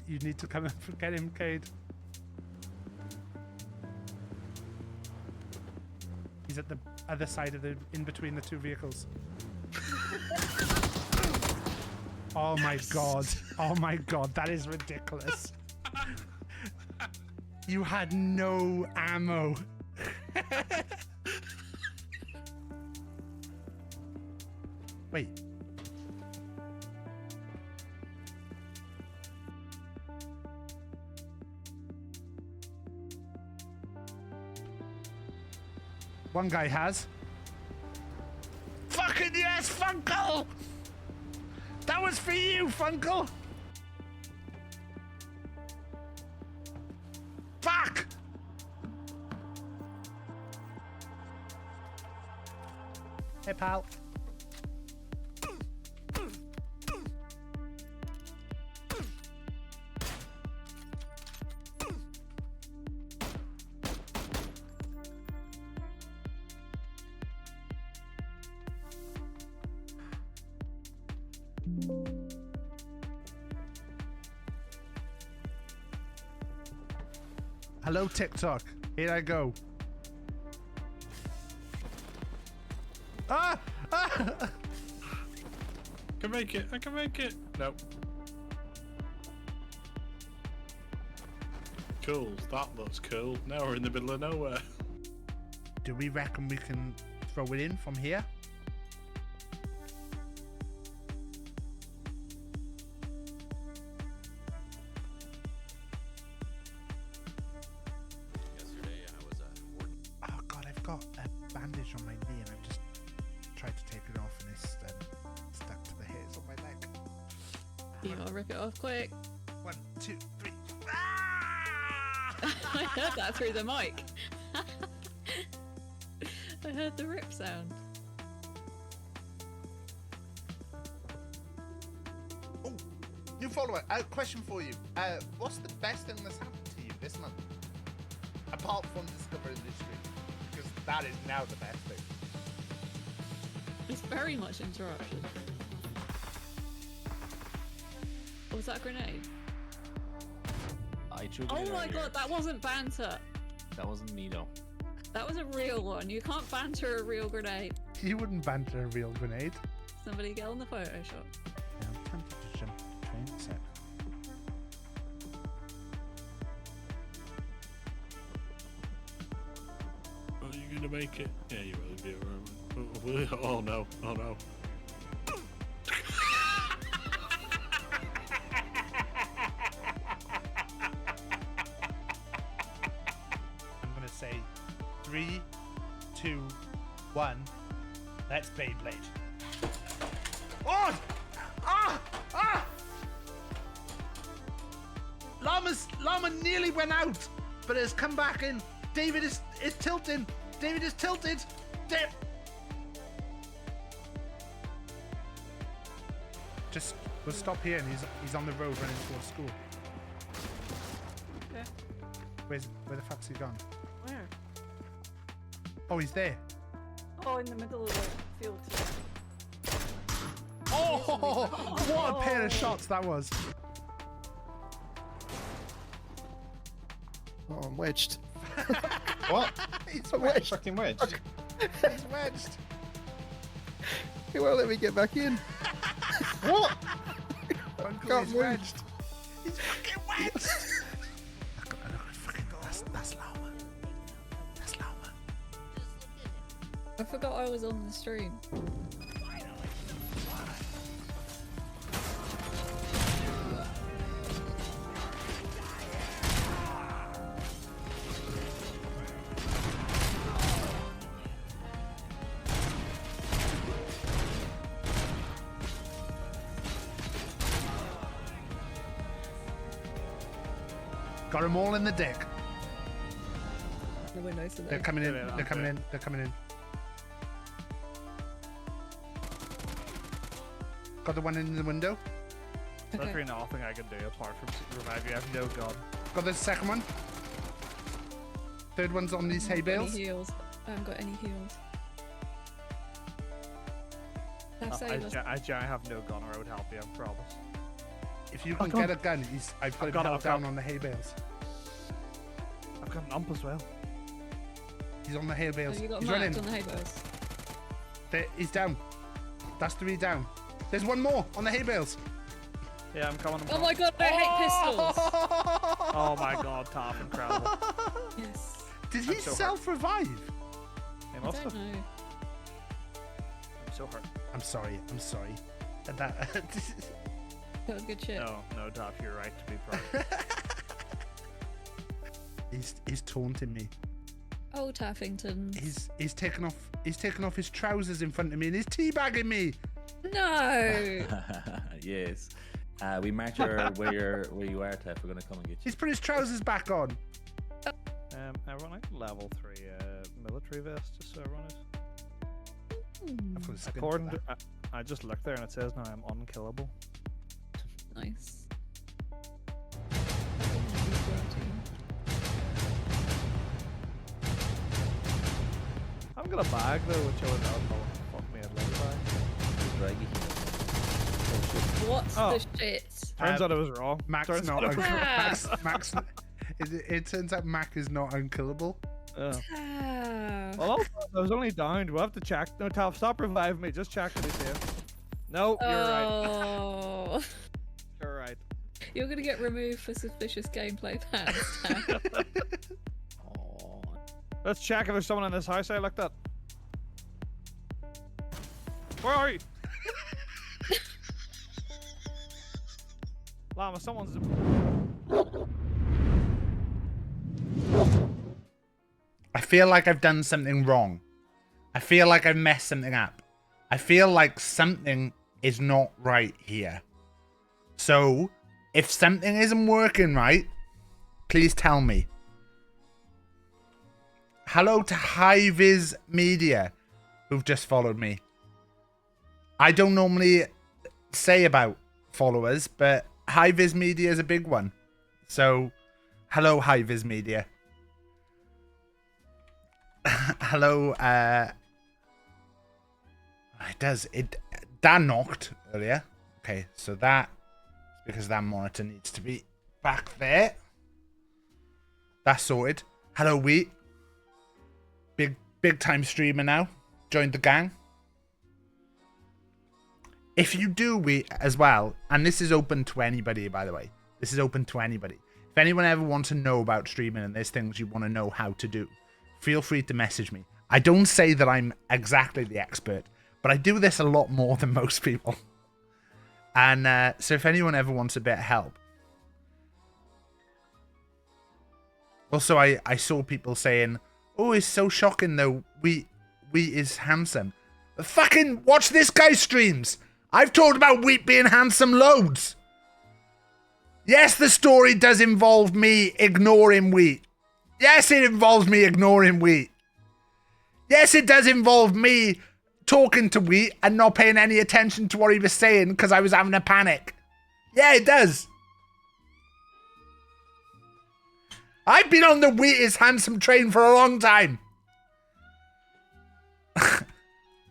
You need to come and get him, Cade. He's at the other side of the, in between the two vehicles. Oh my god. Oh my god, that is ridiculous. You had no ammo. Wait. One guy has. Fucking yes, Funkle! That was for you, Funkle! Fuck! Hey, pal. Hello, TikTok. Here I go. Ah! Ah! I can make it. I can make it. Nope. Cool. That looks cool. Now we're in the middle of nowhere. Do we reckon we can throw it in from here? Oh god, I've got a bandage on my knee and I've just tried to take it off and it's stuck to the hairs on my leg. You gotta rip it off quick. 1, 2, 3. Ah! I heard that through the mic. I heard the rip sound. Oh, new follower. Question for you. What's the best thing that's happened to you this month? Apart from discovering this stream. Because that is now the best thing. It's very much interruption. Or was that a grenade? I threw a Oh grenade my earlier. god, that wasn't banter. That wasn't me though. That was a real one. You can't banter a real grenade. You wouldn't banter a real grenade. Somebody get on the Photoshop. Yeah, I'm tempted to jump train set. Are you gonna make it? Yeah, you will be alright. Oh no! Oh no! I'm gonna say 3, 2, 1. Let's Beyblade. Oh! Ah! Ah! Llama nearly went out, but has come back in. David is tilting. David is tilted. Just we'll stop here, and he's on the road running towards school. Okay. Where the fuck's he gone? Where? Oh, he's there. Oh, in the middle of the field. Oh, what a pair of shots that was. Oh, I'm wedged. What? He's I'm wedged. fucking wedged. He's wedged. He won't let me get back in. What? Uncle Can't is move. wedged. He's fucking wedged. That's Llama. That's Llama. I forgot I was on the stream. Got them all in the deck. The windows are They're there. coming in. Yeah, They're coming in. They're coming in. Got the one in the window. Okay. Literally nothing I can do apart from revive you. I have no gun. Got the second one. Third one's on these hay I haven't got bales. any heals. I haven't got any heals. That's how you must... I have no gun or I would help you, I promise. If you can got get a gun, I've got him got it, held I've down got it. on the hay bales. I've got an ump as well. He's on the hay bales. Have you got He's marked running. on the hay bales? He's down. That's 3 down. There's one more on the hay bales. Yeah, I'm coming. Oh my god, I hate pistols! Oh my god, Taff, incredible. Yes. Did I'm he so hurt. self-revive? He I must don't have. know. I'm so hurt. I'm sorry. That That was good shit. No, Taff, you're right to be proud. he's taunting me. Oh, Taffington. He's taken off his trousers in front of me and he's teabagging me. No! Yes. We marked where you are, Tef. We're gonna come and get you. He's put his trousers back on. Everyone, I got level 3 military vest, just so everyone is. I've got a skin for According that. to, I just looked there and it says now I'm unkillable. Nice. I've got a bag though, which I would fuck me, I'd love a bag. What's Oh. the shit? Turns out I was wrong. Max Turns not out I was Ah. Max. It turns out Mac is not unkillable. wrong. Taff. Well, I was only downed. We'll have to check. No, Taff, stop reviving me. Just check that he's safe. No, you're right. Oh. You're right. You're gonna get removed for suspicious gameplay bans, Taff. Oh, Let's check if there's someone in this house I looked at. Where are you? Llama, someone's... I feel like I've done something wrong. I feel like I've messed something up. I feel like something is not right here. So, if something isn't working right, please tell me. Hello to Highvis Media, who've just followed me. I don't normally say about followers, but Highvis Media is a big one. So, hello Highvis Media. Hello, that knocked earlier. Okay, so that, because that monitor needs to be back there. That's sorted. Hello, Wheat. Big time streamer now. Joined the gang. If you do Wheat as well, and this is open to anybody, by the way. This is open to anybody. If anyone ever wants to know about streaming and there's things you want to know how to do, feel free to message me. I don't say that I'm exactly the expert, but I do this a lot more than most people. And so if anyone ever wants a bit of help. Also, I saw people saying, oh, it's so shocking though, Wheat is handsome. But fucking watch this guy's streams. I've talked about Wheat being handsome loads. Yes, the story does involve me ignoring Wheat. Yes, it involves me ignoring Wheat. Yes, it does involve me talking to Wheat and not paying any attention to what he was saying because I was having a panic. Yeah, it does. I've been on the Wheat is handsome train for a long time.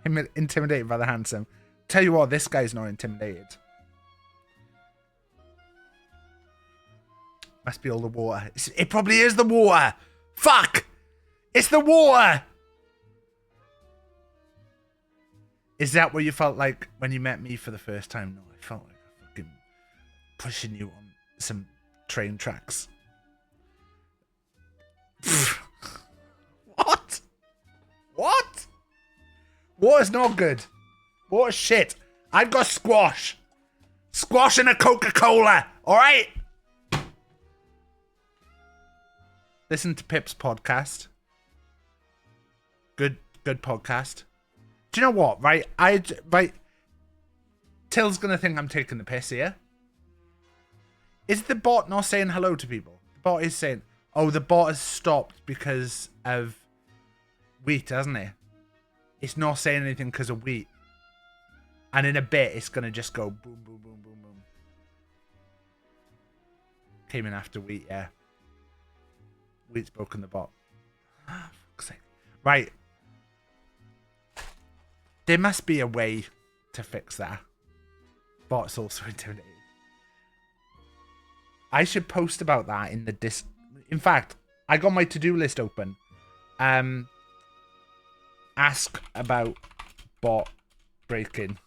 Him intimidated by the handsome. Tell you what, this guy's not intimidated. Must be all the water. It probably is the water. Fuck! It's the water! Is that what you felt like when you met me for the first time? No, I felt like fucking pushing you on some train tracks. What? What? Water's not good. Water's shit. I've got squash. Squash and a Coca-Cola. Alright? Listen to Pip's podcast. Good podcast. Do you know what, right? Till's gonna think I'm taking the piss here. Is the bot not saying hello to people? The bot is saying, oh, the bot has stopped because of Wheat, hasn't it? It's not saying anything because of Wheat. And in a bit, it's gonna just go boom, boom, boom, boom, boom. Came in after Wheat, yeah. Wheat's broken the bot. Ah, fuck's sake. Right. There must be a way to fix that. Bot's also intimidated. I should post about that in the In fact, I got my to-do list open. Ask about bot breaking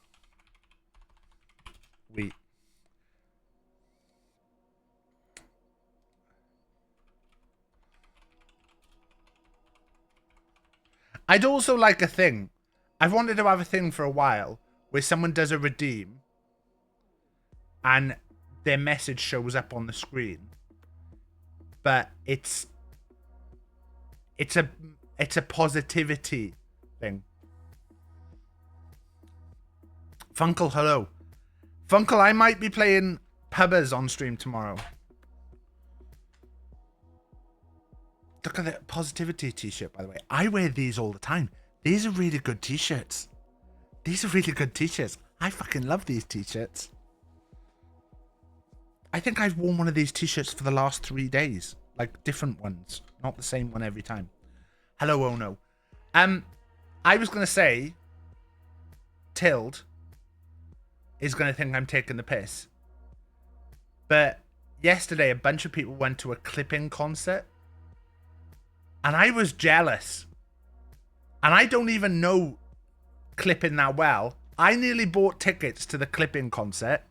wheat. I'd also like a thing. I've wanted to have a thing for a while where someone does a redeem and their message shows up on the screen. But it's a positivity thing. Funkle, hello. Funkle, I might be playing Pubbers on stream tomorrow. Look at the positivity t-shirt, by the way. I wear these all the time. These are really good t-shirts. These are really good t-shirts. I fucking love these t-shirts. I think I've worn one of these t-shirts for the last 3 days. Like different ones. Not the same one every time. Hello, oh no. I was going to say, Tild is going to think I'm taking the piss. But yesterday, a bunch of people went to a clipping concert. And I was jealous. And I don't even know clipping that well. I nearly bought tickets to the clipping concert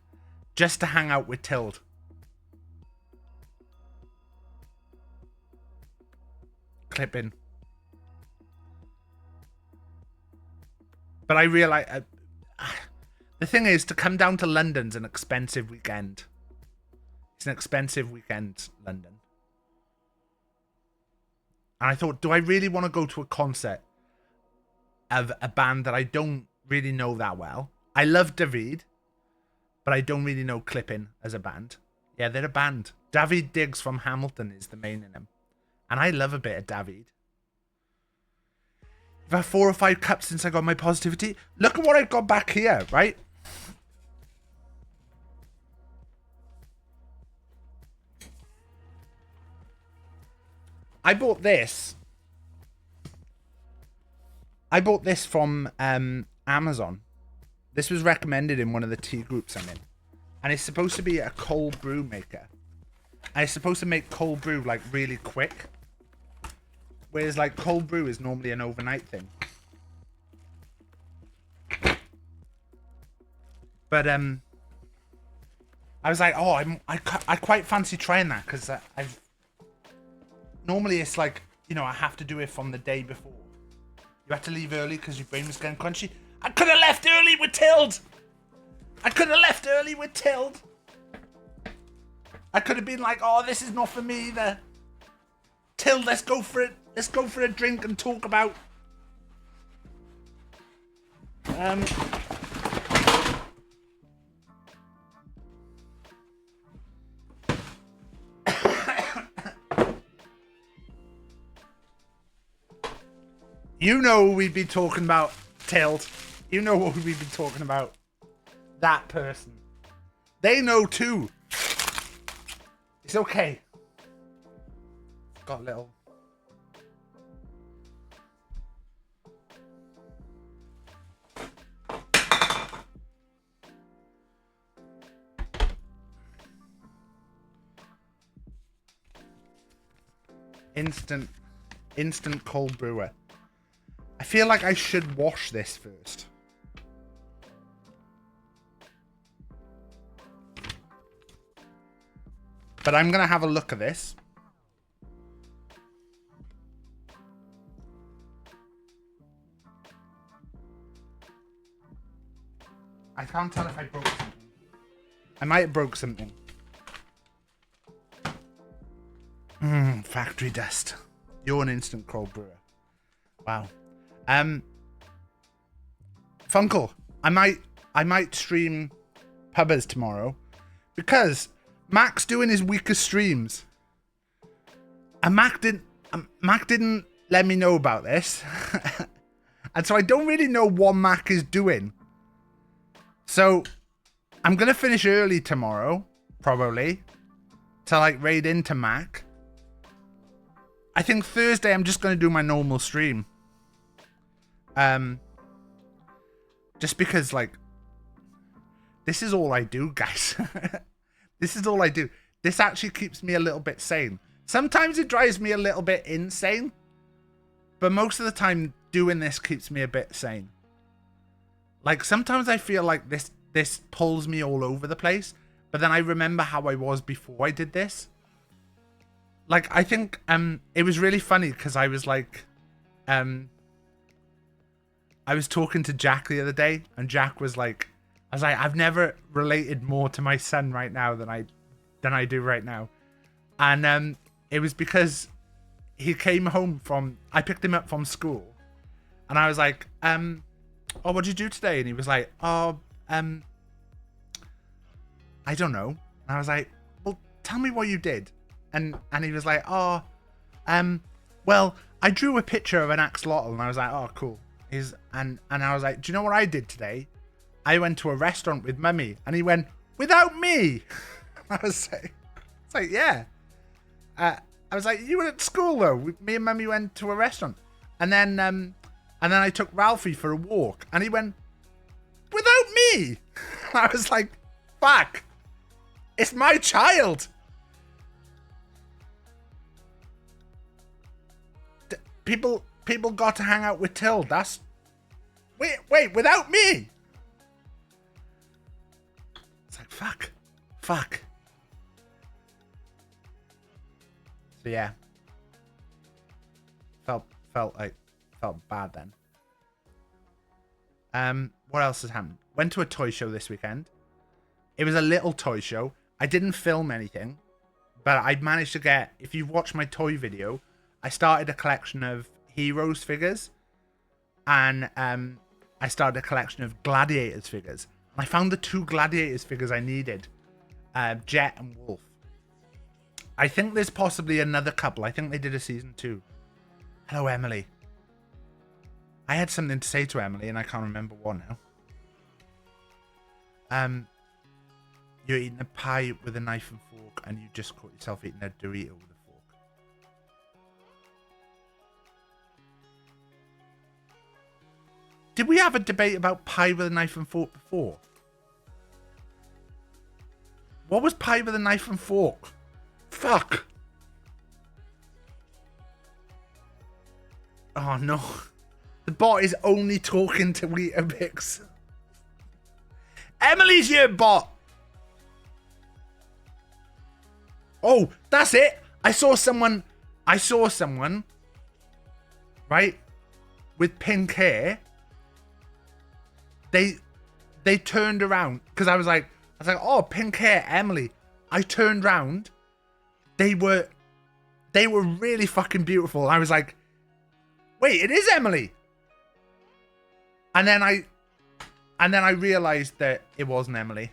just to hang out with Tild. Clipping. But I realize... the thing is, to come down to London's an expensive weekend. It's an expensive weekend, London. And I thought, do I really want to go to a concert of a band that I don't really know that well? I love David, but I don't really know Clipping as a band. Yeah, they're a band. David Diggs from Hamilton is the main in them. And I love a bit of David. I've had 4 or 5 cups since I got my positivity. Look at what I've got back here, right? I bought this. I bought this from Amazon. This was recommended in one of the tea groups I'm in. And it's supposed to be a cold brew maker. And it's supposed to make cold brew like really quick. Whereas like cold brew is normally an overnight thing. But I was like, oh, I quite fancy trying that because I've normally it's like, you know, I have to do it from the day before. You have to leave early because your brain was getting crunchy. I could have left early with Tild. I could have left early with Tild. I could have been like, oh, this is not for me either. Tild, let's go for it. Let's go for a drink and talk about... You know we'd be talking about, Tild. You know what we'd be talking about. That person. They know too. It's okay. Got a little... Instant cold brewer. I feel like I should wash this first. But I'm going to have a look at this. I can't tell if I broke something. I might have broke something. Factory dust. You're an instant cold brewer. Wow. Funkle, I might stream Pubbers tomorrow because Mac's doing his weekest streams, and Mac didn't let me know about this, and so I don't really know what Mac is doing. So I'm gonna finish early tomorrow, probably, to like raid into Mac. I think Thursday I'm just gonna do my normal stream. Just because, like, this is all I do, guys. This is all I do. this actually keeps me a little bit sane. Sometimes it drives me a little bit insane, but most of the time doing this keeps me a bit sane. Like sometimes I feel like this pulls me all over the place, but then I remember how I was before I did this. Like I think it was really funny because I was like I was talking to Jack the other day, and Jack was like, I was like, I've never related more to my son right now than I do right now. And it was because he came home from, I picked him up from school, and I was like, oh, what'd you do today? And he was like, oh, I don't know. And I was like, well, tell me what you did. And he was like, oh, well, I drew a picture of an axolotl. And I was like, oh, cool. And I was like, do you know what I did today? I went to a restaurant with Mummy. And he went, without me? I was like, yeah. I was like, you were at school though. Me and Mummy went to a restaurant. And then I took Ralphie for a walk. And he went, without me? I was like, fuck. It's my child. People got to hang out with Till. That's... Wait, without me? It's like, fuck. So yeah. Felt bad then. What else has happened? Went to a toy show this weekend. It was a little toy show. I didn't film anything, but I managed to get, if you've watched my toy video, I started a collection of Heroes figures, and I started a collection of Gladiators figures. And I found the 2 Gladiators figures I needed, Jet and Wolf. I think there's possibly another couple. I think they did a season 2. Hello, Emily. I had something to say to Emily, and I can't remember what now. You're eating a pie with a knife and fork, and you just caught yourself eating a Dorito with a fork. Did we have a debate about pie with a knife and fork before? What was pie with a knife and fork? Fuck. Oh no. The bot is only talking to Weetabix. Emily's your bot. Oh, that's it. I saw someone, right, with pink hair. They turned around because I was like, oh, pink hair, Emily. I turned round. They were really fucking beautiful. I was like, wait, it is Emily. And then I realized that it wasn't Emily.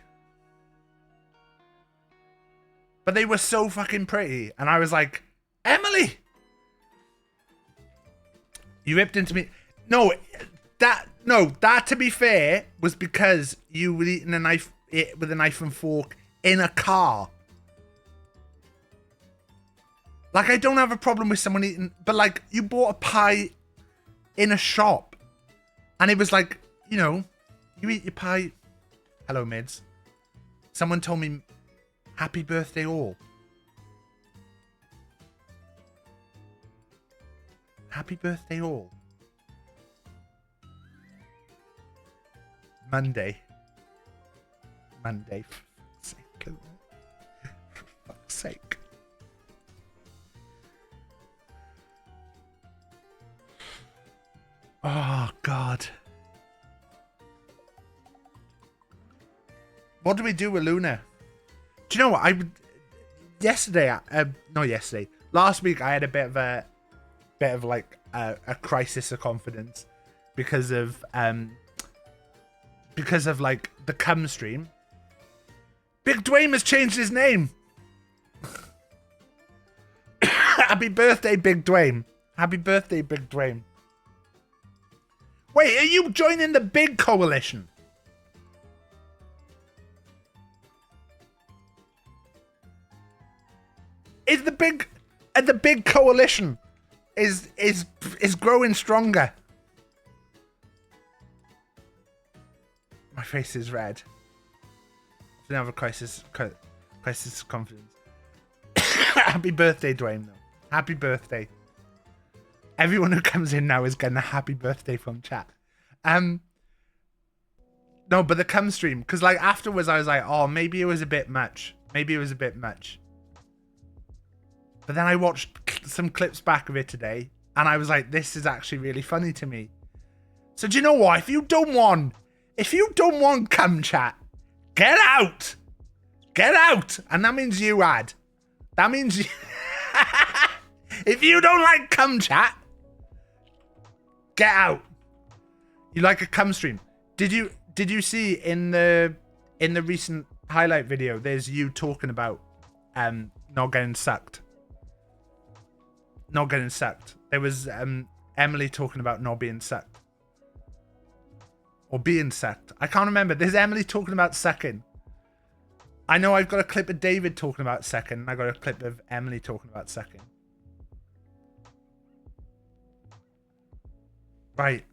But they were so fucking pretty. And I was like, Emily! You ripped into me. No, that to be fair was because you were eating with a knife and fork in a car. Like, I don't have a problem with someone eating, but like, you bought a pie in a shop. And it was like, you know, you eat your pie. Hello, mids. Someone told me, happy birthday all. Happy birthday all. Monday, for fuck's sake. For fuck's sake. Oh, God. What do we do with Luna? Do you know what? Last week I had a bit of like a crisis of confidence because of like the cum stream. Big Dwayne has changed his name. Happy birthday, Big Dwayne. Happy birthday, Big Dwayne. Wait, are you joining the big coalition? Is the big coalition is growing stronger? My face is red. I don't have a crisis of confidence. Happy birthday, Dwayne, though. Happy birthday. Everyone who comes in now is getting a happy birthday from chat. No, but the cum stream, because like afterwards I was like, oh, maybe it was a bit much. Maybe it was a bit much. But then I watched some clips back of it today, and I was like, this is actually really funny to me. So do you know what? If you don't want cum chat, get out. Get out. And that means you, Ad. That means you... If you don't like cum chat, get out. You like a cum stream. Did you see in the recent highlight video, there's you talking about not getting sucked. Not getting sucked. There was Emily talking about not being sucked. Or being sucked. I can't remember. There's Emily talking about sucking. I know I've got a clip of David talking about sucking, and I got a clip of Emily talking about sucking. Right.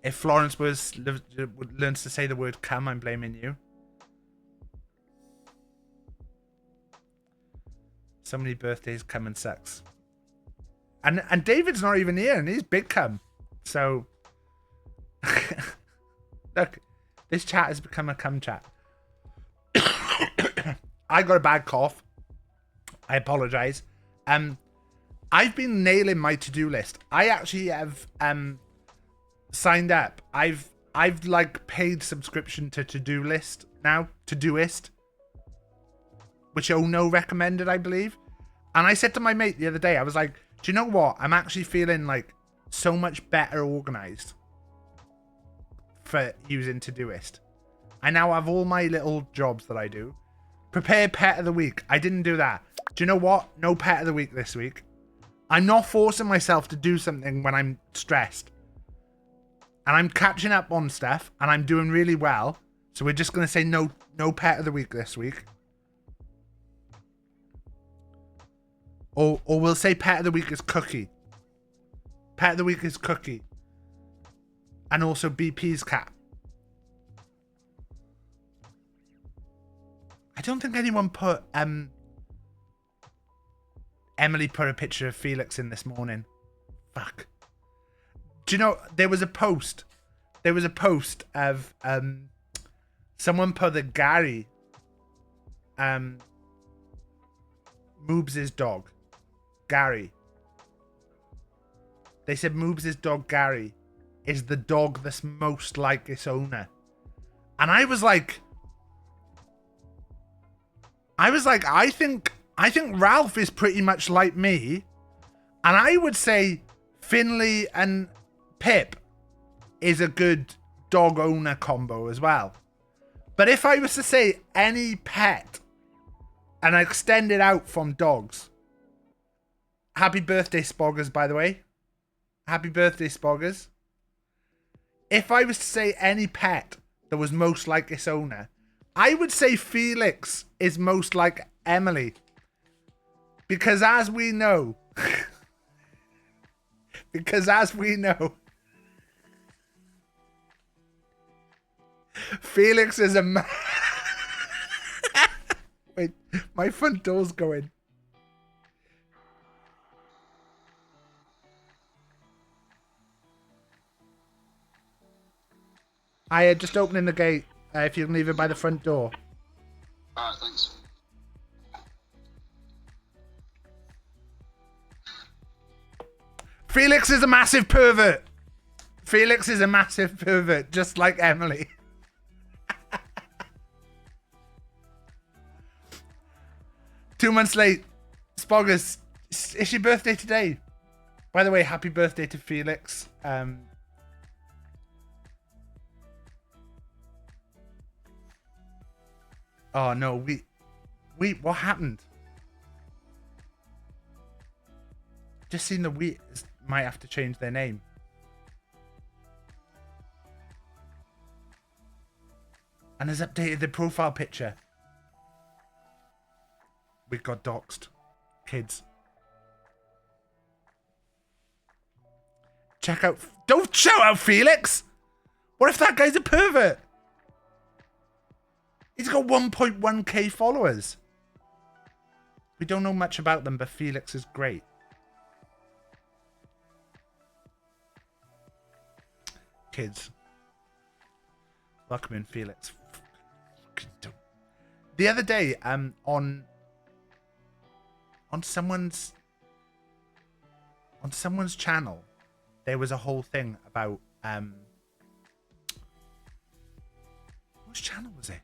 If Florence learns to say the word cum, I'm blaming you. So many birthdays, cum and sex. And David's not even here, and he's big cum. So look, this chat has become a cum chat. I got a bad cough. I apologize. I've been nailing my to-do list. I actually have signed up. I've like paid subscription to To-Do List now. Todoist, which Ono recommended, I believe. And I said to my mate the other day, I was like, do you know what? I'm actually feeling like so much better organized for using Todoist. I now have all my little jobs that I do. Prepare pet of the week. I didn't do that. Do you know what? No pet of the week this week. I'm not forcing myself to do something when I'm stressed. And I'm catching up on stuff, and I'm doing really well. So we're just going to say no pet of the week this week. Or we'll say pet of the week is Cookie. Pet of the week is Cookie. And also BP's cat. I don't think anyone put... Emily put a picture of Felix in this morning. Fuck. Do you know, there was a post. There was a post of someone put that Gary Moobs' dog. Gary. They said Moobs' dog Gary is the dog that's most like its owner. And I was like, I think Ralph is pretty much like me. And I would say Finley and Pip is a good dog owner combo as well. But if I was to say any pet and I extend it out from dogs. Happy birthday, Spoggers, by the way. Happy birthday, Spoggers. If I was to say any pet that was most like its owner, I would say Felix is most like Emily. Because as we know... Felix is a Wait, my front door's going. I just opening the gate. If you can leave it by the front door. Alright, thanks. Felix is a massive pervert. Felix is a massive pervert, just like Emily. 2 months late. Spoggers, it's your birthday today. By the way, happy birthday to Felix. Oh no, wheat, what happened? Just seen the wheat might have to change their name. And has updated the profile picture. We got doxed. Kids. Check out... Don't shout out Felix! What if that guy's a pervert? He's got 1.1k followers. We don't know much about them, but Felix is great. Kids. Welcome in, Felix. The other day, on someone's channel, there was a whole thing about whose channel was it?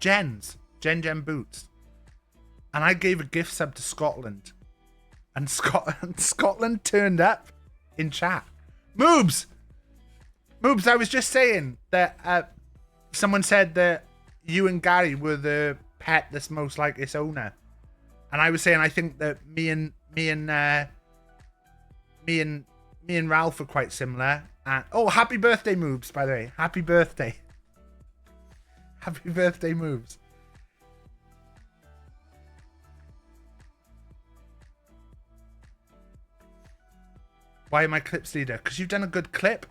Jen's. Jen Boots. And I gave a gift sub to Scotland. And Scotland turned up in chat. Moobs! Moobs, I was just saying that someone said that you and Gary were the pet that's most like its owner. And I was saying I think that me and Ralph are quite similar. And, oh, happy birthday, Moobs, by the way. Happy birthday. Happy birthday, Moobs. Why am I clips leader? Because you've done a good clip.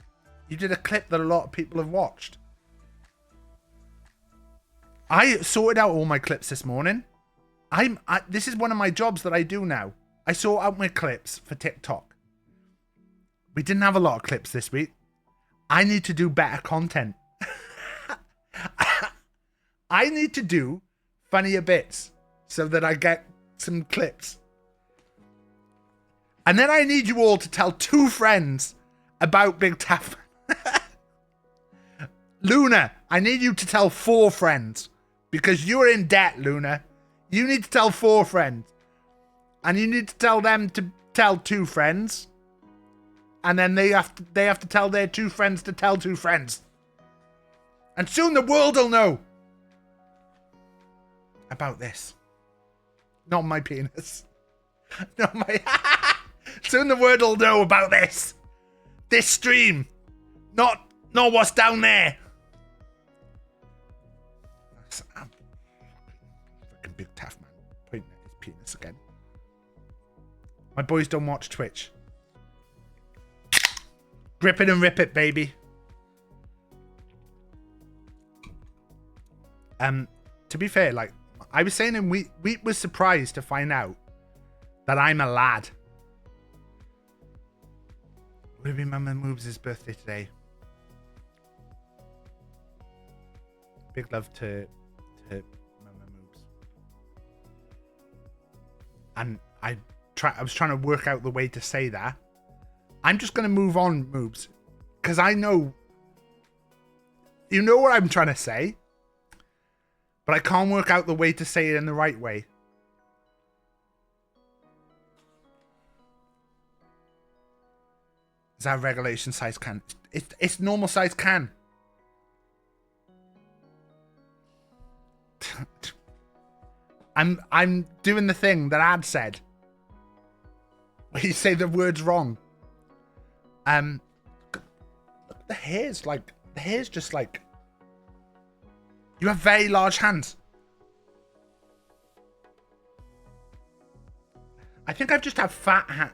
You did a clip that a lot of people have watched. I sorted out all my clips this morning. This is one of my jobs that I do now. I sort out my clips for TikTok. We didn't have a lot of clips this week. I need to do better content. I need to do funnier bits so that I get some clips. And then I need you all to tell 2 friends about BigTaffMan. Luna, I need you to tell 4 friends. Because you're in debt, Luna. You need to tell 4 friends. And you need to tell them to tell 2 friends. And then they have to tell their 2 friends to tell 2 friends. And soon the world will know about this. Not my penis. Not my... Soon the world will know about this. This stream. Not what's down there. Fucking BigTaffMan pointing at his penis again. My boys don't watch Twitch. Grip it and rip it, baby. To be fair, like I was saying, and we was surprised to find out that I'm a lad. Would it be Mama Moves' birthday today? Big love to Mama Moves. And I was trying to work out the way to say that. I'm just gonna move on, Moves, because I know you know what I'm trying to say, but I can't work out the way to say it in the right way. Is that regulation size can? It's normal size can. I'm doing the thing that Ad said. Where you say the words wrong. Look at the hairs, like the hair's just like you have very large hands. I think I've just have fat hand.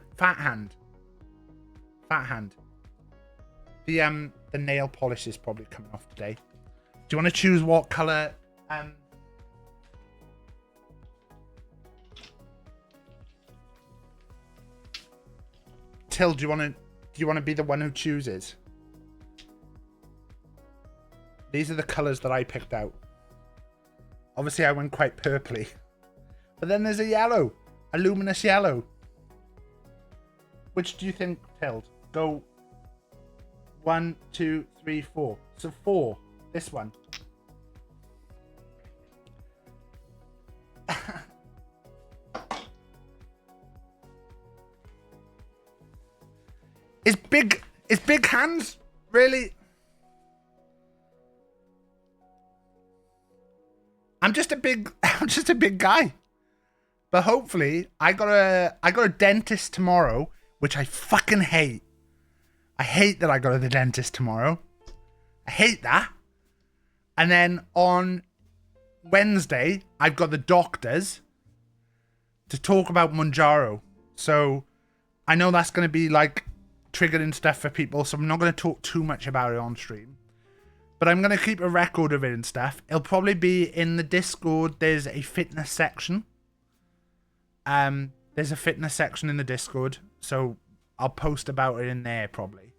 Fat hand. The nail polish is probably coming off today. Do you want to choose what color? Till, do you want to be the one who chooses? These are the colors that I picked out. Obviously, I went quite purpley, but then there's a yellow, a luminous yellow. Which do you think, Tild? Go 1, 2, 3, 4. So 4. This one. Is big hands really? I'm just a big guy. But hopefully I got a dentist tomorrow, which I fucking hate. I hate that I go to the dentist tomorrow. I hate that. And then on Wednesday, I've got the doctors to talk about Monjaro. So I know that's going to be like triggering stuff for people. So I'm not going to talk too much about it on stream. But I'm going to keep a record of it and stuff. It'll probably be in the Discord. There's a fitness section. There's a fitness section in the Discord. So I'll post about it in there probably.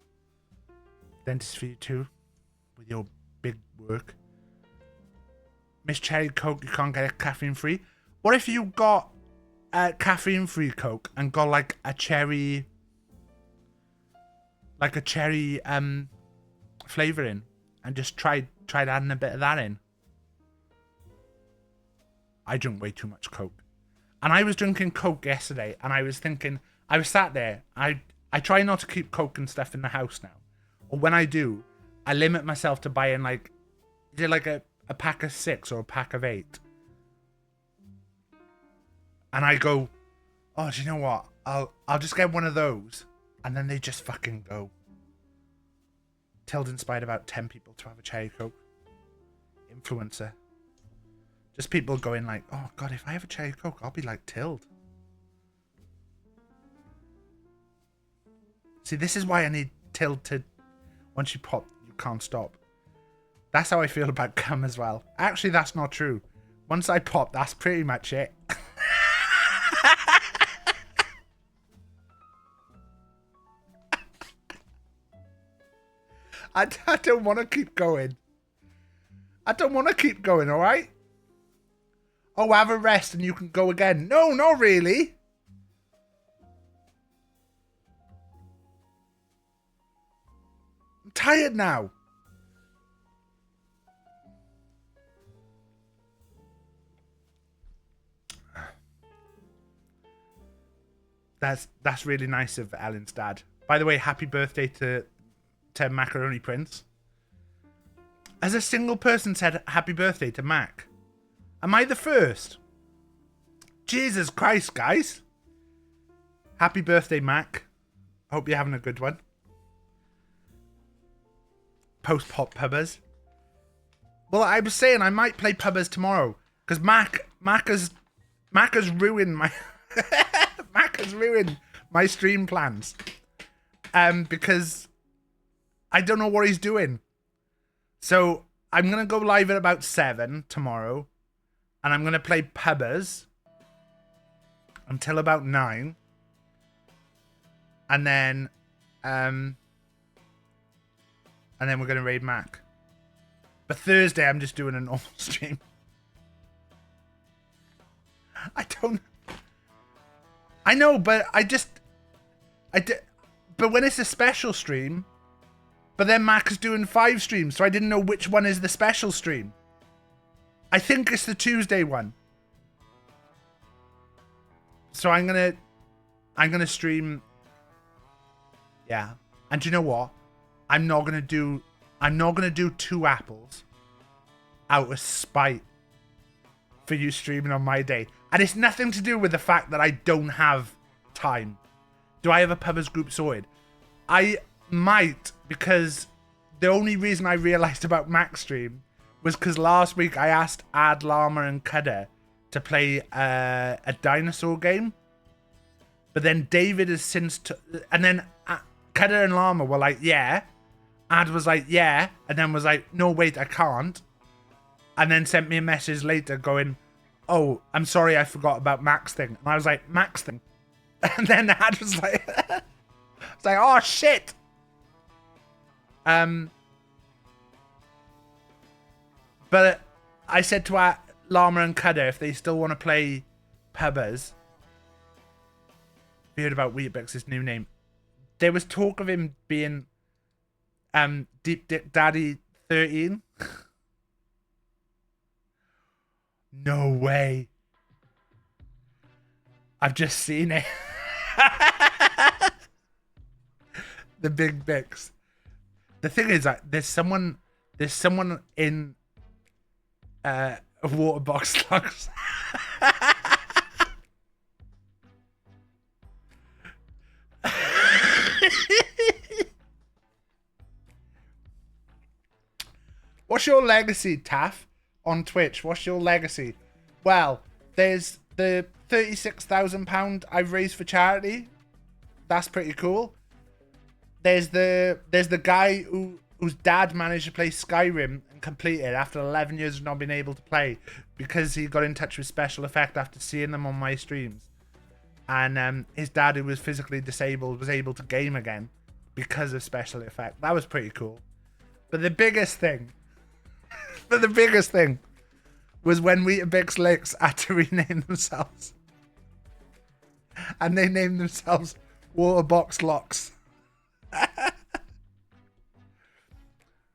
Dentist for you too. With your big work. Miss Cherry Coke, you can't get it caffeine free. What if you got a caffeine free Coke and got like a cherry flavour in? And just tried adding a bit of that in. I drink way too much Coke. And I was drinking Coke yesterday, and I was thinking, I was sat there, I try not to keep Coke and stuff in the house now. Or when I do, I limit myself to buying like, is it like a pack of 6 or a pack of 8? And I go, oh, do you know what? I'll just get one of those. And then they just fucking go. Tild inspired about 10 people to have a cherry Coke. Influencer. Just people going like, oh god, if I have a cherry Coke, I'll be like Tild. See, this is why I need Tild to, once you pop, you can't stop. That's how I feel about cum as well. Actually, that's not true. Once I pop, that's pretty much it. I don't want to keep going. I don't want to keep going, alright? Oh, have a rest and you can go again. No, not really. I'm tired now. That's really nice of Ellen's dad. By the way, happy birthday to Macaroni Prince. As a single person said happy birthday to Mac. Am I the first? Jesus Christ, guys. Happy birthday, Mac. Hope you're having a good one. Post-pop pubbers. Well, I was saying I might play pubbers tomorrow. Because Mac has ruined my... Mac has ruined my stream plans. Because... I don't know what he's doing. So, I'm going to go live at about 7 tomorrow. And I'm going to play pubbers until about 9. And then we're going to raid Mac. But Thursday, I'm just doing a normal stream. I know, but but when it's a special stream... But then Mac is doing 5 streams, so I didn't know which one is the special stream. I think it's the Tuesday one. So I'm gonna stream. Yeah. And do you know what? I'm not gonna do 2 apples out of spite for you streaming on my day. And it's nothing to do with the fact that I don't have time. Do I have a pubbers group sorted? I might, because the only reason I realised about Mac's stream was because last week I asked Ad, Llama and Cutter to play a dinosaur game. But then David has since... and then Cutter and Llama were like, yeah. Ad was like, yeah. And then was like, no, wait, I can't. And then sent me a message later going, oh, I'm sorry, I forgot about Mac's thing. And I was like, Mac's thing? And then Ad was like... it's like, oh, shit. But I said to Llama and Cutter if they still want to play pubbers. We heard about Wheatbix's new name. There was talk of him being Deep Dick Daddy 13. No way. I've just seen it. The Big Bix. The thing is that there's someone in a water box slugs. What's your legacy, Taff, on Twitch? What's your legacy? Well, there's the £36,000 I've raised for charity. That's pretty cool. There's the guy who whose dad managed to play Skyrim and complete it after 11 years of not being able to play because he got in touch with Special Effect after seeing them on my streams. And his dad, who was physically disabled, was able to game again because of Special Effect. That was pretty cool. But the biggest thing, was when Weetabix Licks had to rename themselves. And they named themselves Waterbox Locks.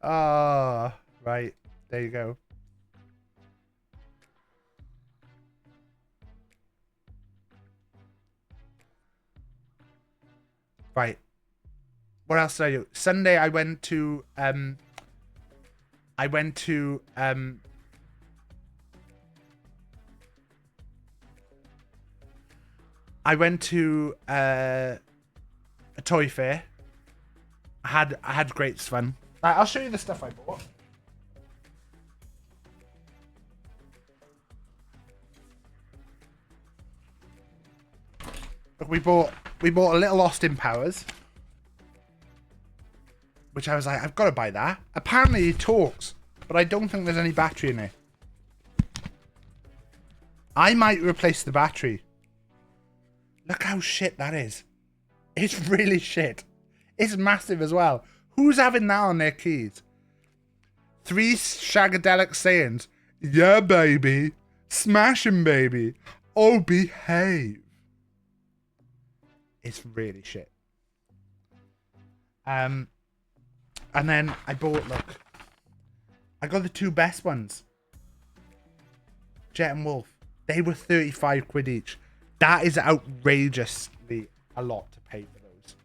Ah, right. There you go. Right. What else did I do? Sunday I went to a toy fair. I had great fun. Right, I'll show you the stuff I bought. Look, we bought a little Austin Powers, which I was like, I've got to buy that. Apparently he talks, but I don't think there's any battery in it. I might replace the battery. Look how shit that is. It's really shit. It's massive as well. Who's having that on their keys? 3 shagadelic sayings. Yeah, baby. Smash 'em, baby. Oh, behave. It's really shit. And then I bought, look. I got the 2 best ones. Jet and Wolf. They were 35 quid each. That is outrageously a lot to pay for those.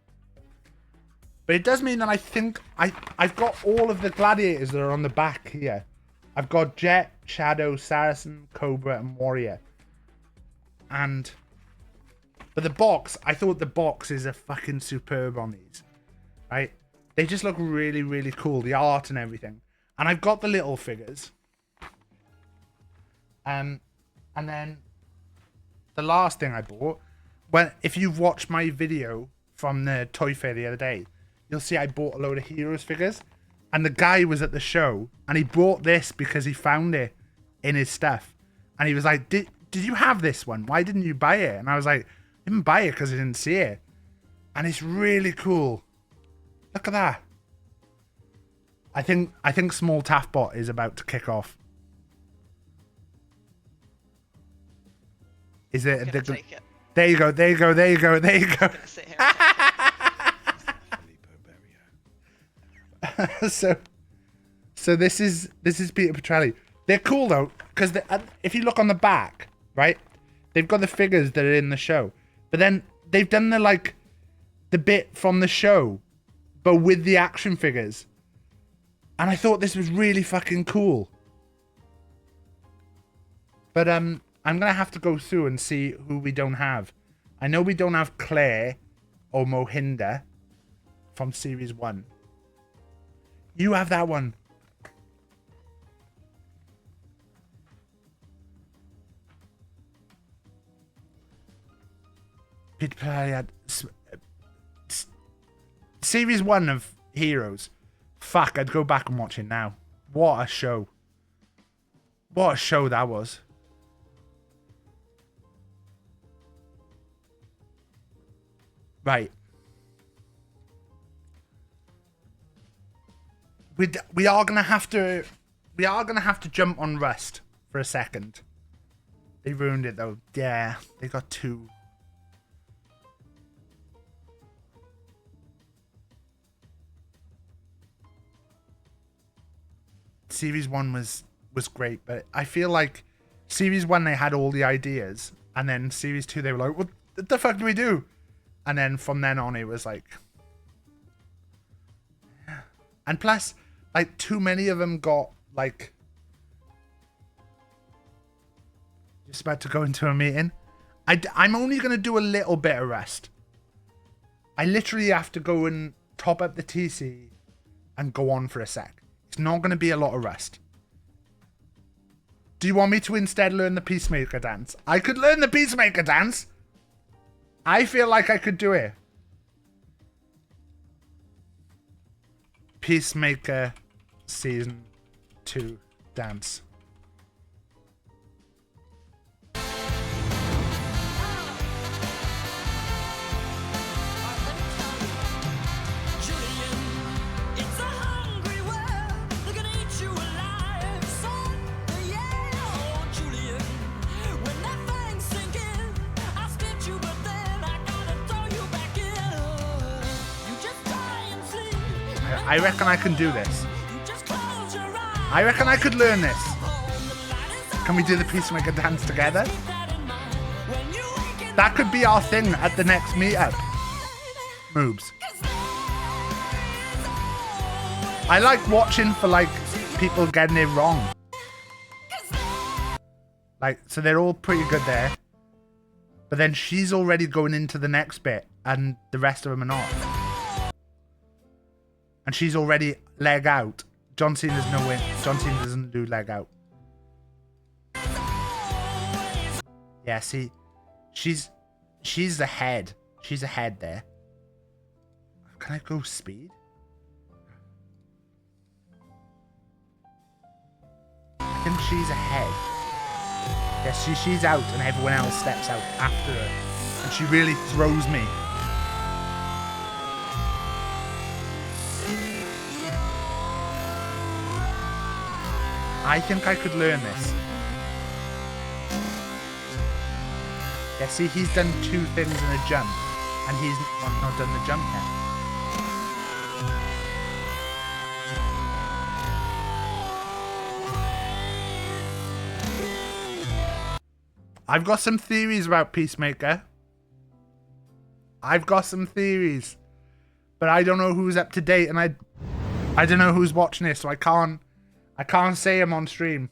But it does mean that I think I've got all of the gladiators that are on the back here. I've got Jet, Shadow, Saracen, Cobra, and Warrior. But the box, I thought the boxes are fucking superb on these. Right? They just look really, really cool. The art and everything. And I've got the little figures. And then the last thing I bought, if you've watched my video from the toy fair the other day, you'll see I bought a load of Heroes figures. And the guy was at the show and he bought this because he found it in his stuff. And he was like, did you have this one? Why didn't you buy it? And I was like, I didn't buy it because I didn't see it. And it's really cool. Look at that. I think Small Taffbot is about to kick off. Is it? Take it. There you go. There you go. There you go. There you go. I'm gonna sit here and so this is Peter Petrelli. They're cool though, because if you look on the back, right, they've got the figures that are in the show, but then they've done the bit from the show, but with the action figures, and I thought this was really fucking cool. But I'm gonna have to go through and see who we don't have. I know we don't have Claire or Mohinder from Series 1. You have that one. Series 1 of Heroes. Fuck, I'd go back and watch it now. What a show. What a show that was. Right. We are gonna have to jump on Rust for a second. They ruined it though. Yeah, they got 2. Series 1 was great, but I feel like Series 1 they had all the ideas, and then Series 2 they were like, what the fuck do we do? And then from then on it was like, and plus, like, too many of them got, like, just about to go into a meeting. I'm only going to do a little bit of Rust. I literally have to go and top up the TC and go on for a sec. It's not going to be a lot of Rust. Do you want me to instead learn the Peacemaker dance? I could learn the Peacemaker dance. I feel like I could do it. Peacemaker Season 2 dance. I reckon I can do this. I reckon I could learn this. Can we do the Peacemaker dance together? That could be our thing at the next meetup. Moves. I like watching for like people getting it wrong. Like, so they're all pretty good there. But then she's already going into the next bit and the rest of them are not. And she's already leg out. John Cena's no win. John Cena doesn't do leg out. Yeah, see, she's ahead. She's ahead there. Can I go speed? I think she's ahead. Yeah, she's out and everyone else steps out after her. And she really throws me. I think I could learn this. Yeah, see, he's done 2 things in a jump, and he's not done the jump yet. I've got some theories about Peacemaker. I've got some theories, but I don't know who's up to date, and I don't know who's watching this, so I can't say them on stream.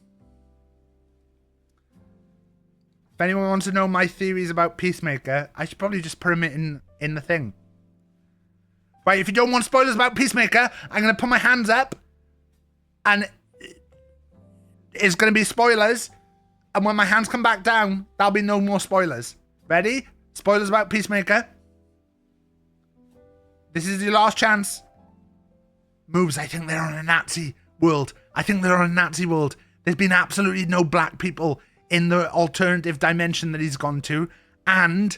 If anyone wants to know my theories about Peacemaker, I should probably just put them in the thing. Right, if you don't want spoilers about Peacemaker, I'm going to put my hands up. And it's going to be spoilers. And when my hands come back down, there'll be no more spoilers. Ready? Spoilers about Peacemaker. This is your last chance. Moves, I think they're on a Nazi world. I think they're on a Nazi world. There's been absolutely no black people in the alternative dimension that he's gone to. And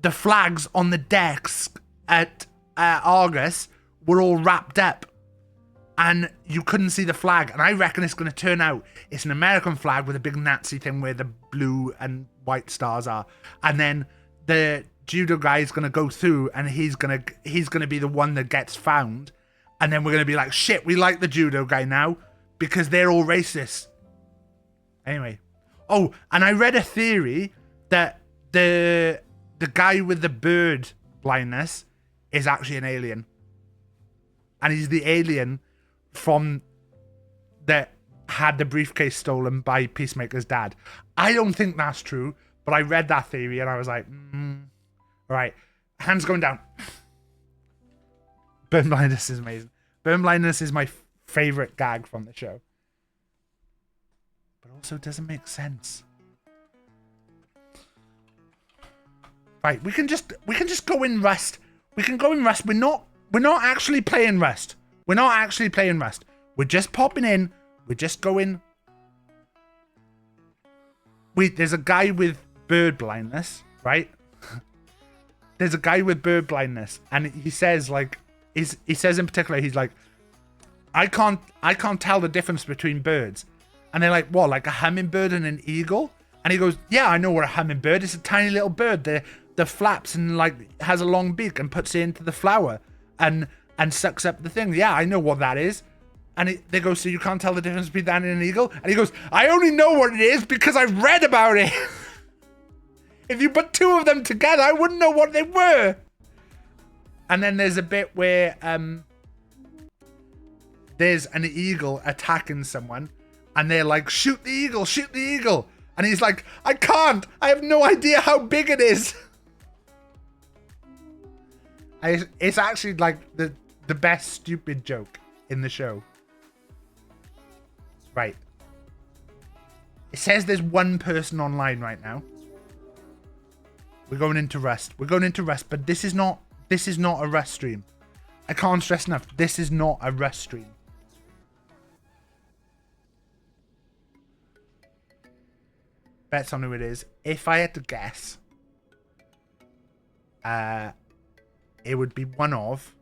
the flags on the decks at Argus were all wrapped up. And you couldn't see the flag. And I reckon it's going to turn out it's an American flag with a big Nazi thing where the blue and white stars are. And then the judo guy is going to go through and he's going to be the one that gets found. And then we're going to be like, shit, we like the judo guy now because they're all racist. Anyway. Oh, and I read a theory that the guy with the bird blindness is actually an alien. And he's the alien from that had the briefcase stolen by Peacemaker's dad. I don't think that's true, but I read that theory and I was like, all right, hands going down. Burn blindness is amazing. Burn blindness is my favorite gag from the show. But also doesn't make sense. Right, we can just go in Rust. We can go in Rust. We're not actually playing Rust. We're not actually playing Rust. We're just popping in. We're just going. Wait, there's a guy with bird blindness, right? There's a guy with bird blindness, and he says like, he says in particular, he's like, I can't tell the difference between birds. And they're like, what, like a hummingbird and an eagle? And he goes, yeah, I know what a hummingbird is. A tiny little bird. The flaps and like has a long beak and puts it into the flower and sucks up the thing. Yeah, I know what that is. And they go, so you can't tell the difference between that and an eagle? And he goes, I only know what it is because I've read about it. If you put 2 of them together, I wouldn't know what they were. And then there's a bit where there's an eagle attacking someone. And they're like, shoot the eagle, shoot the eagle. And he's like, I can't. I have no idea how big it is. It's actually like the best stupid joke in the show. Right. It says there's 1 person online right now. We're going into Rust. We're going into Rust, but this is not a Rust stream. I can't stress enough. This is not a rush stream. Bets on who it is. If I had to guess, it would be one of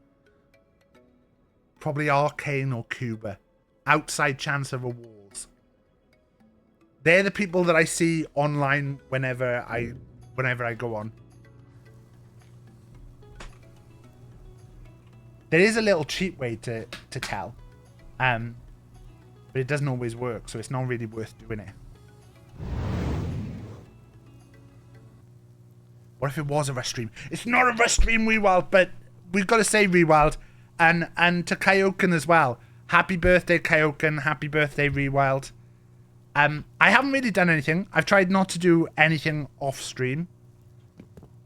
probably Arcane or Cuba. Outside chance of awards. They're the people that I see online whenever I go on. There is a little cheap way to tell, but it doesn't always work, so it's not really worth doing it. What if it was a rush stream? It's not a rush stream, Rewild, but we've got to say Rewild, and to Kaioken as well. Happy birthday, Kaioken. Happy birthday, Rewild. I haven't really done anything. I've tried not to do anything off stream.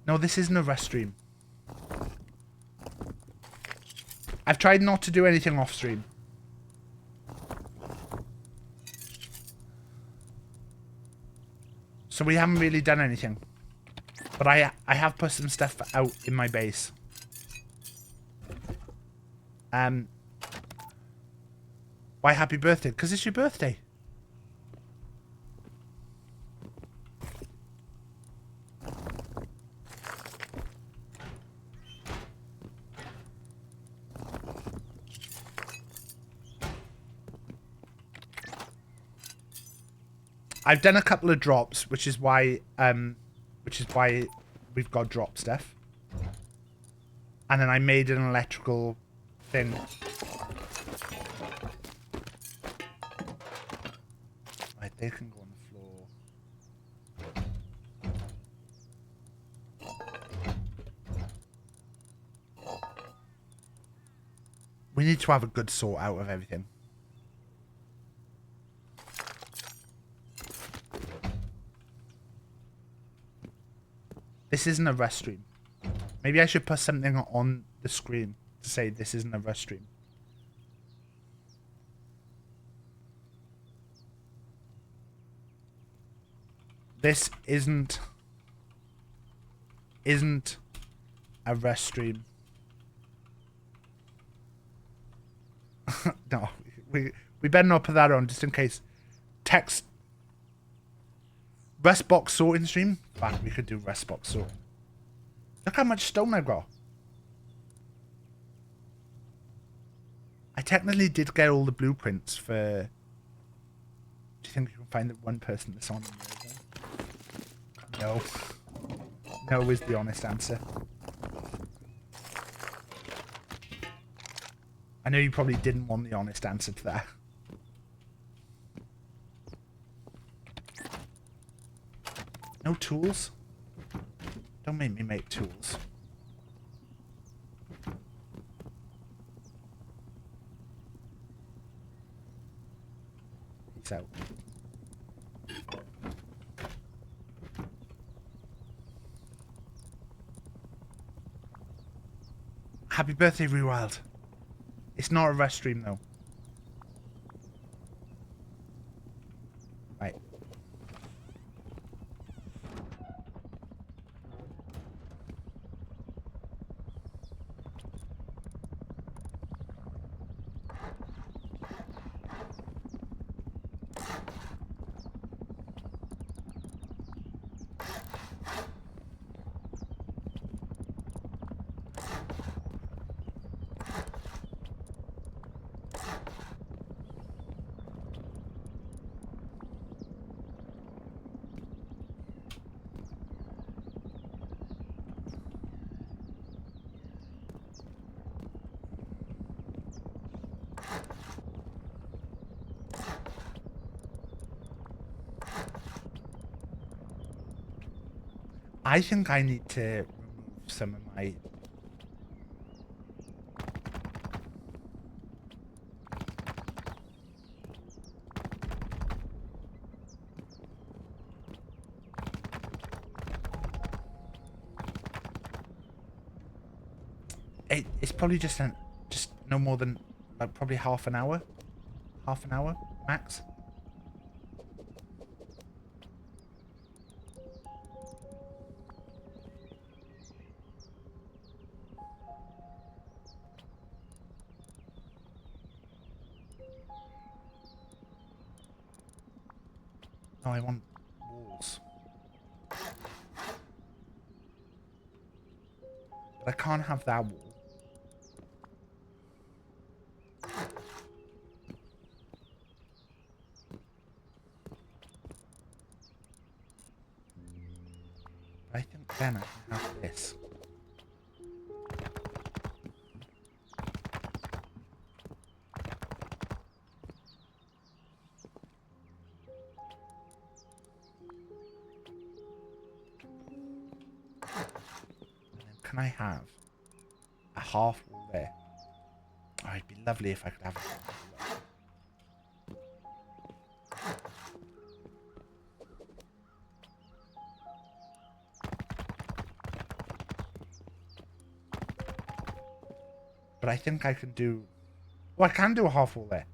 No, this isn't a rush stream. I've tried not to do anything off stream. So we haven't really done anything. But I have put some stuff out in my base. Why happy birthday? Because it's your birthday. I've done a couple of drops, which is why we've got drop stuff. And then I made an electrical thing. Right, they can go on the floor. We need to have a good sort out of everything. This isn't a rush stream. Maybe I should put something on the screen to say this isn't a rush stream. This isn't a rush stream. No, we better not put that on just in case. Text. Rust box sorting stream? Fuck, we could do rust box sorting. Look how much stone I've got. I technically did get all the blueprints for... Do you think you can find the one person that's on the No. No is the honest answer. I know you probably didn't want the honest answer to that. No tools? Don't make me make tools. Peace out. Happy birthday, Rewild. It's not a rush stream though. Right. I think I need to remove some of my... It's probably just no more than like probably half an hour max. No, I want walls. But I can't have that wall. But I think then I can have this. Can I have a half wall there? Oh, it'd be lovely if I could have it. But I think I can do... Oh, I can do a half wall there.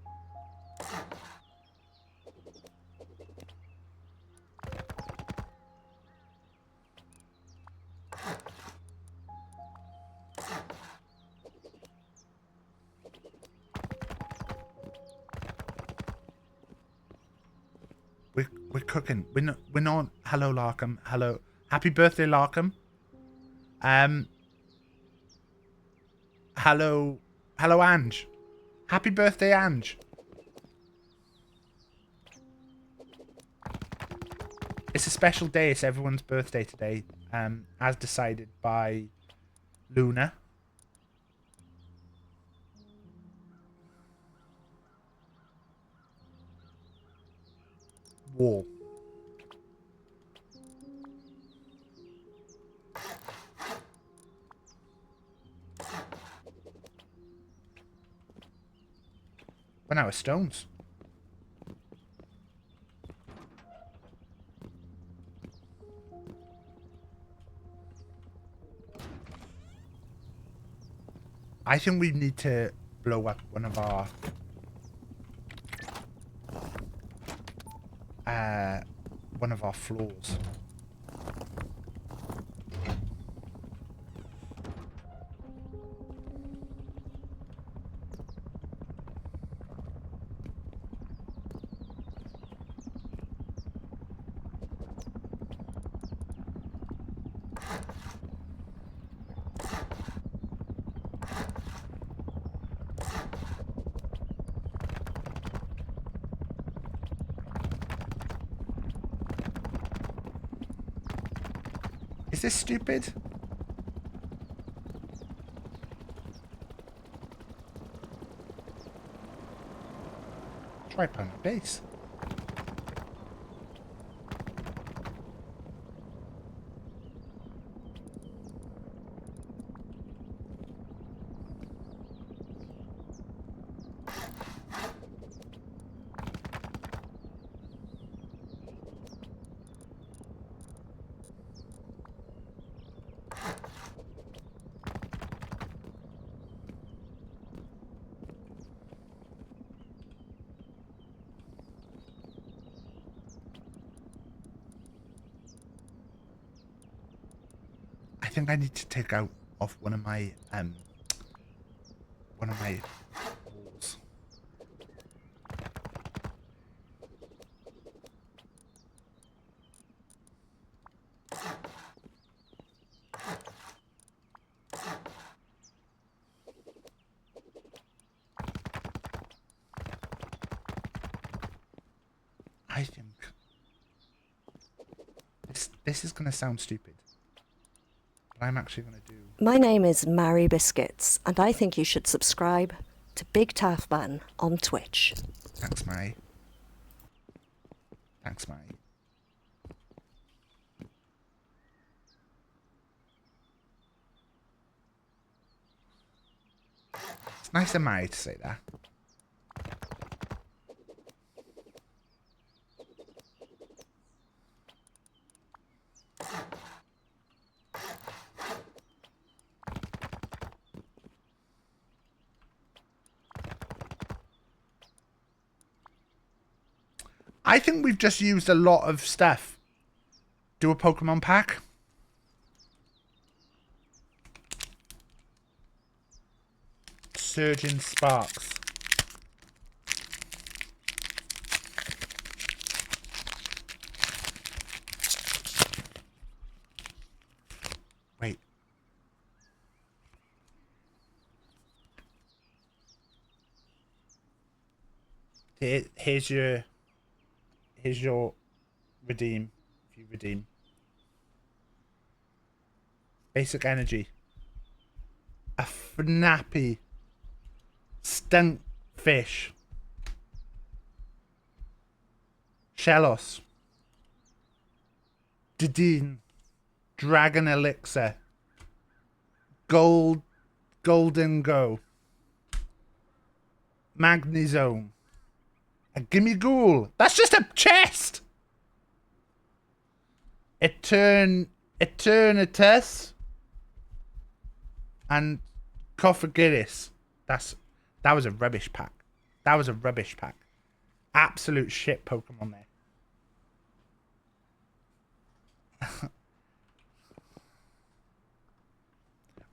We're cooking. We're not. Hello, Larkham. Hello. Happy birthday, Larkham. Hello, Ange. Happy birthday, Ange. It's a special day. It's everyone's birthday today, as decided by Luna. Wall. We're out of stones. I think we need to blow up one of our floors. Is this stupid? Try pound the base. I think I need to take out off one of my walls. I think this is gonna sound stupid. I'm actually going to do... My name is Mary Biscuits, and I think you should subscribe to BigTaffMan on Twitch. Thanks, Mary. Thanks, Mary. It's nice of Mary to say that. I think we've just used a lot of stuff. Do a Pokemon pack. Surging Sparks. Here's your redeem. If you redeem. Basic energy. A snappy stunk fish. Shellos. Dedeen. Dragon elixir. Golden go. Magnezone. A gimme ghoul. That's just a chest. Eternitus. And Cofagidis. That was a rubbish pack. That was a rubbish pack. Absolute shit Pokemon there.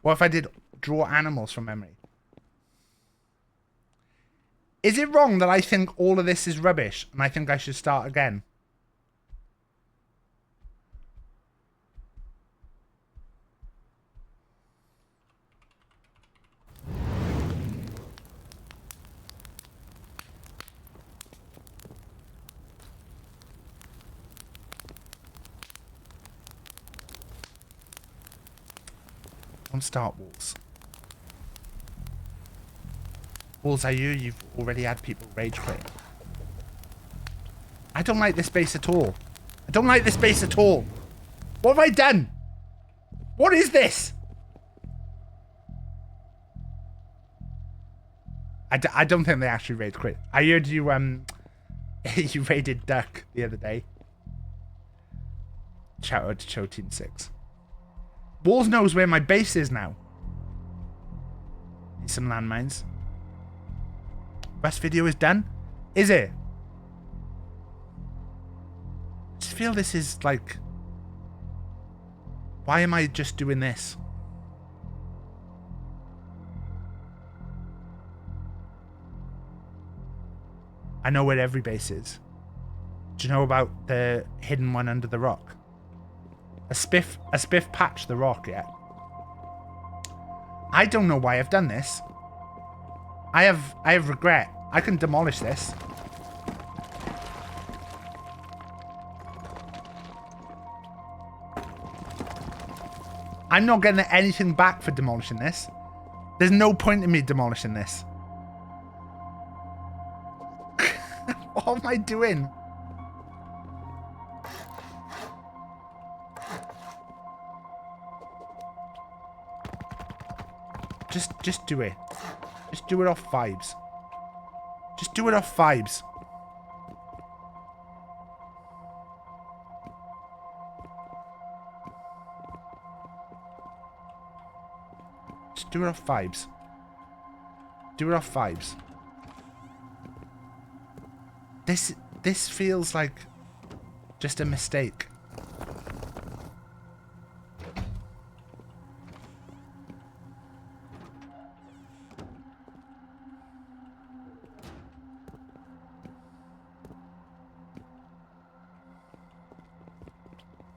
What if I did draw animals from memory? Is it wrong that I think all of this is rubbish and I think I should start again? Don't start walls. Walls, I hear you've already had people rage quit. I don't like this base at all. I don't like this base at all. What have I done? What is this? I don't think they actually rage quit. I heard you you raided Duck the other day. Shout out to Choteen6. Walls knows where my base is now. Need some landmines. Best video is done? Is it? I just feel this is like... Why am I just doing this? I know where every base is. Do you know about the hidden one under the rock? A spiff patched the rock yet. I don't know why I've done this. I have regret. I can demolish this. I'm not getting anything back for demolishing this. There's no point in me demolishing this. What am I doing? Just do it. Just do it off vibes. Just do it off vibes. Just do it off vibes. Do it off vibes. This feels like just a mistake.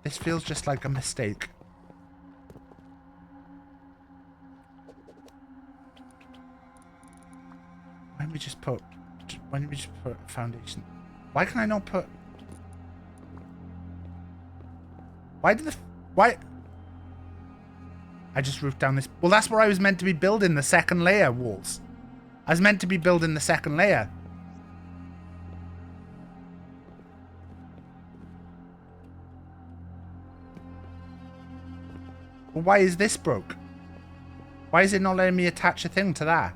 This feels just like a mistake. Why don't we just put foundation? Why can I not put... Why? I just roofed down this... Well, that's where I was meant to be building the second layer walls. I was meant to be building the second layer. Well, why is this broke? Why is it not letting me attach a thing to that?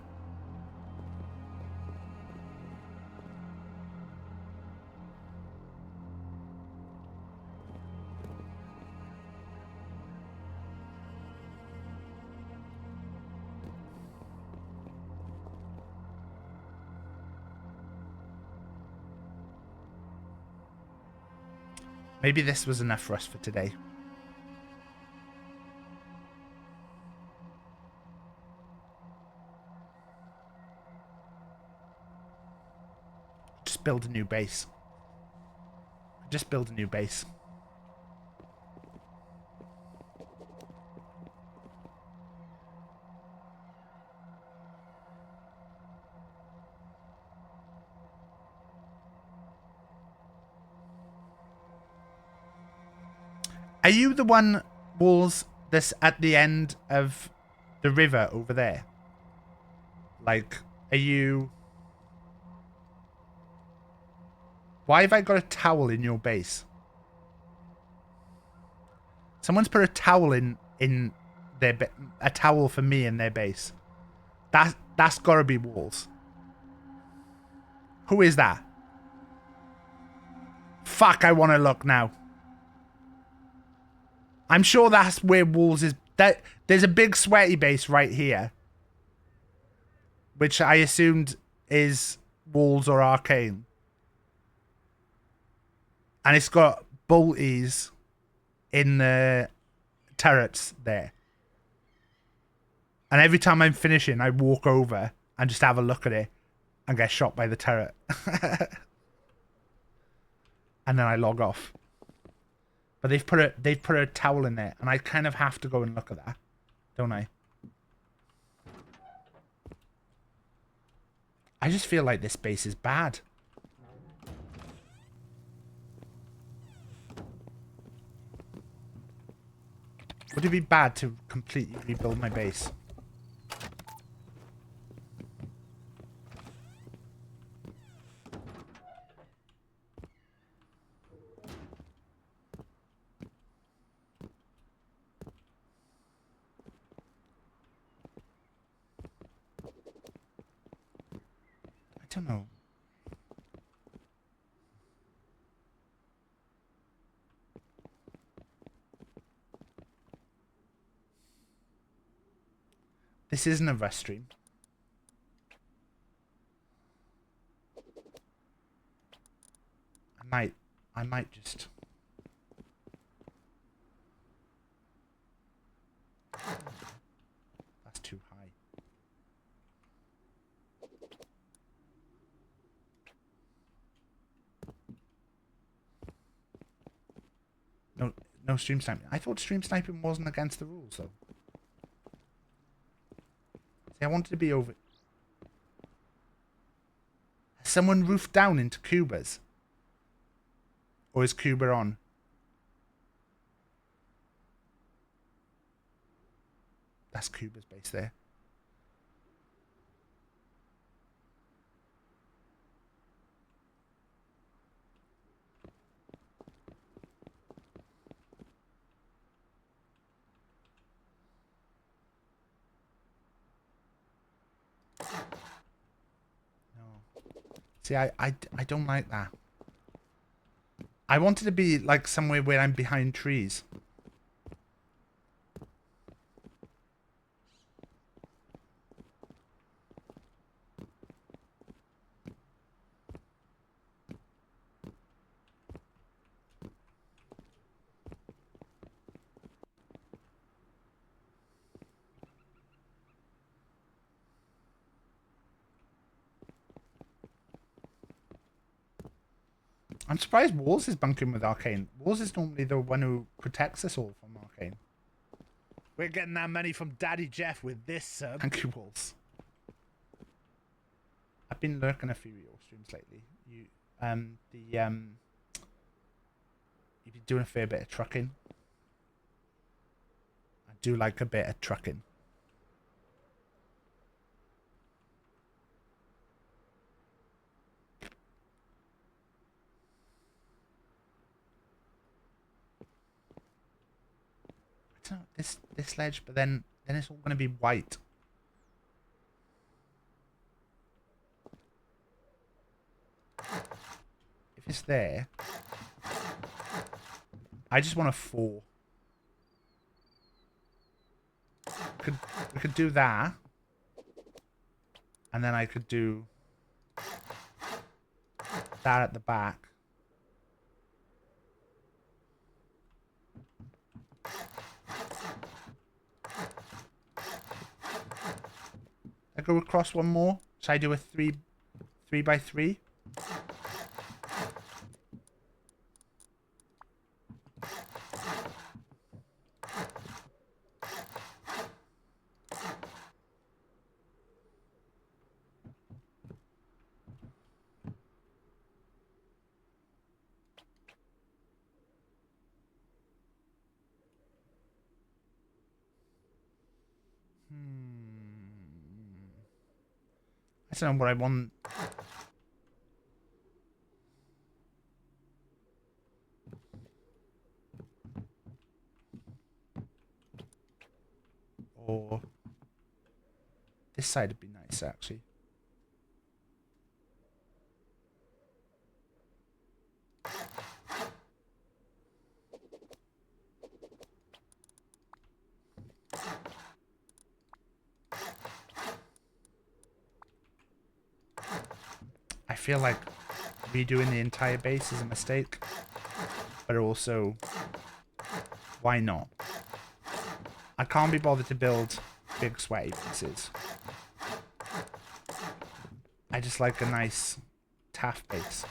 Maybe this was enough for us for today. Just build a new base. Just build a new base. Are you the one, Walls, that's at the end of the river over there? Like, are you... Why have I got a towel in your base? Someone's put a towel in their a towel for me in their base. That's gotta be Walls. Who is that? Fuck, I want to look now. I'm sure that's where Walls is. There's a big sweaty base right here, which I assumed is Walls or Arcane. And it's got bolties in the turrets there. And every time I'm finishing, I walk over and just have a look at it and get shot by the turret. And then I log off. But they've put a towel in there, and I kind of have to go and look at that, don't I? I just feel like this base is bad. Would it be bad to completely rebuild my base? I don't know. This isn't a rest stream. I might just... That's too high. No stream sniping. I thought stream sniping wasn't against the rules though. See, I wanted to be over... Has someone roofed down into Cuba's? Or is Cuba on? That's Cuba's base there. See, I don't like that. I wanted to be like somewhere where I'm behind trees. I'm surprised Walls is bunking with Arcane. Walls is normally the one who protects us all from Arcane. We're getting that money from Daddy Jeff with this sub. Thank you, Walls. I've been lurking a few of your streams lately. You've been doing a fair bit of trucking. I do like a bit of trucking. This ledge, but then it's all going to be white. If it's there, I just want a 4. We could do that, and then I could do that at the back. I go across one more. Should I do a 3 by 3? I don't know what I want. Or this side would be nice, actually. I feel like redoing the entire base is a mistake, but also, why not? I can't be bothered to build big sweaty bases. I just like a nice taff base.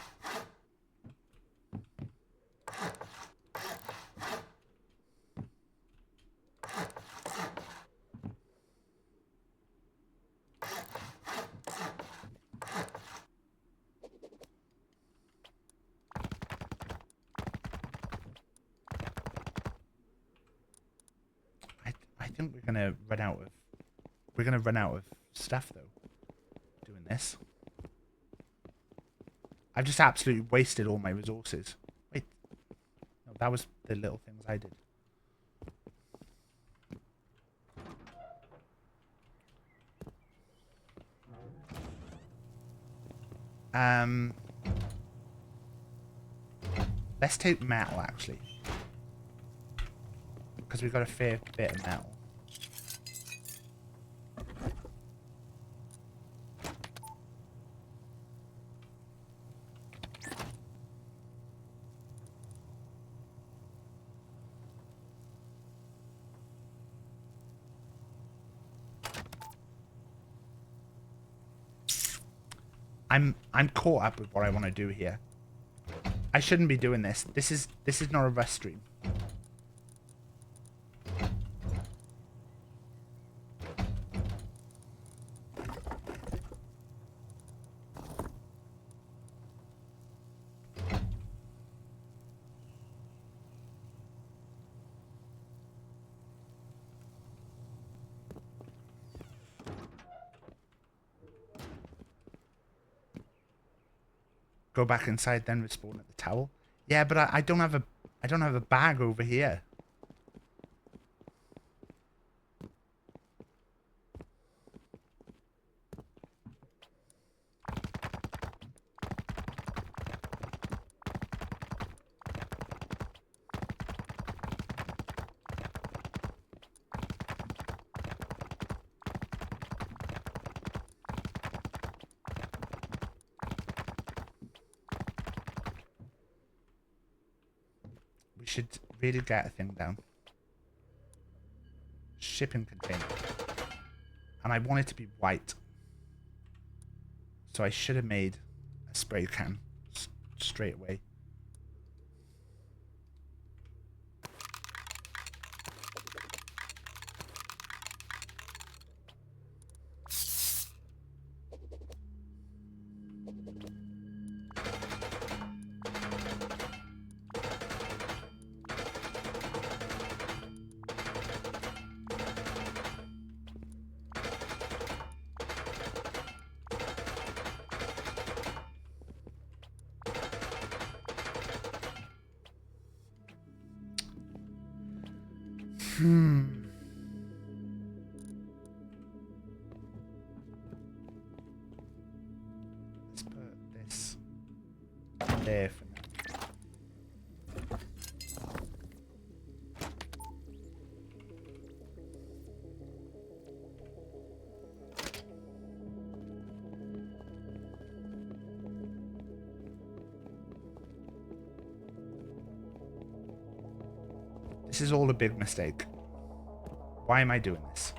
I think we're gonna run out of stuff though doing this. I've just absolutely wasted all my resources. Wait, no, that was the little things I did. Let's take metal actually, because we've got a fair bit of metal. I'm caught up with what I want to do here. I shouldn't be doing this. This is not a rest stream. Go back inside, then respawn at the towel. Yeah, but I don't have a bag over here. We should really get a thing down. Shipping container. And I want it to be white. So I should have made a spray can straight away. Let's put this there for now. This is all a big mistake. Why am I doing this?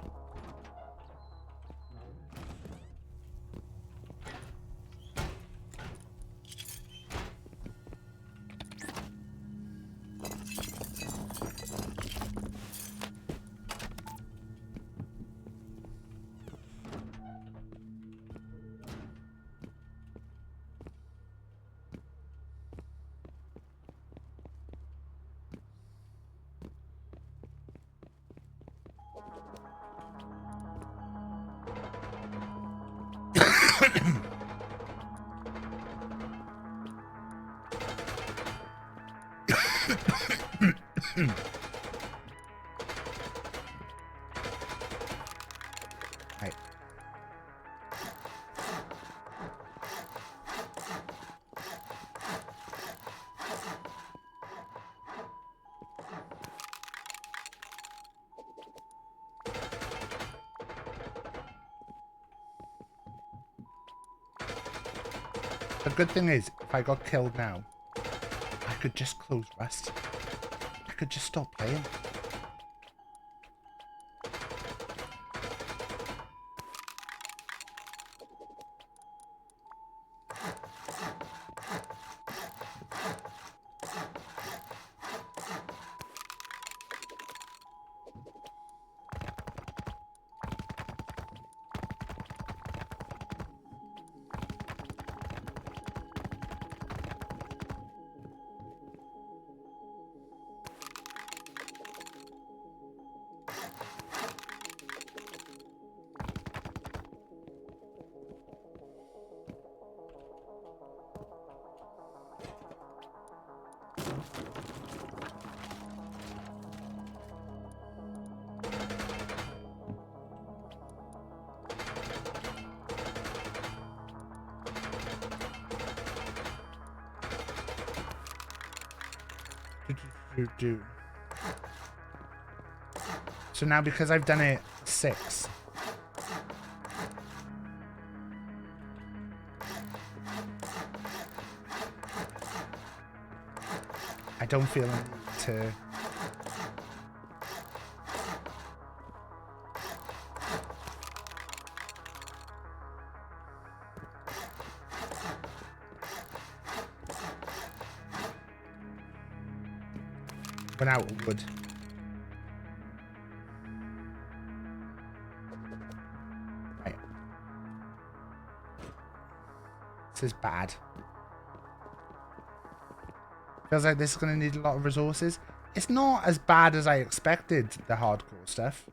Right. The good thing is, if I got killed now, I could just close Rust. I could just stop playing. So now because I've done it 6, I don't feel a need to run out of wood. Right. This is bad. Feels like this is going to need a lot of resources. It's not as bad as I expected, the hardcore stuff.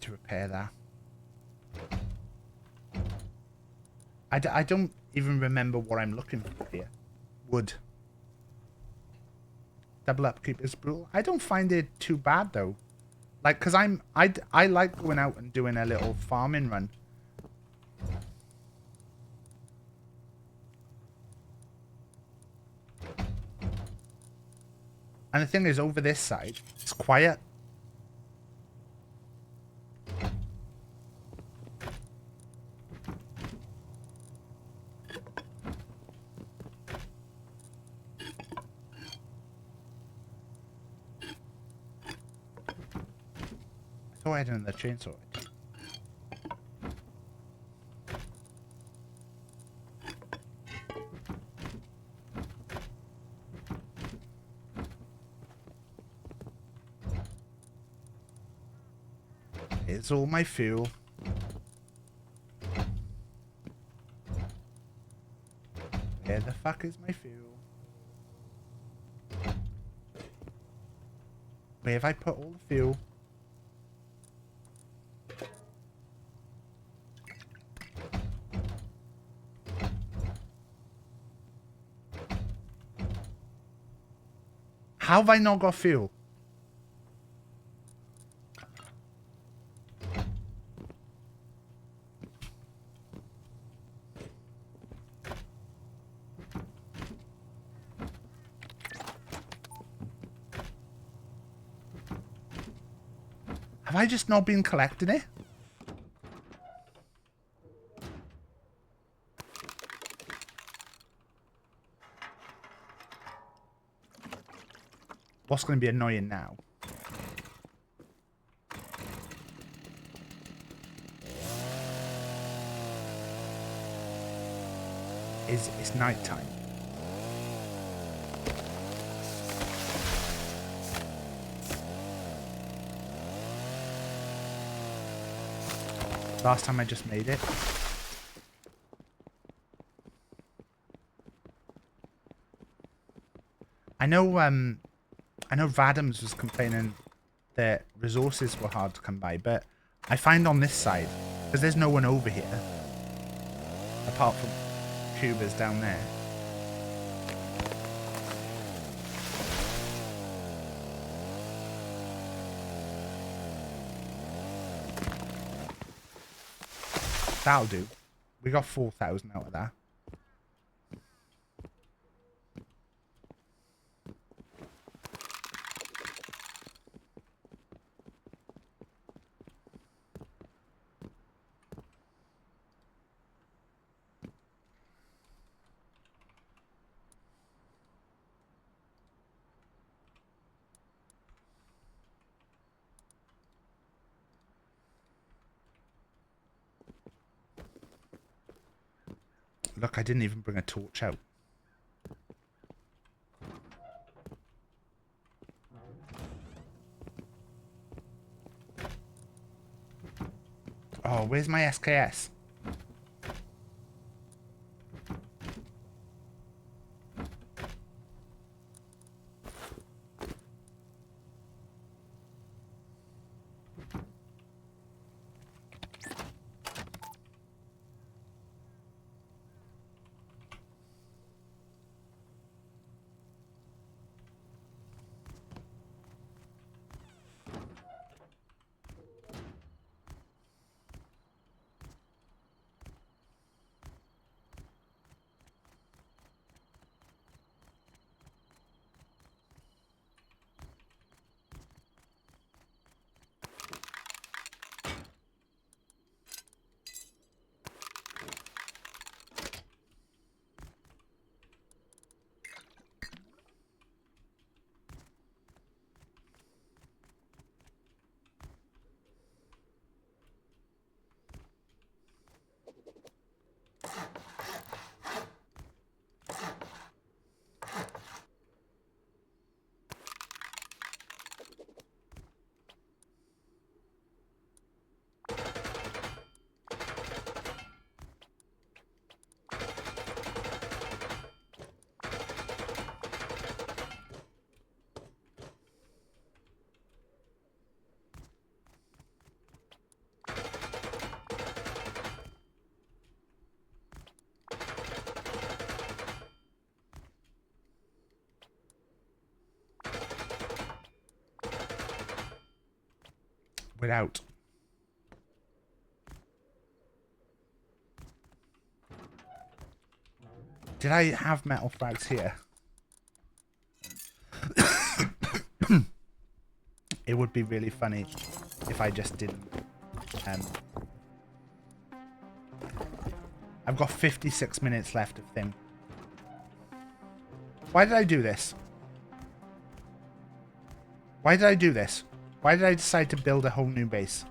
To repair that. I don't even remember what I'm looking for here. Wood. Double upkeep is brutal. I don't find it too bad though. Like, cause I like going out and doing a little farming run. And the thing is, over this side, it's quiet. I had another chainsaw. It's all my fuel. Where the fuck is my fuel? Where have I put all the fuel? How have I not got fuel? Have I just not been collecting it? What's going to be annoying now is it's night time. Last time I just made it. I know Vadams was complaining that resources were hard to come by, but I find on this side, because there's no one over here, apart from tubers down there. That'll do. We got 4,000 out of that. Look, I didn't even bring a torch out. Oh, where's my SKS? Without. Did I have metal frags here? It would be really funny if I just didn't. I've got 56 minutes left of thing. Why did I do this? Why did I do this? Why did I decide to build a whole new base?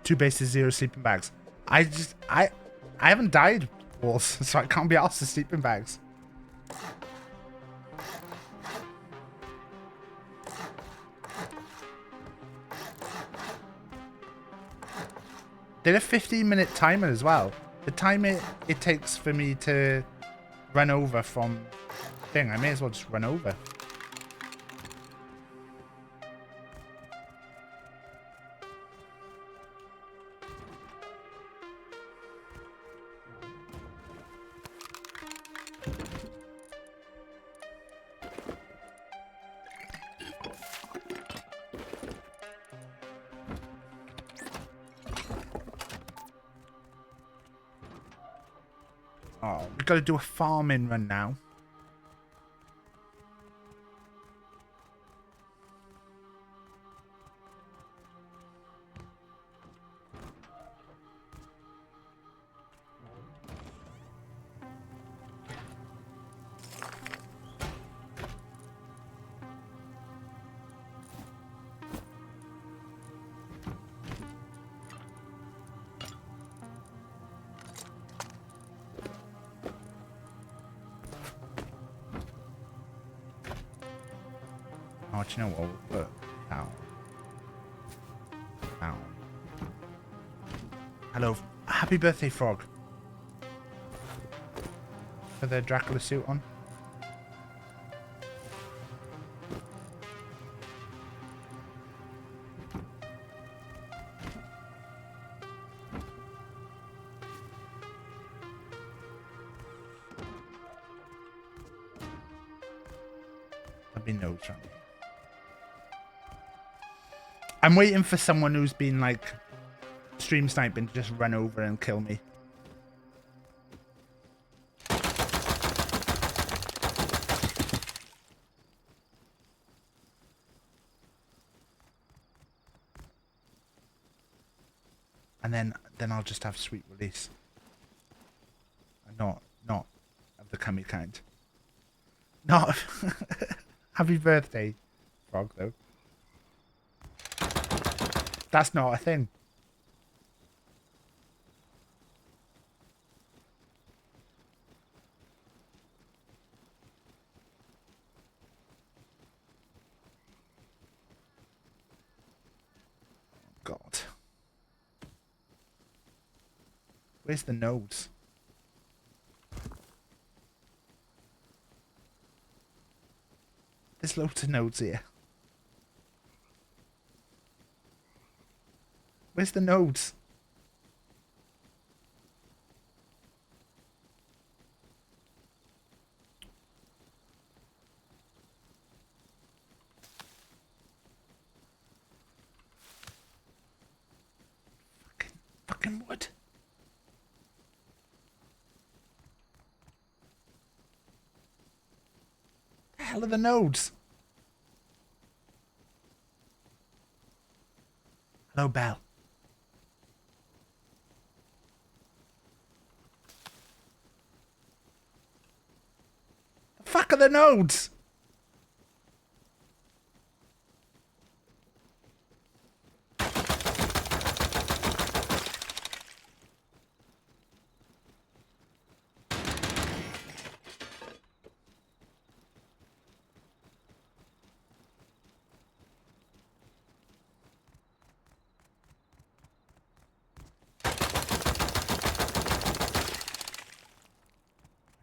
Two bases, 0 sleeping bags. I haven't died, Walls, so I can't be asked to sleeping bags. Did a 15-minute timer as well. The time it takes for me to run over from thing, I may as well just run over. Oh, we got to do a farming run now. Oh, do you know what? We'll put down. Down. Hello. Happy birthday, Frog. Put the Dracula suit on. There'll be no trying. I'm waiting for someone who's been like stream sniping to just run over and kill me. And then I'll just have sweet release. And not of the cummy kind. Not happy birthday, Frog, though. That's not a thing. God. Where's the nodes? There's loads of nodes here. Where's the nodes? Fucking wood. The hell are the nodes? Hello, Belle. The fuck are the nodes?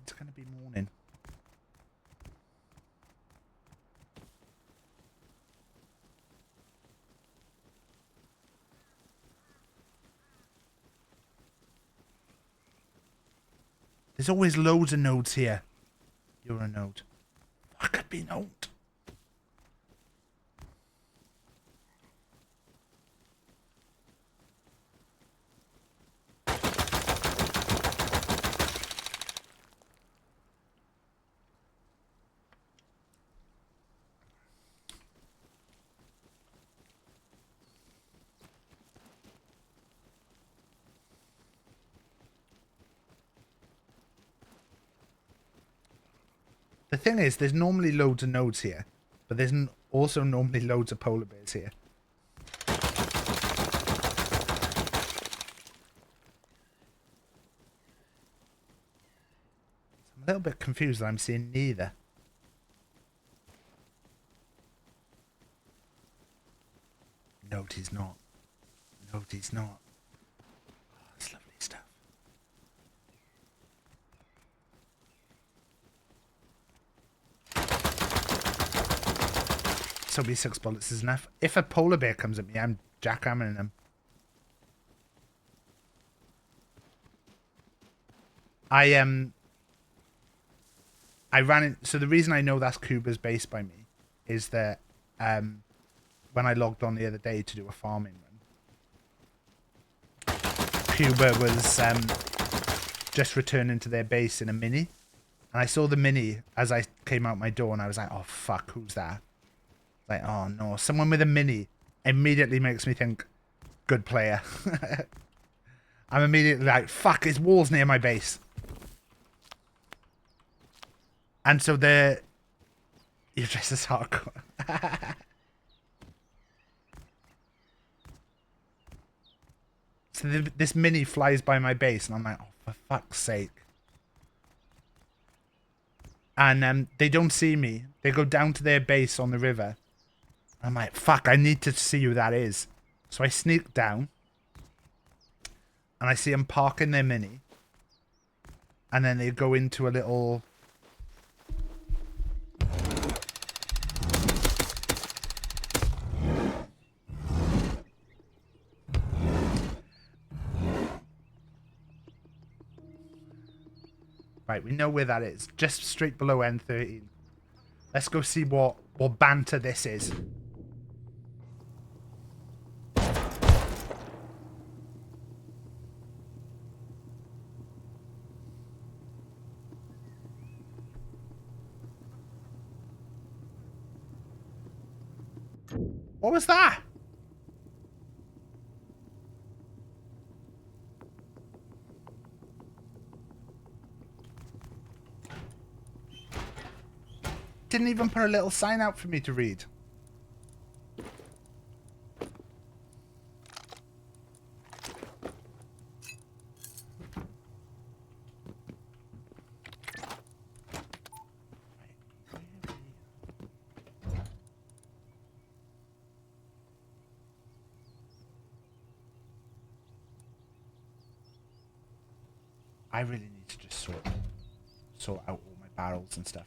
It's gonna be morning. There's always loads of nodes here. You're a node. I could be node. The thing is, there's normally loads of nodes here, but there's also normally loads of polar bears here. I'm a little bit confused that I'm seeing neither. No, he's not. No, he's not. Oh, that's lovely stuff. So be 6 bullets is enough. If a polar bear comes at me, I'm jackhammering him. I ran in. So the reason I know that's Cuba's base by me is that when I logged on the other day to do a farming run, Cuba was just returning to their base in a mini. And I saw the mini as I came out my door, and I was like, oh, fuck, who's that? Like, oh, no. Someone with a mini immediately makes me think, good player. I'm immediately like, fuck, there's walls near my base. And so you're just as hardcore. So this mini flies by my base, and I'm like, oh, for fuck's sake. And they don't see me. They go down to their base on the river. I'm like, fuck, I need to see who that is. So I sneak down. And I see them parking their mini. And then they go into a little... Right, we know where that is. Just straight below N13. Let's go see what banter this is. What was that? Didn't even put a little sign out for me to read. I really need to just sort out all my barrels and stuff.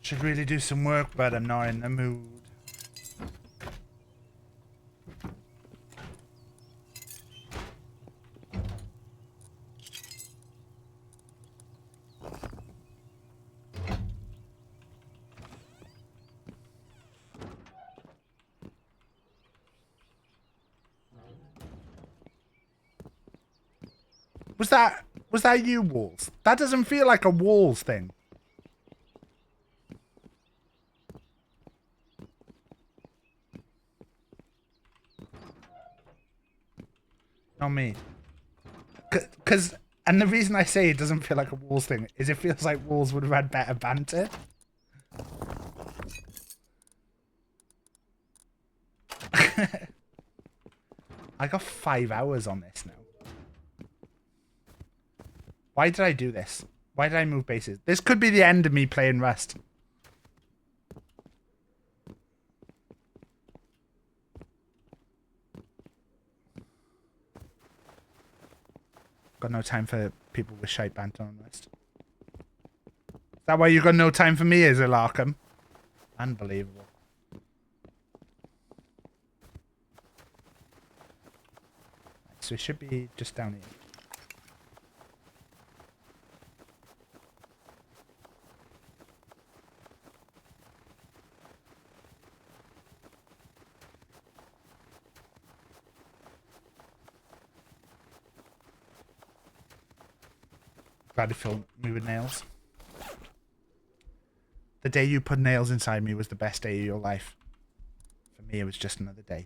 Should really do some work, but I'm not in the mood. Was that you, Walls? That doesn't feel like a Walls thing. Not me. And the reason I say it doesn't feel like a Walls thing is it feels like Walls would have had better banter. I got 5 hours on this now. Why did I do this? Why did I move bases? This could be the end of me playing Rust. Got no time for people with shite banter on Rust. Is that why you got no time for me, is it, Larkham? Unbelievable. So it should be just down here. Glad to fill me with nails. The day you put nails inside me was the best day of your life. For me, it was just another day.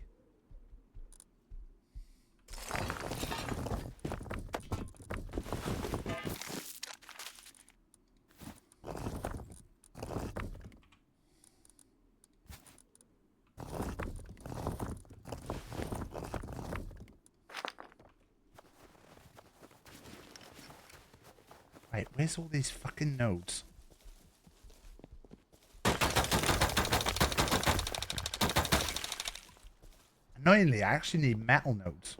Right, where's all these fucking nodes? Annoyingly, I actually need metal nodes.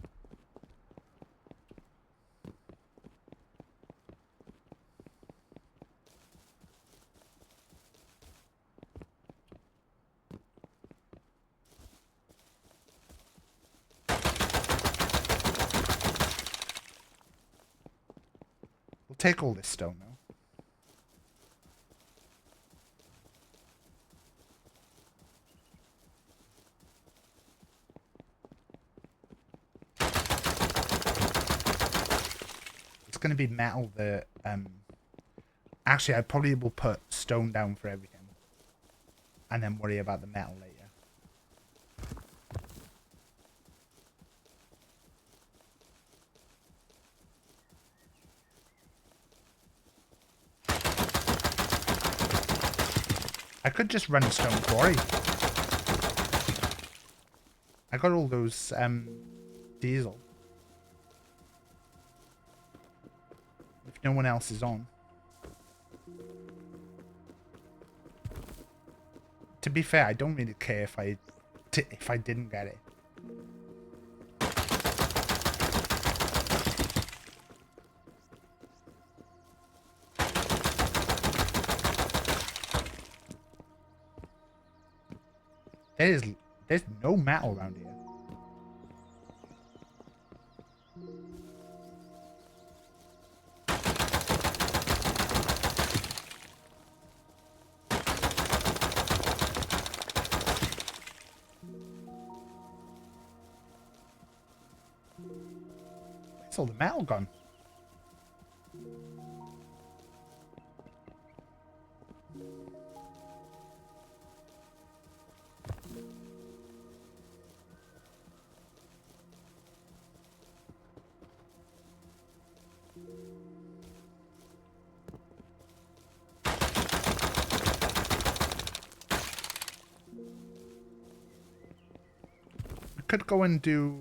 We'll take all this stone now. going to be metal. Actually, I probably will put stone down for everything, and then worry about the metal later. I could just run a stone quarry. I got all those diesel. If no one else is on. To be fair, I don't really care if I didn't get it. There's no metal around here. Where's all the metal gone? Could go and do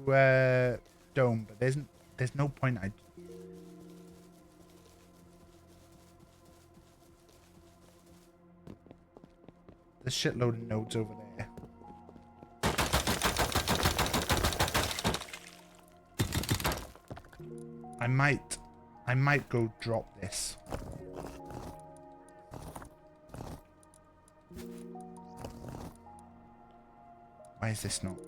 dome, but there's no point. There's a shitload of nodes over there. I might go drop this. Why is this not?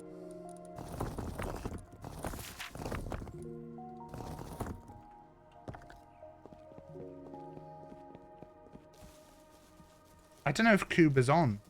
I don't know if Cube is on.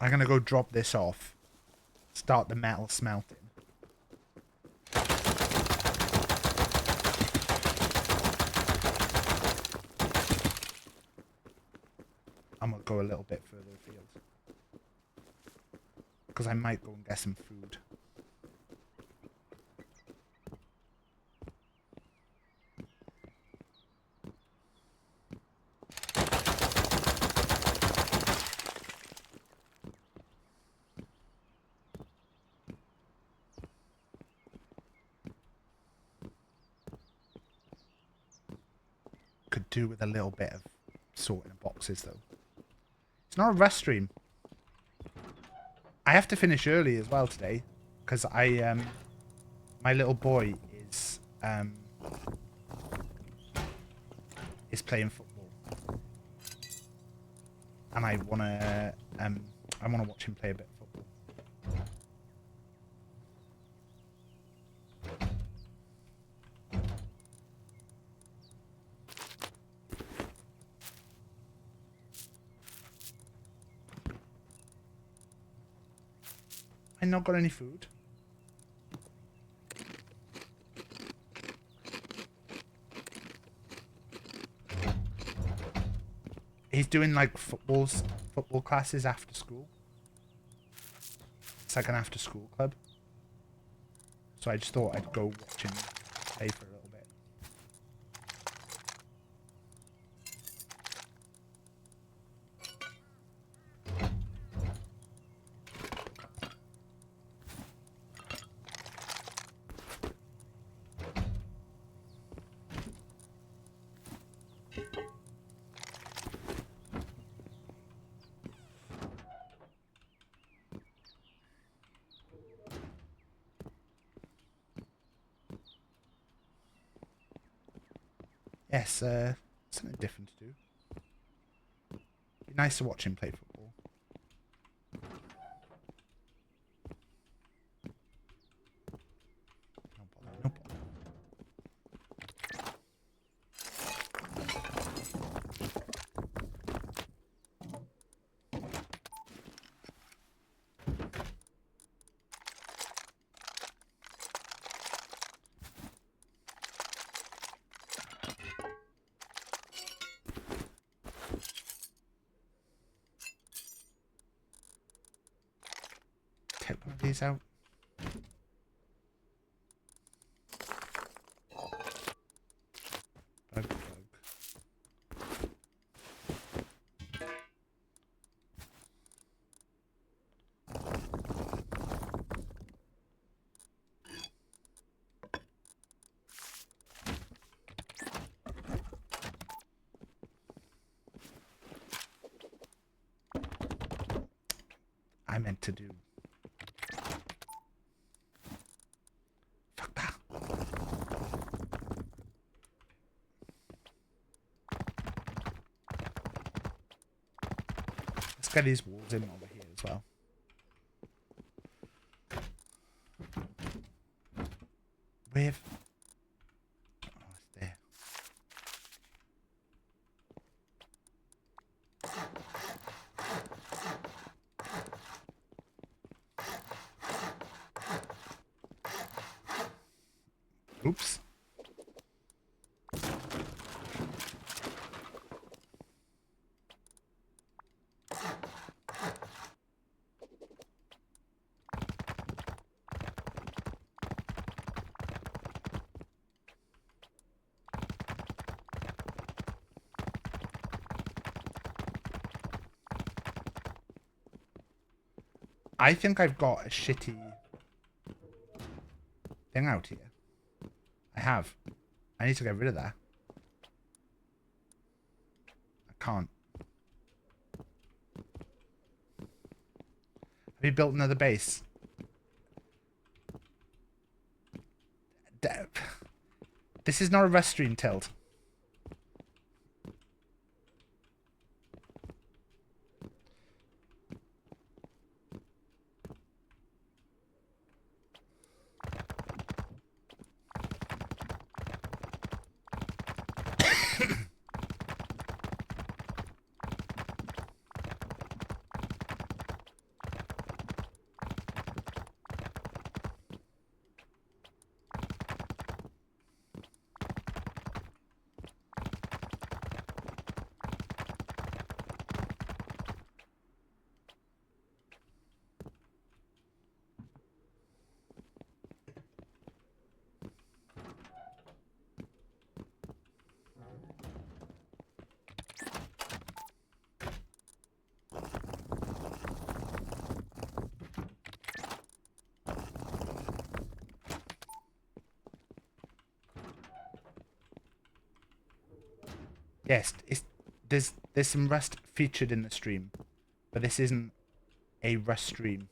I'm gonna go drop this off. Start the metal smelting. I'm gonna go a little bit further afield. Because I might go and get some food. Could do with a little bit of sorting of boxes though. It's not a rest stream. I have to finish early as well today because my little boy is playing football and I wanna watch him play a bit of football. I not got any food. He's doing like football classes after school. It's like an after school club. So I just thought I'd go watch him play for a little bit. Yes, something different to do. Be nice to watch him play football. of these out. Bug, bug. I meant to do. Fuck that. Let's get these walls in over here as well. With. Oh, it's there. Oops. I think I've got a shitty thing out here. I have. I need to get rid of that. I can't. Have you built another base? This is not a rust stream, Tilt. Yes, there's some rust featured in the stream, but this isn't a rust stream.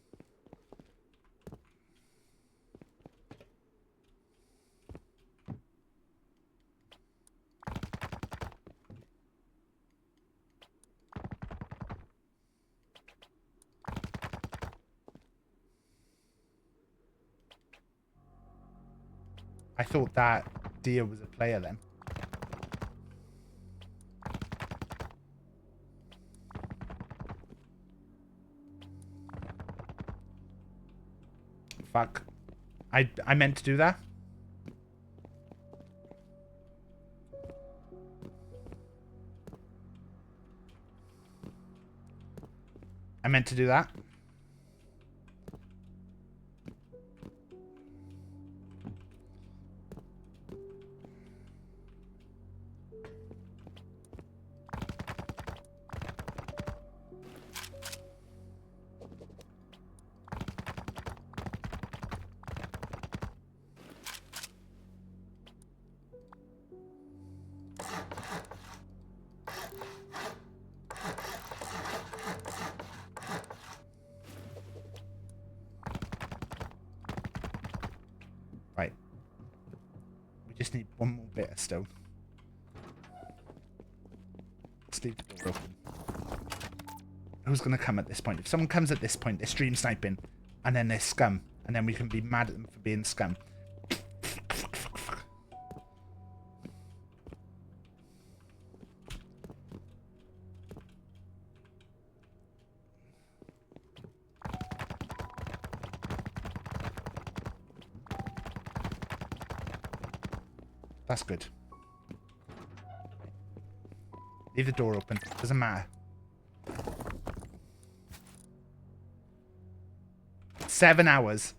I thought that deer was a player then. Fuck. I meant to do that. I meant to do that. Right. We just need one more bit of stone. Let's leave the door open. Who's going to come at this point? If someone comes at this point, they're stream sniping, and then they're scum, and then we can be mad at them for being scum. That's good. Leave the door open. Doesn't matter. 7 hours.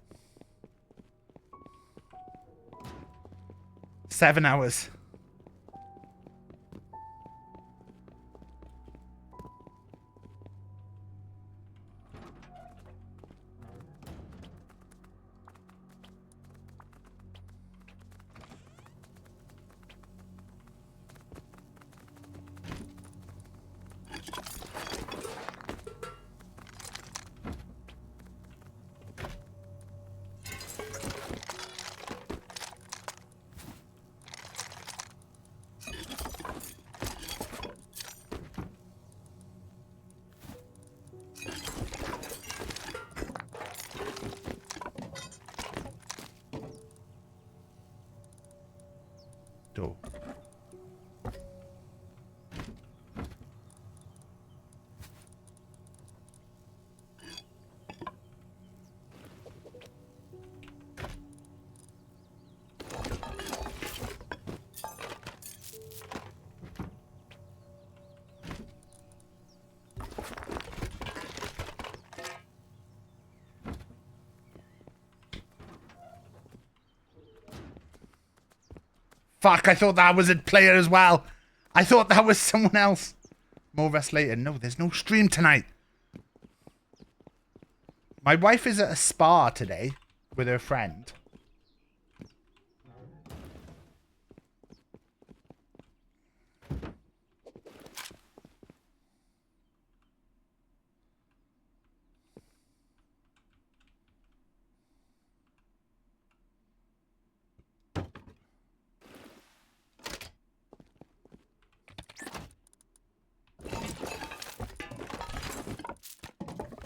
7 hours. Door. Fuck, I thought that was a player as well. I thought that was someone else. More rest later. No, there's no stream tonight. My wife is at a spa today with her friend.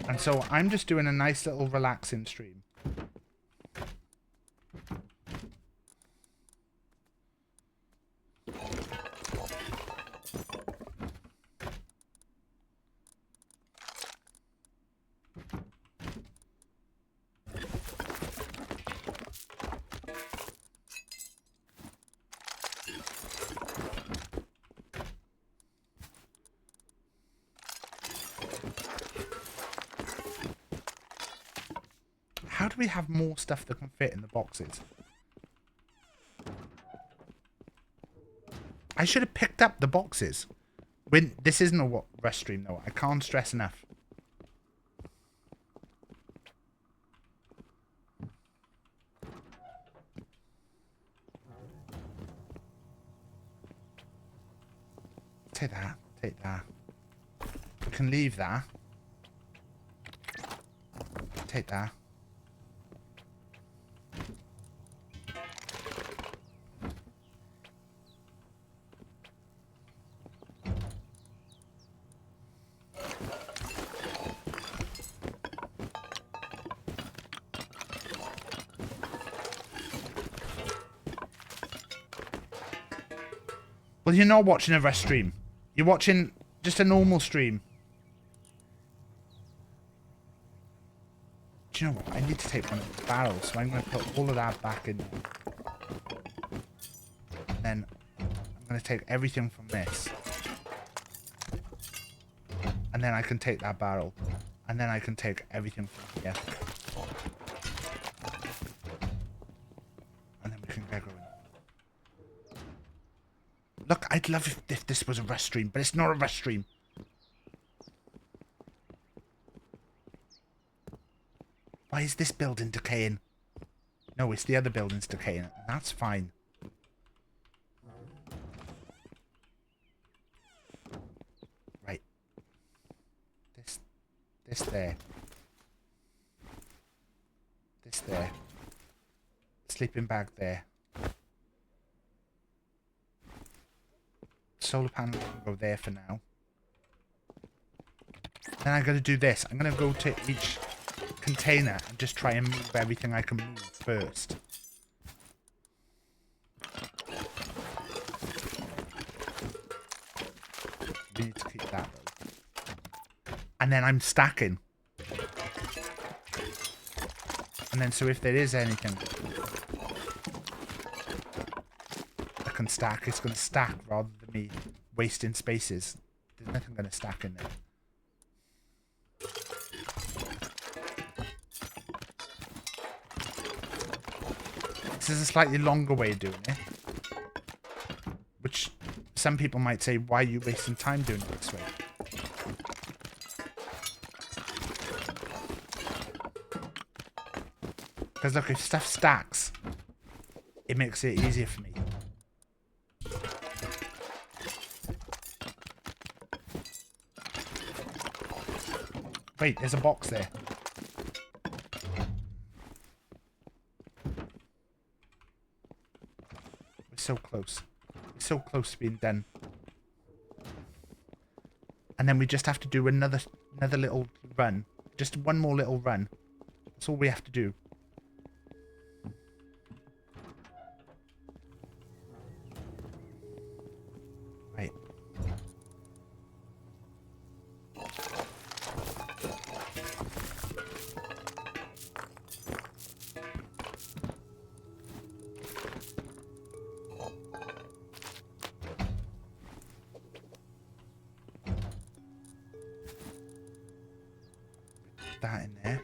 And so I'm just doing a nice little relaxing stream. How do we have more stuff that can fit in the boxes? I should have picked up the boxes. When this isn't a rest stream though, I can't stress enough. Take that, take that. We can leave that. Take that. Well, you're not watching a rest stream. You're watching just a normal stream. Do you know what? I need to take one of the barrels, so I'm going to put all of that back in there. And then I'm going to take everything from this. And then I can take that barrel. And then I can take everything from here. And then we can get going. Look, I'd love if this was a rest stream, but it's not a rest stream. Why is this building decaying? No, it's the other building's decaying. That's fine. Right. This there. This there. Sleeping bag there. Solar panel can go there for now. Then I'm going to do this. I'm going to go to each container and just try and move everything I can move first. We need to keep that though. And then I'm stacking. And then so if there is anything I can stack, it's going to stack rather than me wasting spaces. There's nothing going to stack in there. This is a slightly longer way of doing it. Which some people might say, why are you wasting time doing it this way? Because look, if stuff stacks, it makes it easier for me. Wait, there's a box there. We're so close. We're so close to being done. And then we just have to do another little run. Just one more little run. That's all we have to do. Right. That in there.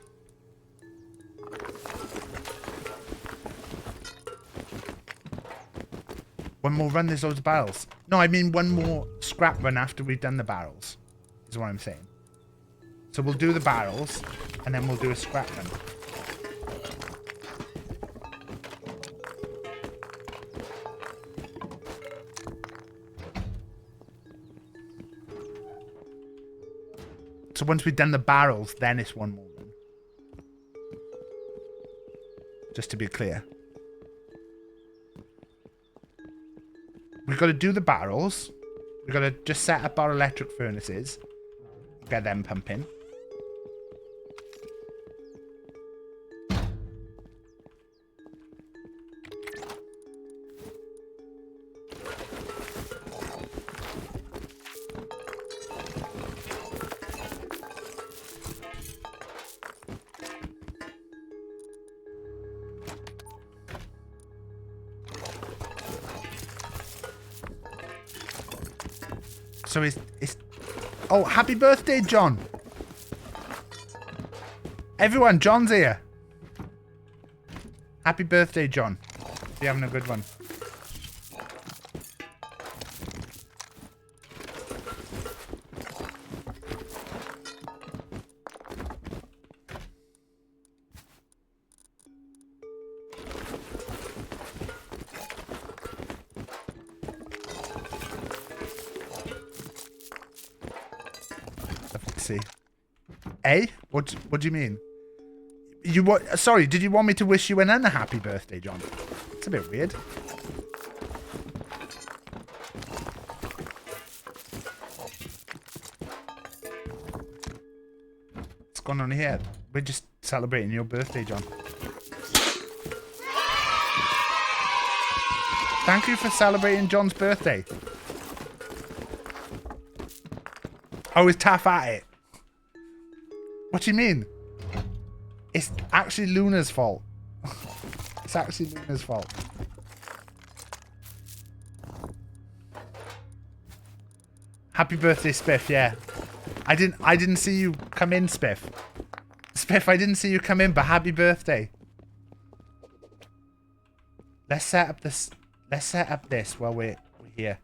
One more run, there's loads of barrels. No, I mean one more scrap run after we've done the barrels, is what I'm saying. So we'll do the barrels, and then we'll do a scrap run. So once we've done the barrels, then it's one more run. Just to be clear. We've got to do the barrels. We've got to just set up our electric furnaces. Get them pumping. So it's oh, happy birthday, John. Everyone, John's here. Happy birthday, John. You're having a good one. See. Eh? What do you mean? Sorry, did you want me to wish you an unhappy birthday, John? It's a bit weird. What's going on here? We're just celebrating your birthday, John. Thank you for celebrating John's birthday. Oh, is Taff at it? What do you mean? It's actually Luna's fault. It's actually Luna's fault. Happy birthday, Spiff, yeah. I didn't see you come in, Spiff. Spiff, I didn't see you come in, but happy birthday. Let's set up this while we're here.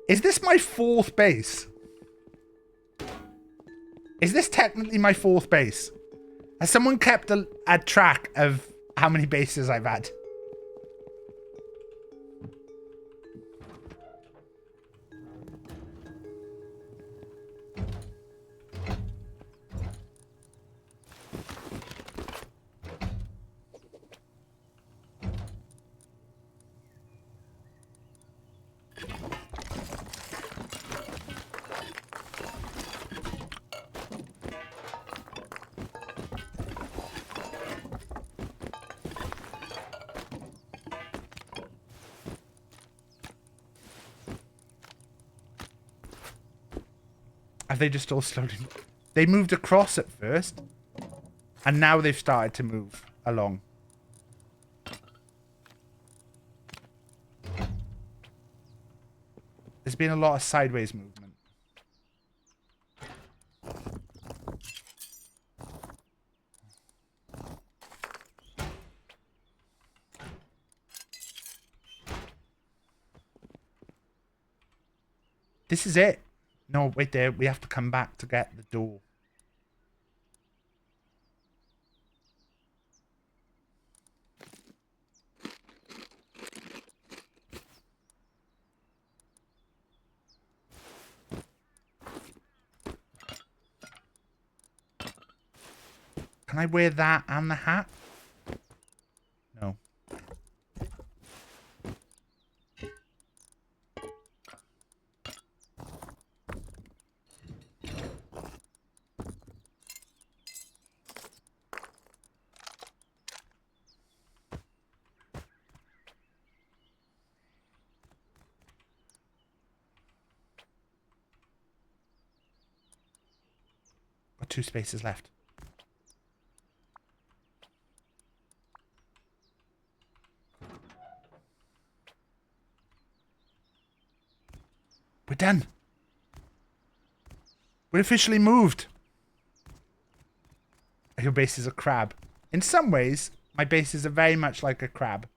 Is this my 4th base? Is this technically my 4th base? Has someone kept a track of how many bases I've had? Have they just all slowed in? They moved across at first. And now they've started to move along. There's been a lot of sideways movement. This is it. No, wait there. We have to come back to get the door. Can I wear that and the hat? No. Got 2 spaces left. We're done. We're officially moved. Your base is a crab. In some ways, my bases are very much like a crab.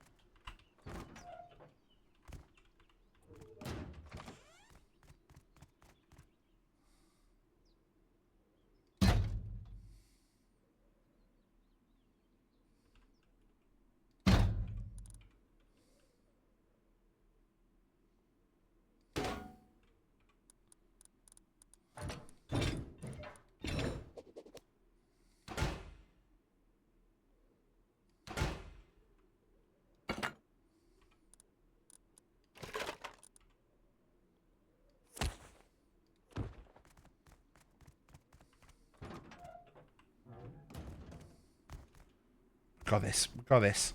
Got this. We got this.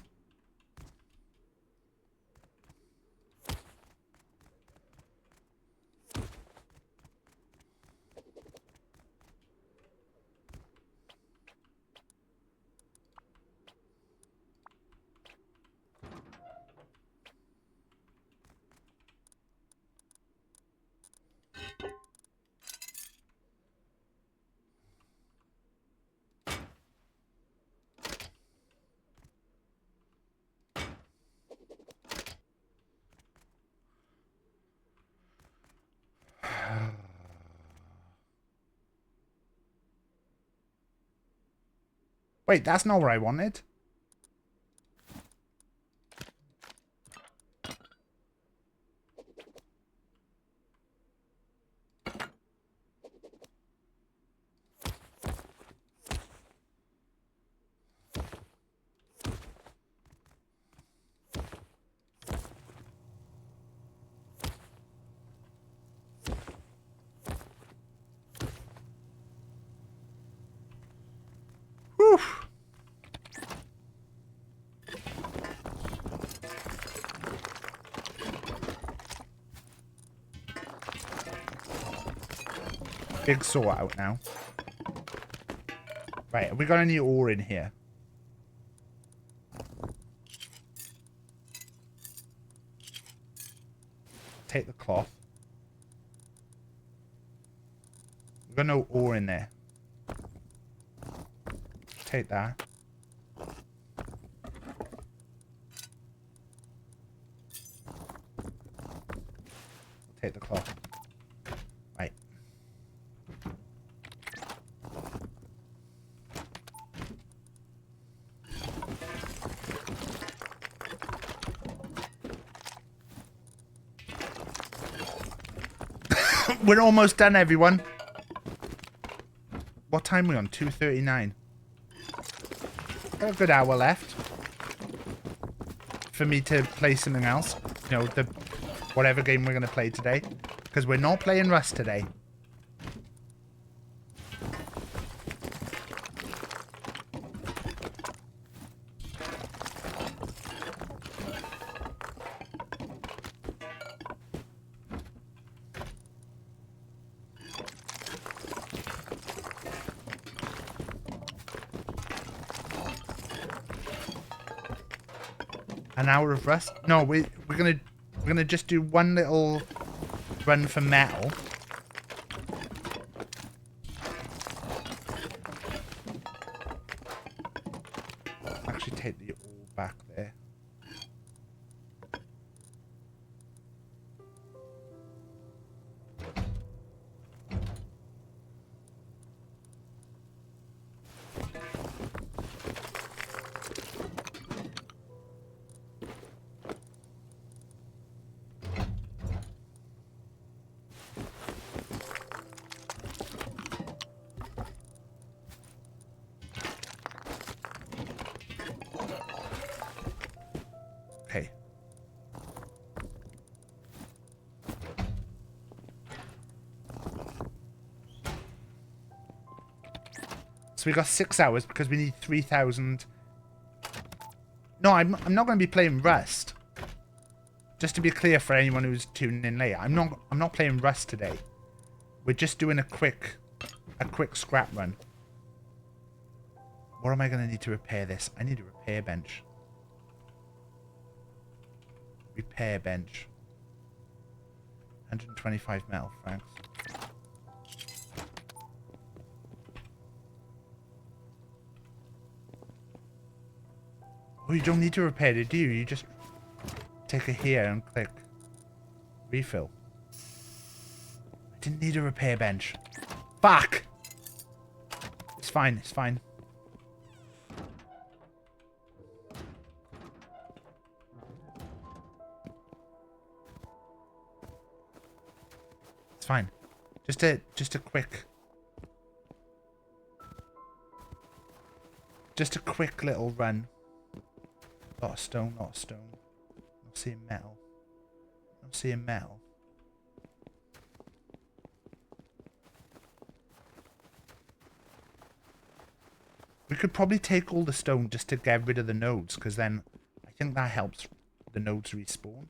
Wait, that's not what I wanted. Whew. Big saw out now. Right, have we got any ore in here? Take the cloth. We've got no ore in there. Take that. Take the cloth. Right. We're almost done, everyone. What time are we on? 2:39. Got a good hour left for me to play something else. You know, the whatever game we're going to play today. Because we're not playing Rust today. An hour of Rust? No, we're gonna just do one little run for metal. Actually, take the all back there. So we got 6 hours because we need 3,000. No, I'm not going to be playing Rust. Just to be clear for anyone who's tuning in late, I'm not playing Rust today. We're just doing a quick scrap run. What am I going to need to repair this? I need a repair bench. Repair bench. 125 metal francs. Oh, you don't need to repair it, do you? You just take it here and click refill. I didn't need a repair bench. Fuck! It's fine, it's fine. It's fine. Just a quick little run. Lot of stone, lot of stone. Not seeing metal. Not seeing metal. We could probably take all the stone just to get rid of the nodes, because then I think that helps the nodes respawn.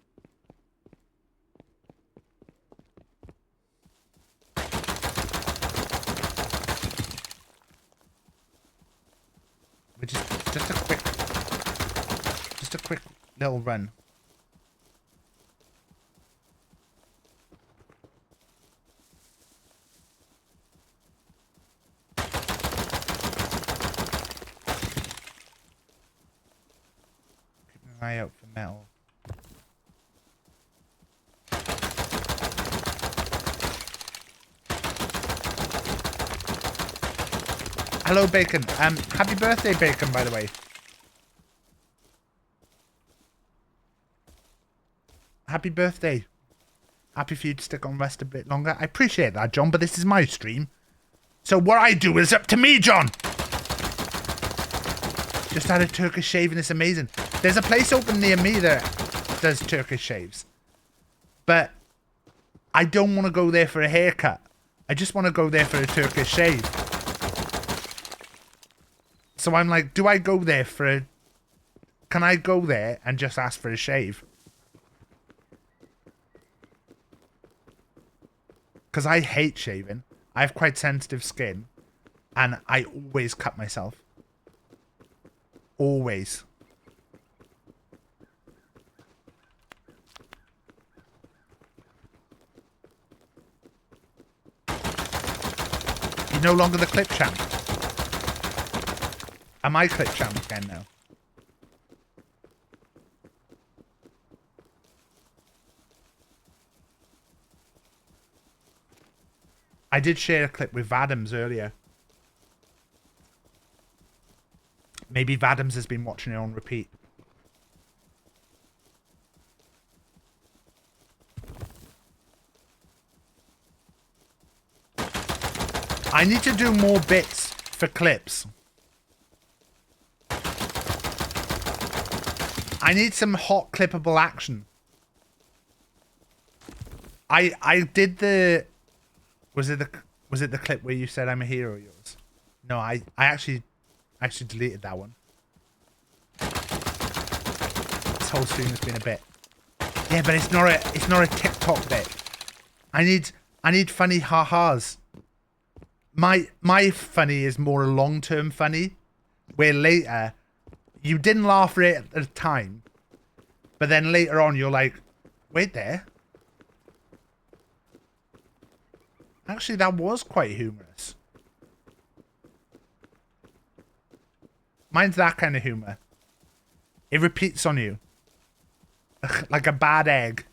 We're just a quick little run. Keeping an eye out for metal. Hello, Bacon. Happy birthday, Bacon, by the way. Happy birthday. Happy for you to stick on Rest a bit longer. I appreciate that, John, but this is my stream. So what I do is up to me, John. Just had a Turkish shave and it's amazing. There's a place open near me that does Turkish shaves. But I don't want to go there for a haircut. I just want to go there for a Turkish shave. So I'm like, do I go there for a... Can I go there and just ask for a shave? Because I hate shaving. I have quite sensitive skin. And I always cut myself. Always. You're no longer the clip champ. Am I clip champ again now? I did share a clip with Vadams earlier. Maybe Vadams has been watching it on repeat. I need to do more bits for clips. I need some hot clippable action. I did the... Was it the clip where you said I'm a hero of yours? No, I actually deleted that one. This whole stream has been a bit. Yeah, but it's not a TikTok bit. I need funny ha-has. My funny is more a long-term funny, where later you didn't laugh right at the time, but then later on you're like, wait there. Actually, that was quite humorous. Mine's that kind of humor. It repeats on you. Like a bad egg.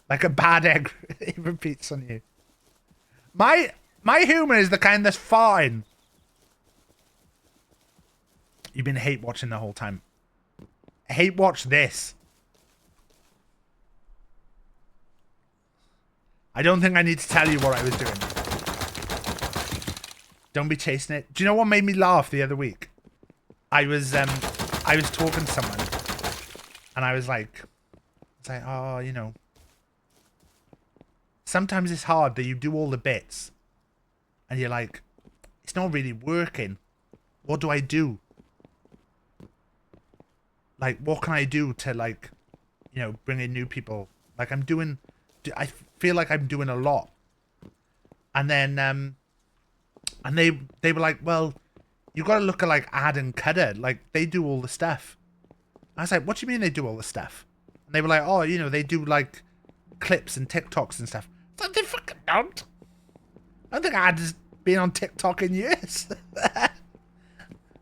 Like a bad egg. It repeats on you. My humor is the kind that's fine. You've been hate watching the whole time. Hate watch this. I don't think I need to tell you what I was doing. Don't be chasing it. Do you know what made me laugh the other week? I was talking to someone, and I was like, oh, you know, sometimes it's hard that you do all the bits, and you're like, it's not really working. what do I do? Like, what can I do to, like, you know, bring in new people? Like, I feel like I'm doing a lot. And then, and they were like, well, you got to look at, like, Ad and Cutter. Like, they do all the stuff. I was like, what do you mean they do all the stuff? And they were like, oh, you know, they do, like, clips and TikToks and stuff. It's like, they fucking don't. I don't think Ad has been on TikTok in years.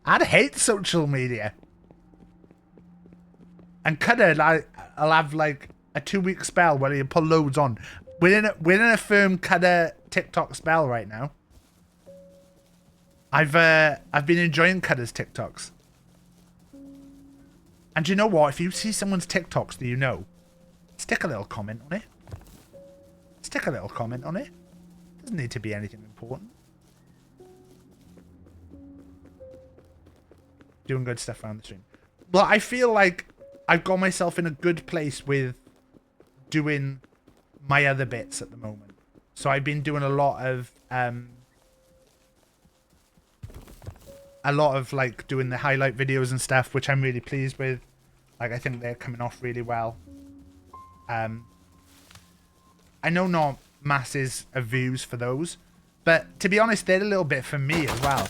Ad hates social media. And Cutter, I'll have, like, a 2-week spell where he'll put loads on. We're in a firm Cutter TikTok spell right now. I've been enjoying Cutter's TikToks. And you know what? If you see someone's TikToks that you know, stick a little comment on it. Stick a little comment on it. Doesn't need to be anything important. Doing good stuff around the stream. Well, I feel like I've got myself in a good place with doing my other bits at the moment. So I've been doing a lot of like doing the highlight videos and stuff, which I'm really pleased with. Like, I think they're coming off really well. I know not masses of views for those, but to be honest, they're a little bit for me as well.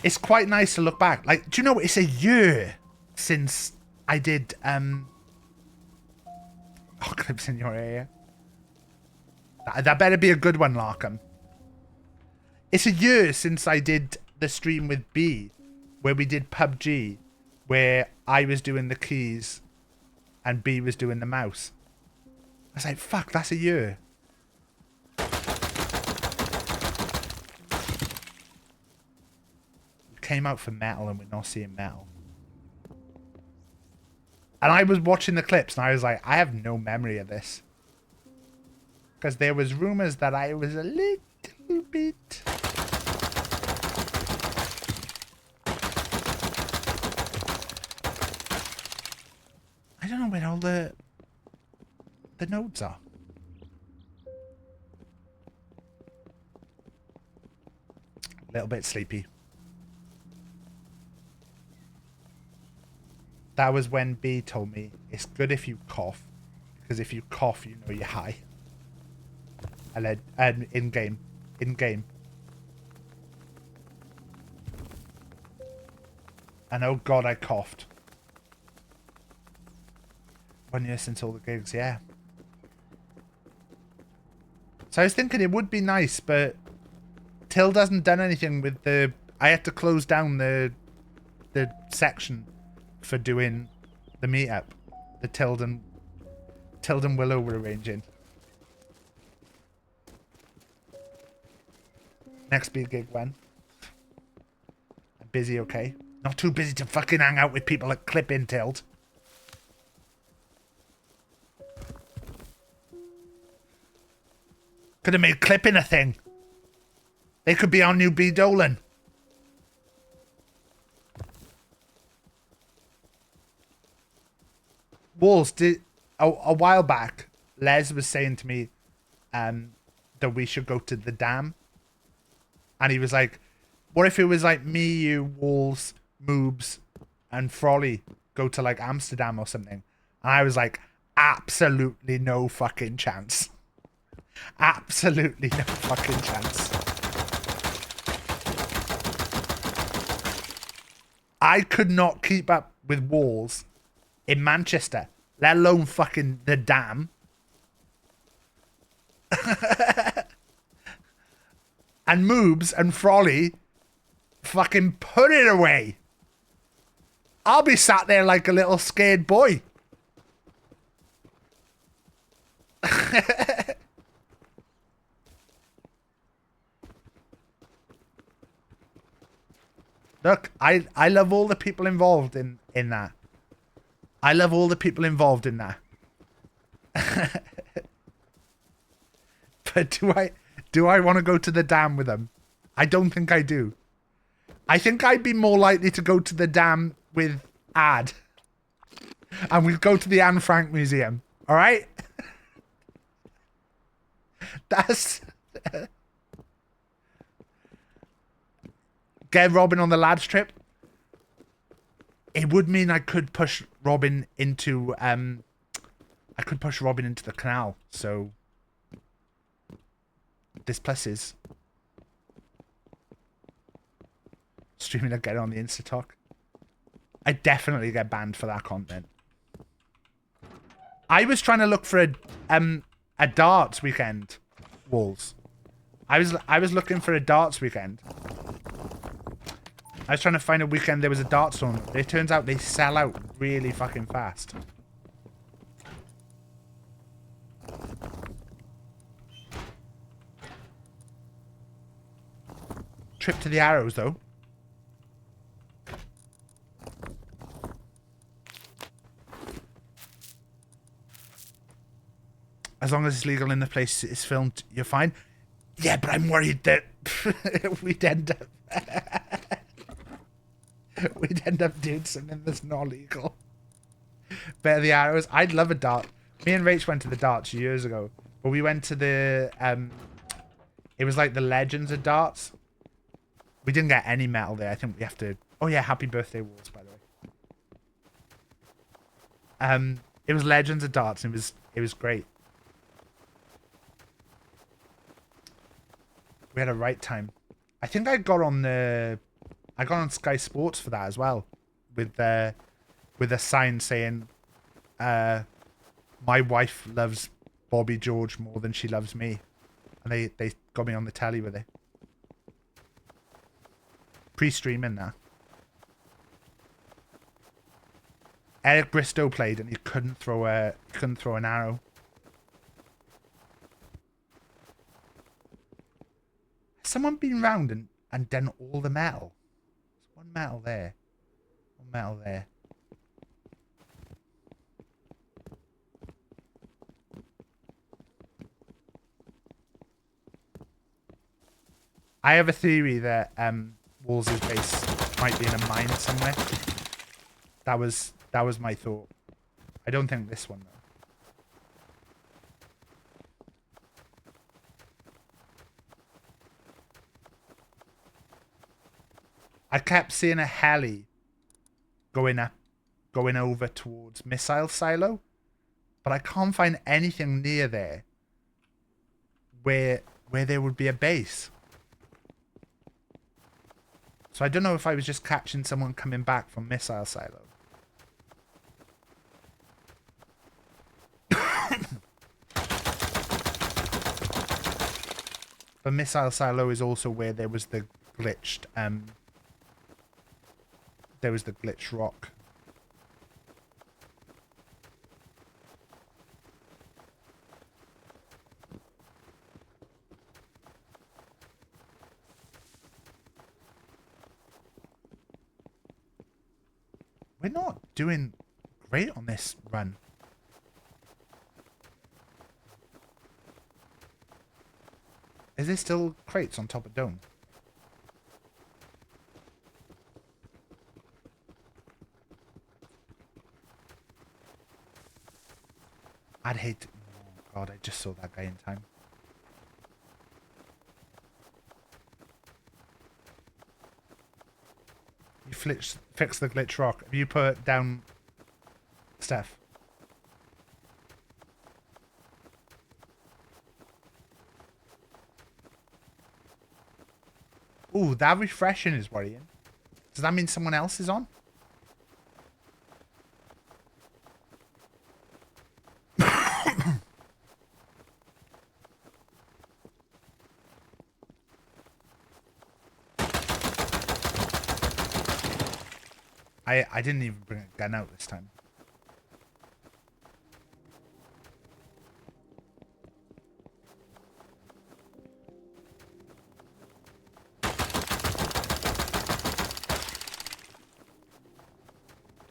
It's quite nice to look back. Like, do you know, it's a year since I did clips in your area. That better be a good one, Larkham. It's a year since I did the stream with B, where we did PUBG, where I was doing the keys and B was doing the mouse. I was like, fuck, that's a year. We came out for metal and we're not seeing metal. And I was watching the clips and I was like, I have no memory of this. Because there was rumors that I was a little bit... I don't know where all the nodes are. A little bit sleepy. That was when B told me it's good if you cough, because if you cough, you know you're high. And in game. And oh god, I coughed. 1 year since all the gigs, yeah. So I was thinking it would be nice, but Tild hasn't done anything with the... I had to close down the section for doing the meetup. The Tild and Willow were arranging. Next big gig when? I'm busy, okay? Not too busy to fucking hang out with people at Clip in Tild. Could have made clipping a thing. They could be our new B Dolan. Walls, a while back, Les was saying to me that we should go to the dam. And he was like, what if it was like me, you, Walls, Moobs, and Frolly go to like Amsterdam or something? And I was like, absolutely no fucking chance. Absolutely no fucking chance. I could not keep up with Walls in Manchester, let alone fucking the dam. And Moobs and Frolly fucking put it away. I'll be sat there like a little scared boy. Look, I love all the people involved in that. I love all the people involved in that. But do I want to go to the dam with them? I don't think I do. I think I'd be more likely to go to the dam with Ad. And we'd go to the Anne Frank Museum. All right? That's... get Robin on the lads trip, it would mean I could push Robin into the canal. So there's pluses. Streaming and get on the Insta talk. I definitely get banned for that content. I was trying to look for a darts weekend, Walls. I was looking for a darts weekend. I was trying to find a weekend there was a darts tournament. It turns out they sell out really fucking fast. Trip to the Arrows though. As long as it's legal in the place it's filmed, you're fine. Yeah, but I'm worried that we'd end up doing something that's not legal. Better the Arrows. I'd love a dart. Me and Rach went to the darts years ago, but we went to the it was like the Legends of darts. We didn't get any metal there. I think we have to. Oh yeah, happy birthday, Walls, by the way. It was Legends of darts, and it was great. We had a right time. I think I got on Sky Sports for that as well, with a sign saying, "My wife loves Bobby George more than she loves me," and they got me on the telly with it. Pre-streaming now. Eric Bristow played and he couldn't throw an arrow. Has someone been round and done all the metal? There's one metal there. One metal there. I have a theory that Walls' base might be in a mine somewhere. That was my thought. I don't think this one though. I kept seeing a heli going over towards missile silo, but I can't find anything near there where there would be a base. So I don't know if I was just catching someone coming back from missile silo. But missile silo is also where there was the glitched rock. We're not doing great on this run. Is there still crates on top of dome? I'd hate... Oh god, I just saw that guy in time. You fix the glitch rock. Have you put down... Steph? Ooh, that refreshing is worrying. Does that mean someone else is on? I didn't even bring a gun out this time.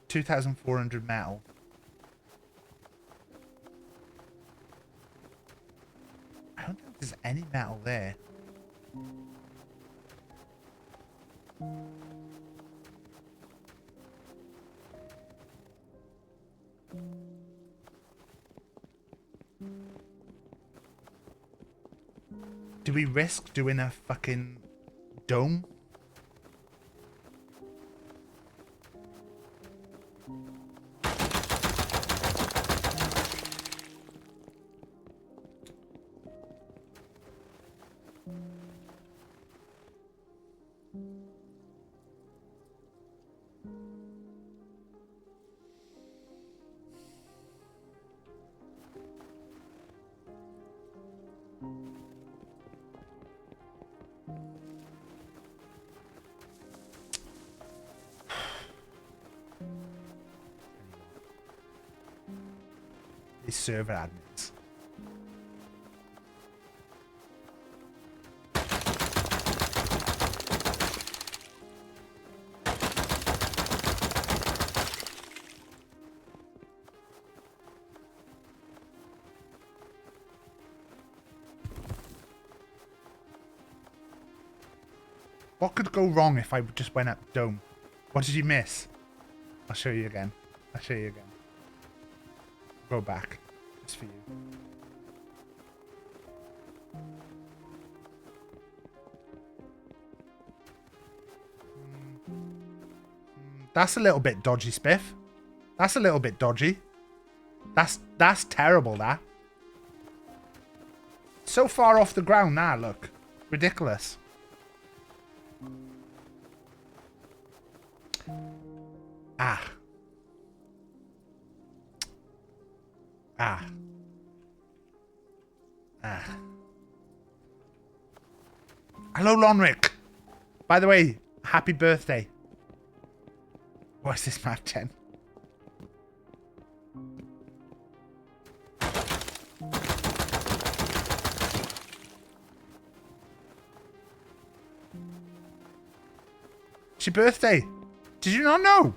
$2,400 metal. I don't think there's any metal there. Do we risk doing a fucking dome? these server admins. What could go wrong if I just went up dome? What did you miss? I'll show you again. I'll show you again. Go back. Just for you. That's a little bit dodgy, Spiff. That's a little bit dodgy. That's terrible, that. So far off the ground now, look. Ridiculous. Ah. Ah. Ah. Hello, Lonric. By the way, happy birthday. What's this map, Jen? It's your birthday. Did you not know?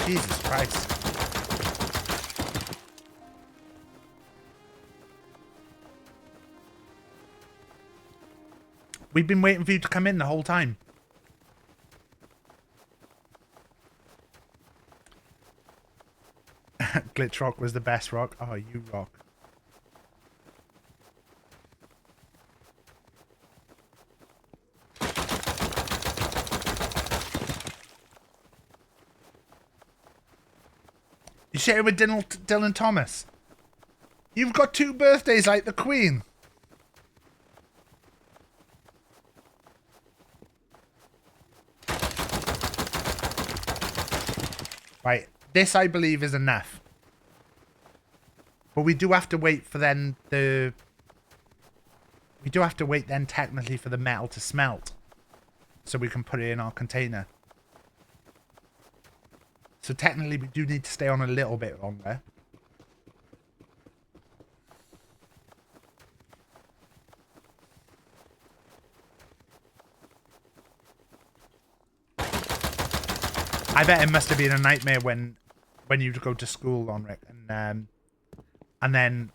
Jesus Christ. We've been waiting for you to come in the whole time. Glitch Rock was the best rock. Oh, you rock. You share it with Dylan Thomas. You've got 2 birthdays like the Queen. Right, this I believe is enough. But we do have to wait for then the... We do have to wait then technically for the metal to smelt. So we can put it in our container. So technically we do need to stay on a little bit longer. I bet it must have been a nightmare when you'd go to school, Lonric, and then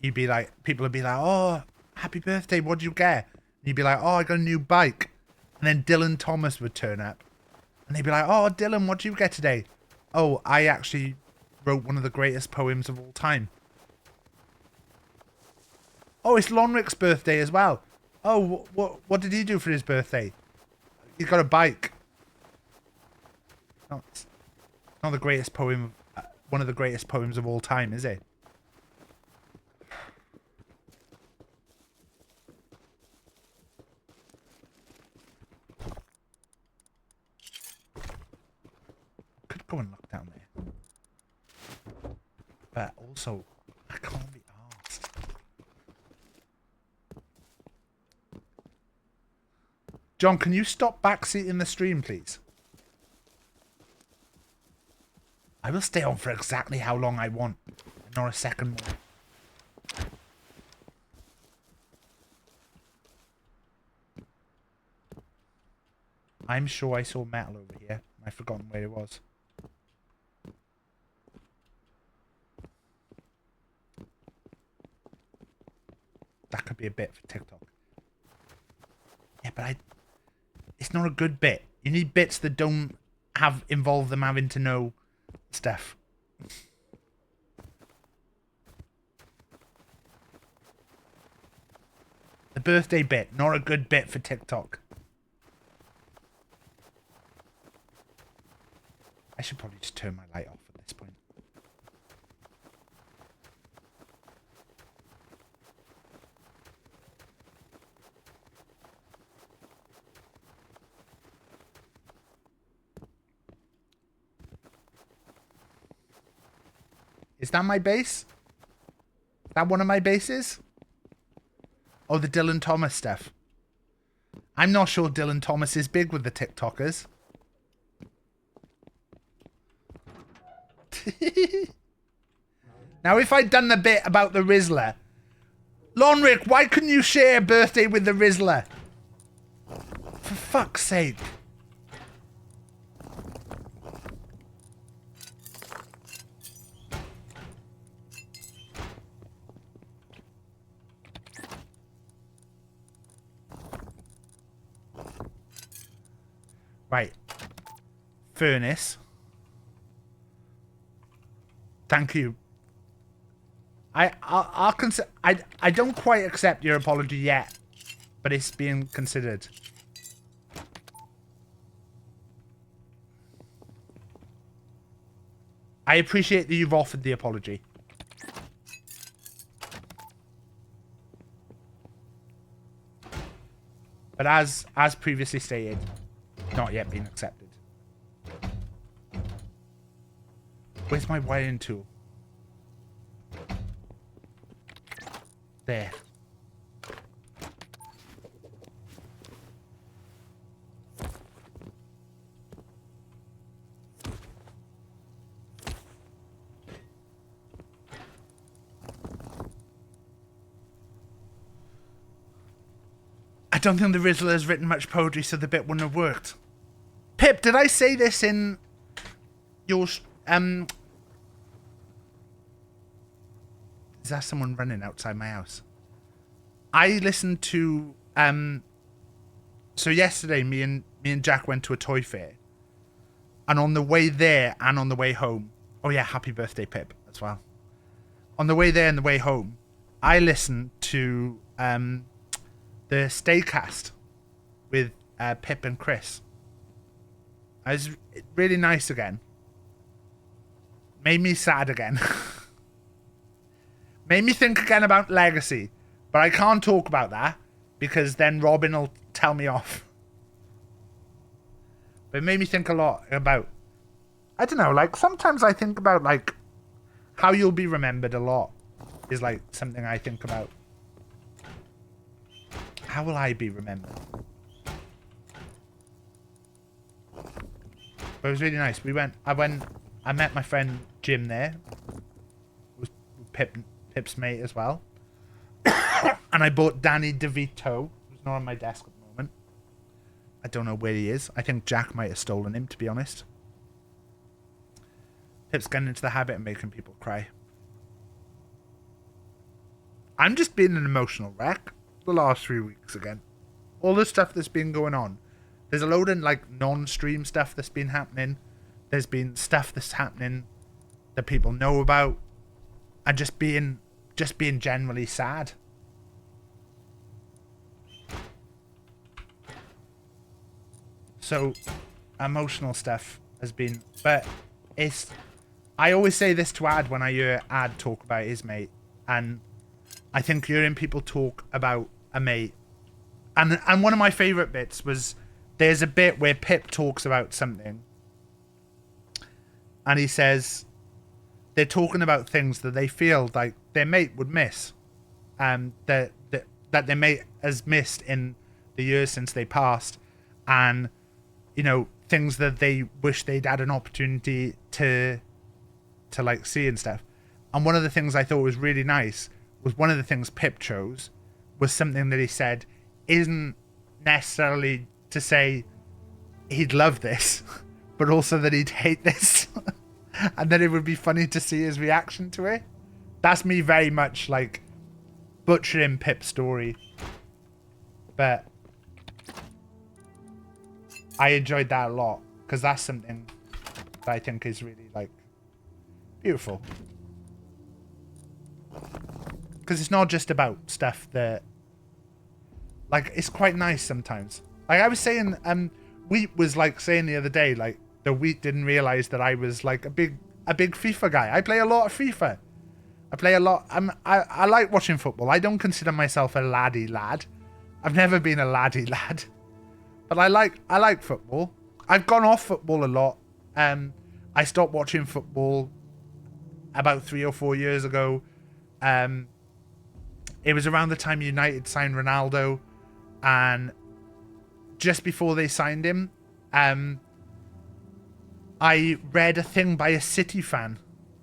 you'd be like, people would be like, "Oh, happy birthday! What'd you get?" And you'd be like, "Oh, I got a new bike." And then Dylan Thomas would turn up, and they'd be like, "Oh, Dylan, what'd you get today?" "Oh, I actually wrote one of the greatest poems of all time." "Oh, it's Lonric's birthday as well." "Oh, what did he do for his birthday?" "He got a bike." Not the greatest poem, one of the greatest poems of all time, is it? Could go and look down there. But also, I can't be arsed. John, can you stop backseating the stream, please? I will stay on for exactly how long I want, and not a second more. I'm sure I saw metal over here. I've forgotten where it was. That could be a bit for TikTok. Yeah, but it's not a good bit. You need bits that don't involve them having to know stuff. The birthday bit, not a good bit for TikTok. I should probably just turn my light off at this point. Is that my base? Is that one of my bases? Oh, the Dylan Thomas stuff. I'm not sure Dylan Thomas is big with the TikTokers. Now, if I'd done the bit about the Rizzler, Lonric, why couldn't you share a birthday with the Rizzler? For fuck's sake. Right. Furnace. Thank you. I'll consider. I don't quite accept your apology yet, but it's being considered. I appreciate that you've offered the apology. But as previously stated, not yet been accepted. Where's my wiring tool? There. I don't think the Rizzler has written much poetry, so the bit wouldn't have worked. Pip, did I say this in your... Is that someone running outside my house? I listened to... So yesterday, me and Jack went to a toy fair. And on the way there and on the way home... Oh yeah, happy birthday, Pip, as well. On the way there and the way home, I listened to the Staycast with Pip and Chris. It was really nice again. Made me sad again. Made me think again about Legacy. But I can't talk about that because then Robin will tell me off. But it made me think a lot about... I don't know, like sometimes I think about like how you'll be remembered a lot is like something I think about. How will I be remembered? But it was really nice. I met my friend Jim there. It was Pip's mate as well. And I bought Danny DeVito, who's not on my desk at the moment. I don't know where he is. I think Jack might have stolen him, to be honest. Pip's getting into the habit of making people cry. I'm just being an emotional wreck the last 3 weeks again. All the stuff that's been going on. There's a load of like non-stream stuff that's been happening. There's been stuff that's happening that people know about. And just being generally sad. So emotional stuff has been, but it's, I always say this to Ad when I hear Ad talk about his mate, and I think hearing people talk about a mate, and one of my favorite bits was there's a bit where Pip talks about something, and he says they're talking about things that they feel like their mate would miss, that their mate has missed in the years since they passed, and you know, things that they wish they'd had an opportunity to like see and stuff. And one of the things I thought was really nice was one of the things Pip chose was something that he said isn't necessarily to say he'd love this, but also that he'd hate this. And that it would be funny to see his reaction to it. That's me very much like butchering Pip's story. But I enjoyed that a lot because that's something that I think is really like beautiful. Because it's not just about stuff that, like, it's quite nice sometimes. Like I was saying, Wheat was like saying the other day, like the Wheat didn't realize that I was like a big FIFA guy. I play a lot of FIFA. I play a lot. I like watching football. I don't consider myself a laddie lad. I've never been a laddie lad. But I like football. I've gone off football a lot. I stopped watching football about 3 or 4 years ago. It was around the time United signed Ronaldo, and just before they signed him, I read a thing by a City fan,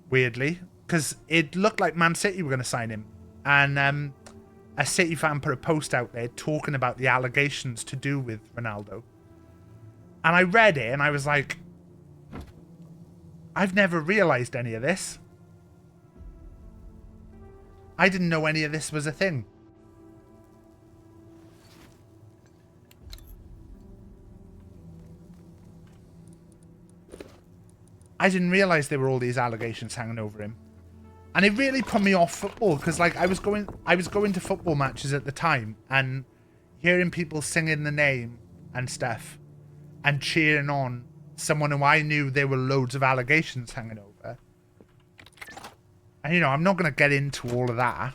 weirdly, because it looked like Man City were going to sign him. And a City fan put a post out there talking about the allegations to do with Ronaldo. And I read it and I was like, I've never realized any of this. I didn't know any of this was a thing. I didn't realize there were all these allegations hanging over him. And it really put me off football because like I was going to football matches at the time and hearing people singing the name and stuff and cheering on someone who I knew there were loads of allegations hanging over. And you know, I'm not going to get into all of that,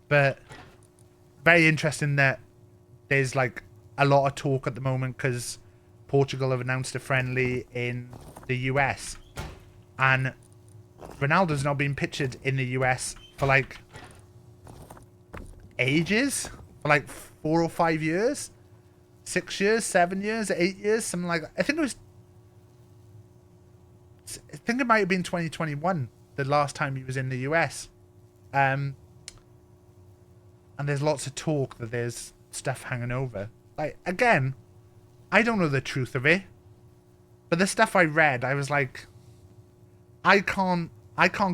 but very interesting that there's like a lot of talk at the moment because Portugal have announced a friendly in the US. And Ronaldo's not been pictured in the US for like ages, for like 4 or 5 years, 6 years, 7 years, 8 years, something like that. I think it might have been 2021, the last time he was in the US. And there's lots of talk that there's stuff hanging over. Like, again, I don't know the truth of it, but the stuff I read, I was like, I can't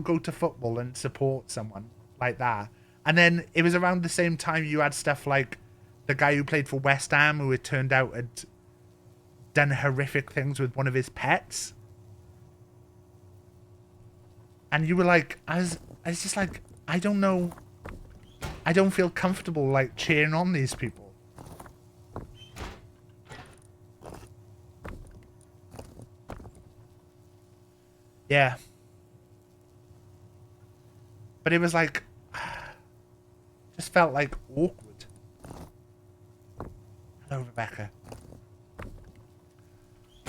go to football and support someone like that. And then it was around the same time you had stuff like the guy who played for West Ham, who it turned out had done horrific things with one of his pets. And you were like, I was just like, I don't know. I don't feel comfortable like cheering on these people. Yeah. But it was like, just felt like awkward. Hello, Rebecca.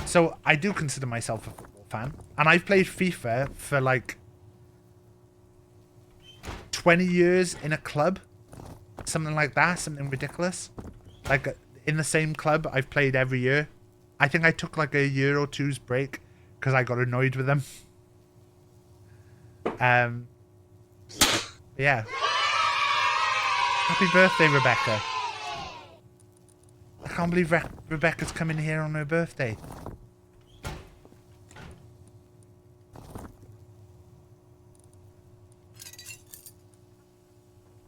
So I do consider myself a football fan, and I've played FIFA for like 20 years in a club, something like that, something ridiculous. Like in the same club, I've played every year. I think I took like a year or two's break because I got annoyed with them. Yeah. Happy birthday, Rebecca. I can't believe Rebecca's coming here on her birthday.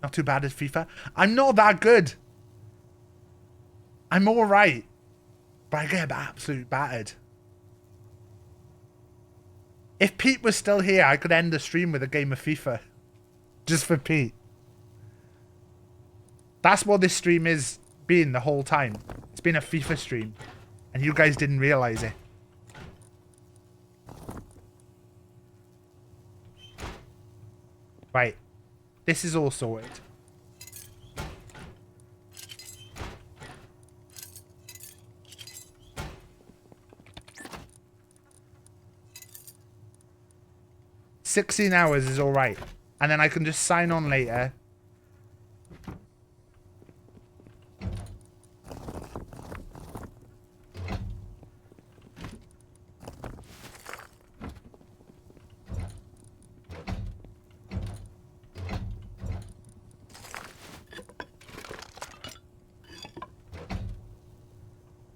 Not too bad at FIFA. I'm not that good. I'm alright. But I get absolutely battered. If Pete was still here, I could end the stream with a game of FIFA. Just for Pete. That's what this stream is been the whole time. It's been a FIFA stream. And you guys didn't realize it. Right. This is all sorted. $16 hours is alright. And then I can just sign on later.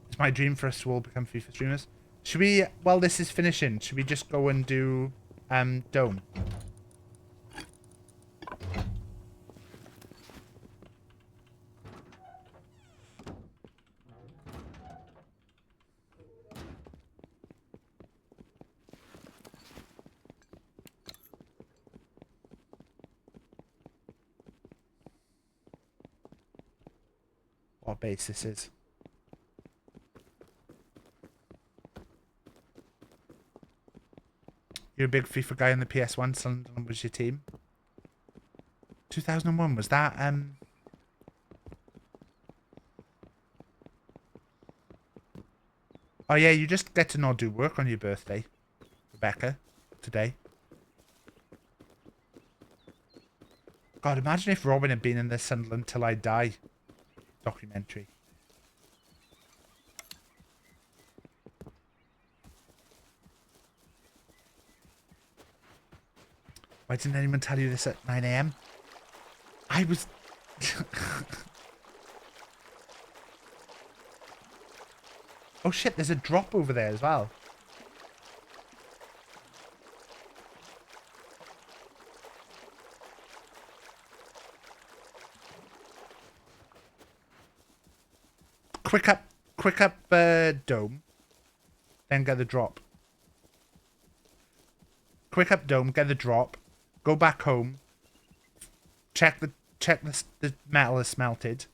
It's my dream for us to all become FIFA streamers. Should we, while this is finishing, should we just go and do Dome? What base this is. You're a big FIFA guy on the PS1, Sunderland was your team. 2001, was that, Oh yeah, you just get to not do work on your birthday, Rebecca, today. God, imagine if Robin had been in the Sunderland Till I Die documentary. Why didn't anyone tell you this at 9 AM? I was... Oh shit, there's a drop over there as well. Quick up dome. Then get the drop. Quick up dome, get the drop. Go back home. Check the metal is smelted.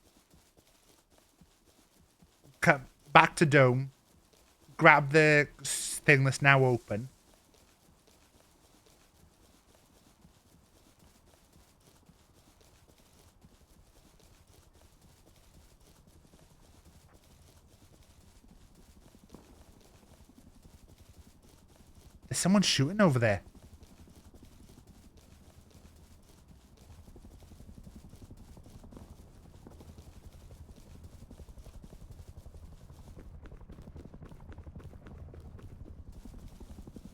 Cut back to dome. Grab the thing that's now open. There's someone shooting over there.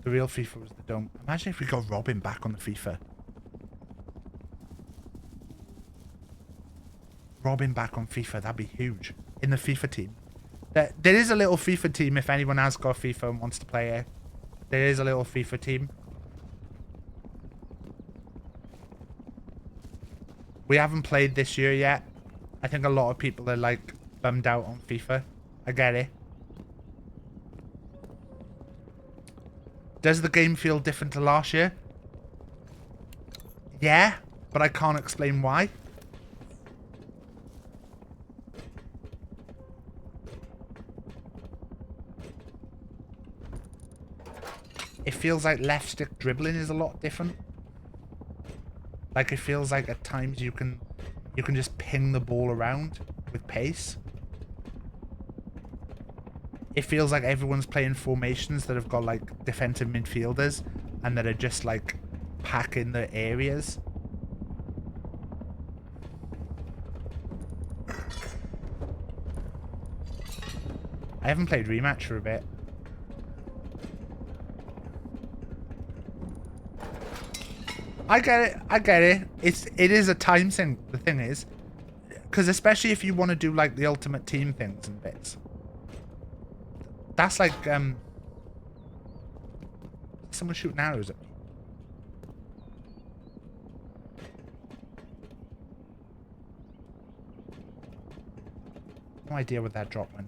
The real FIFA was the dome. Imagine if we got Robin back on the FIFA. Robin back on FIFA, that'd be huge. In the FIFA team. There is a little FIFA team if anyone has got FIFA and wants to play it. There is a little FIFA team. We haven't played this year yet. I think a lot of people are like bummed out on FIFA. I get it. Does the game feel different to last year? Yeah, but I can't explain why. It feels like left stick dribbling is a lot different. Like it feels like at times you can just ping the ball around with pace. It feels like everyone's playing formations that have got like defensive midfielders and that are just like packing the areas. I haven't played Rematch for a bit. I get it. It is a time thing, the thing is. Because especially if you want to do like the ultimate team things and bits. That's like, someone shooting arrows at me. No idea what that drop went.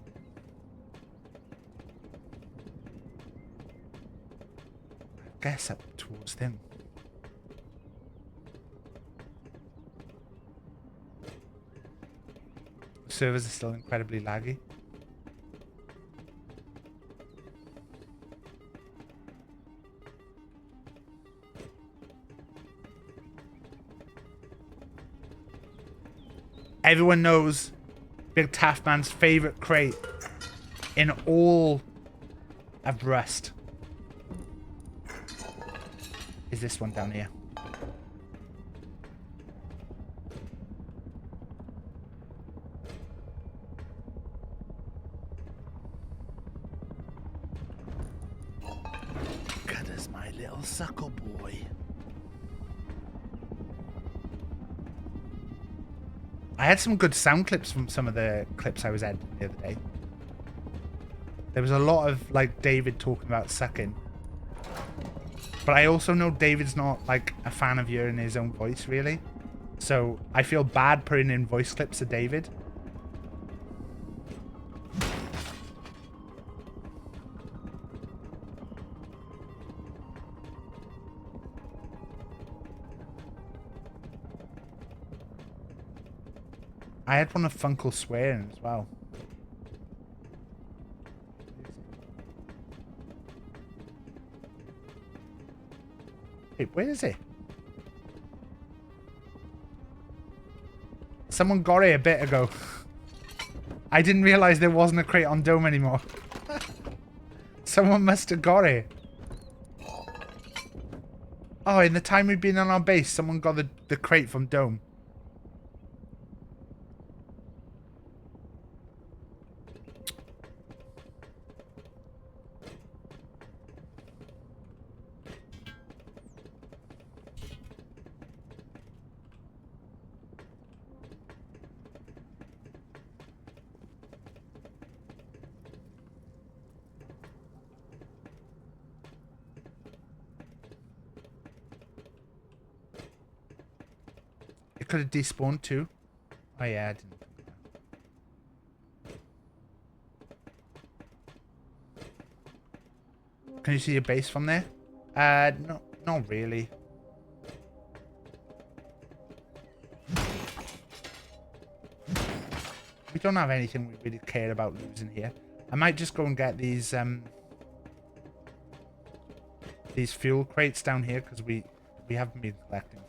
I guess up towards thing. Servers are still incredibly laggy. Everyone knows BigTaffMan's favorite crate in all of Rust is this one down here. Cut as my little suckle boy. I had some good sound clips from some of the clips I was editing the other day. There was a lot of like David talking about sucking. But I also know David's not like a fan of hearing his own voice really. So I feel bad putting in voice clips of David. I had one of Funkle swearing as well. Wait, where is it? Someone got it a bit ago. I didn't realize there wasn't a crate on Dome anymore. Someone must have got it. Oh, in the time we've been on our base, someone got the crate from Dome. it could have despawned too. Oh yeah, I didn't think of that. Can you see your base from there? No, not really. We don't have anything we really care about losing here. I might just go and get these fuel crates down here because we haven't been collecting fuel.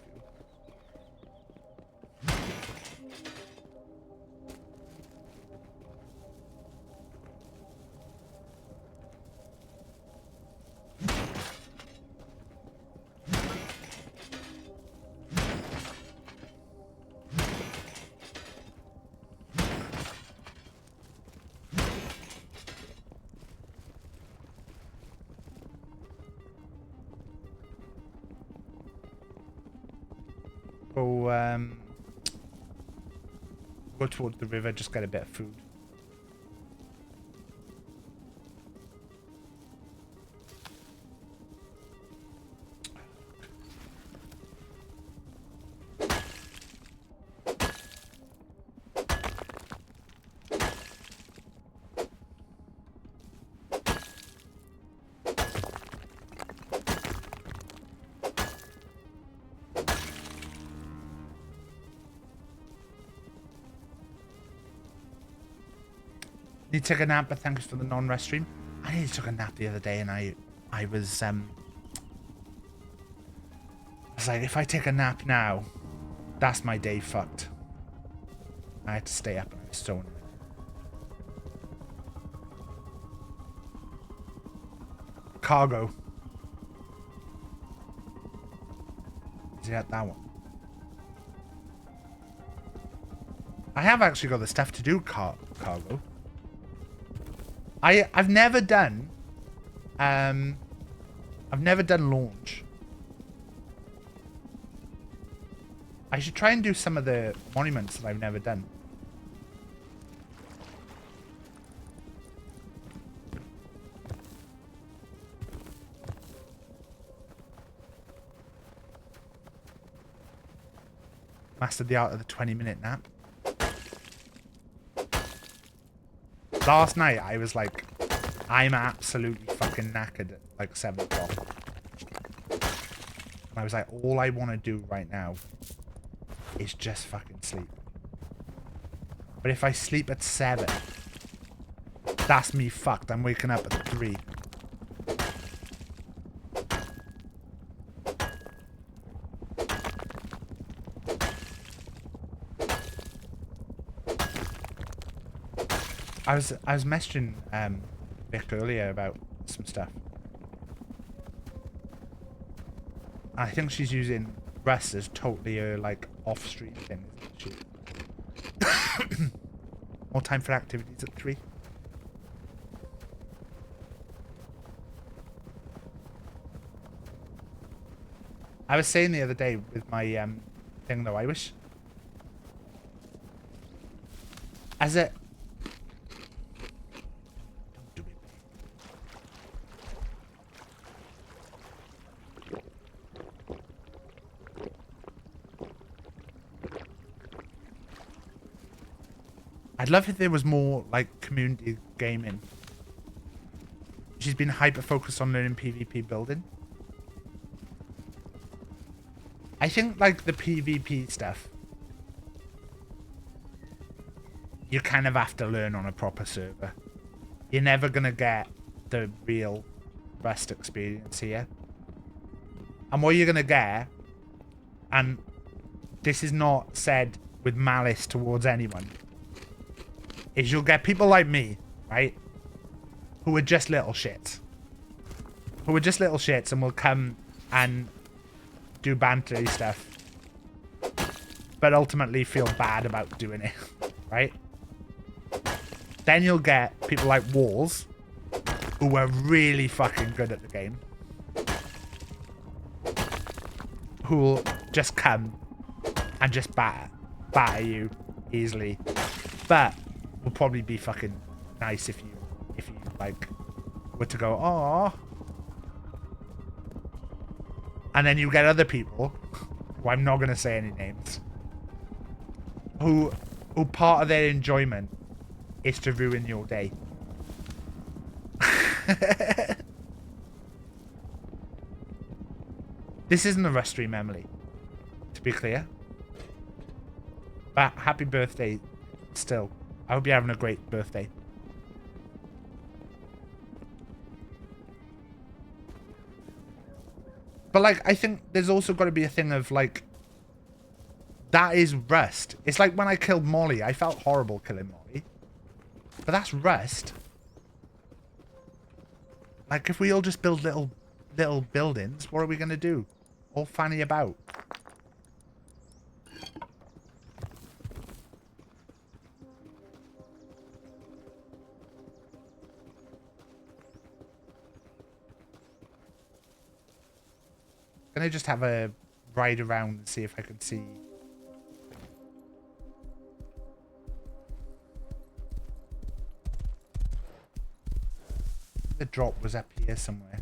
Go towards the river, just get a bit of food. Need to take a nap, but thanks for the non-rest stream. I nearly took a nap the other day, and I was like, if I take a nap now, that's my day fucked. I had to stay up, and I was so annoyed. Cargo. Is it at that one? I have actually got the stuff to do cargo. I've never done launch. I should try and do some of the monuments that I've never done. Mastered the art of the 20-minute nap. Last night, I was like, I'm absolutely fucking knackered at like 7 o'clock. And I was like, all I want to do right now is just fucking sleep. But if I sleep at 7, that's me fucked. I'm waking up at 3. I was messaging Vic earlier about some stuff. I think she's using Rust as totally a like off-stream thing, isn't she? More time for activities at 3. I was saying the other day with my thing though, I wish as a I'd love if there was more, like, community gaming. She's been hyper-focused on learning PvP building. I think, like, the PvP stuff, you kind of have to learn on a proper server. You're never going to get the real Rust experience here. And what you're going to get, and this is not said with malice towards anyone, is you'll get people like me, right? Who are just little shits. Who are just little shits and will come and do bantery stuff. But ultimately feel bad about doing it, right? Then you'll get people like Walls, who are really fucking good at the game. Who will just come and just batter you easily. But will probably be fucking nice if you like were to go, "Aww." And then you get other people, who I'm not gonna say any names, who part of their enjoyment is to ruin your day. This isn't a Rust stream, Emily, to be clear. But happy birthday still. I hope you're having a great birthday. But like, I think there's also got to be a thing of like, that is Rust. It's like when I killed Molly, I felt horrible killing Molly. But that's Rust. Like, if we all just build little buildings, what are we going to do? All fanny about. Can I just have a ride around and see if I can see? The drop was up here somewhere.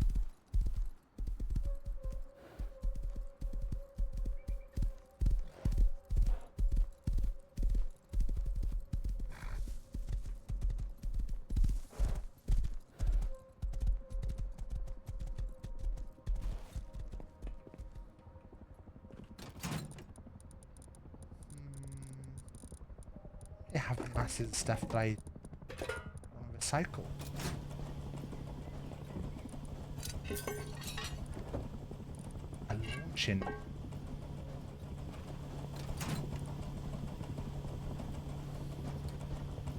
They have massive stuff that I want to recycle. A launching.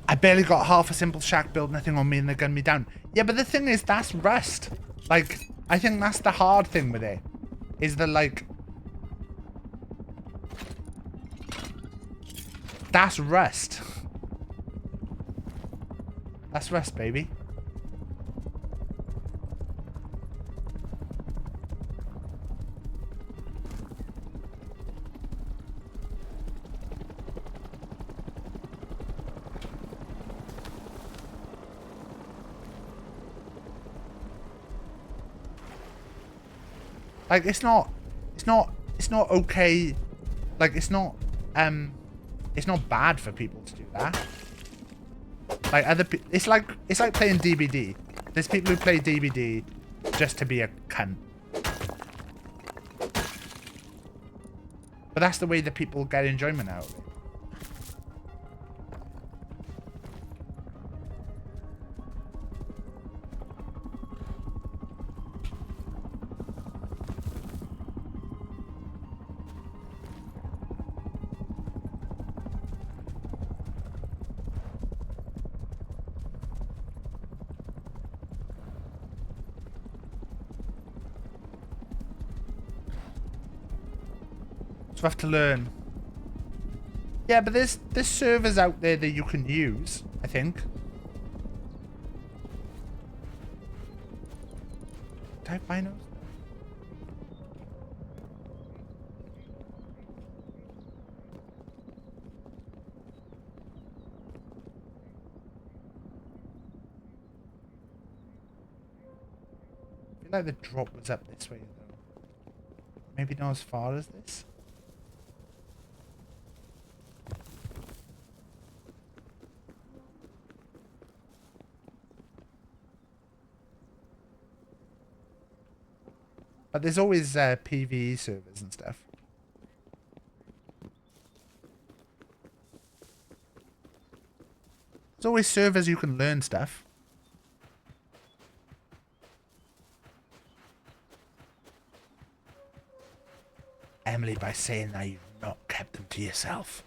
I barely got half a simple shack build, nothing on me, and they gunned me down. Yeah, but the thing is, that's Rust. Like, I think that's the hard thing with it. Is that, like... That's Rust. That's Rust, baby. Like, it's not okay. Like, it's not bad for people to do that. Like, it's like playing DBD. There's people who play DBD just to be a cunt. But that's the way that people get enjoyment out of it. So I have to learn. Yeah, but there's servers out there that you can use, I think. Type binos? I feel like the drop was up this way though. Maybe not as far as this. But there's always PvE servers and stuff. There's always servers you can learn stuff. Emily, by saying that, you've not kept them to yourself.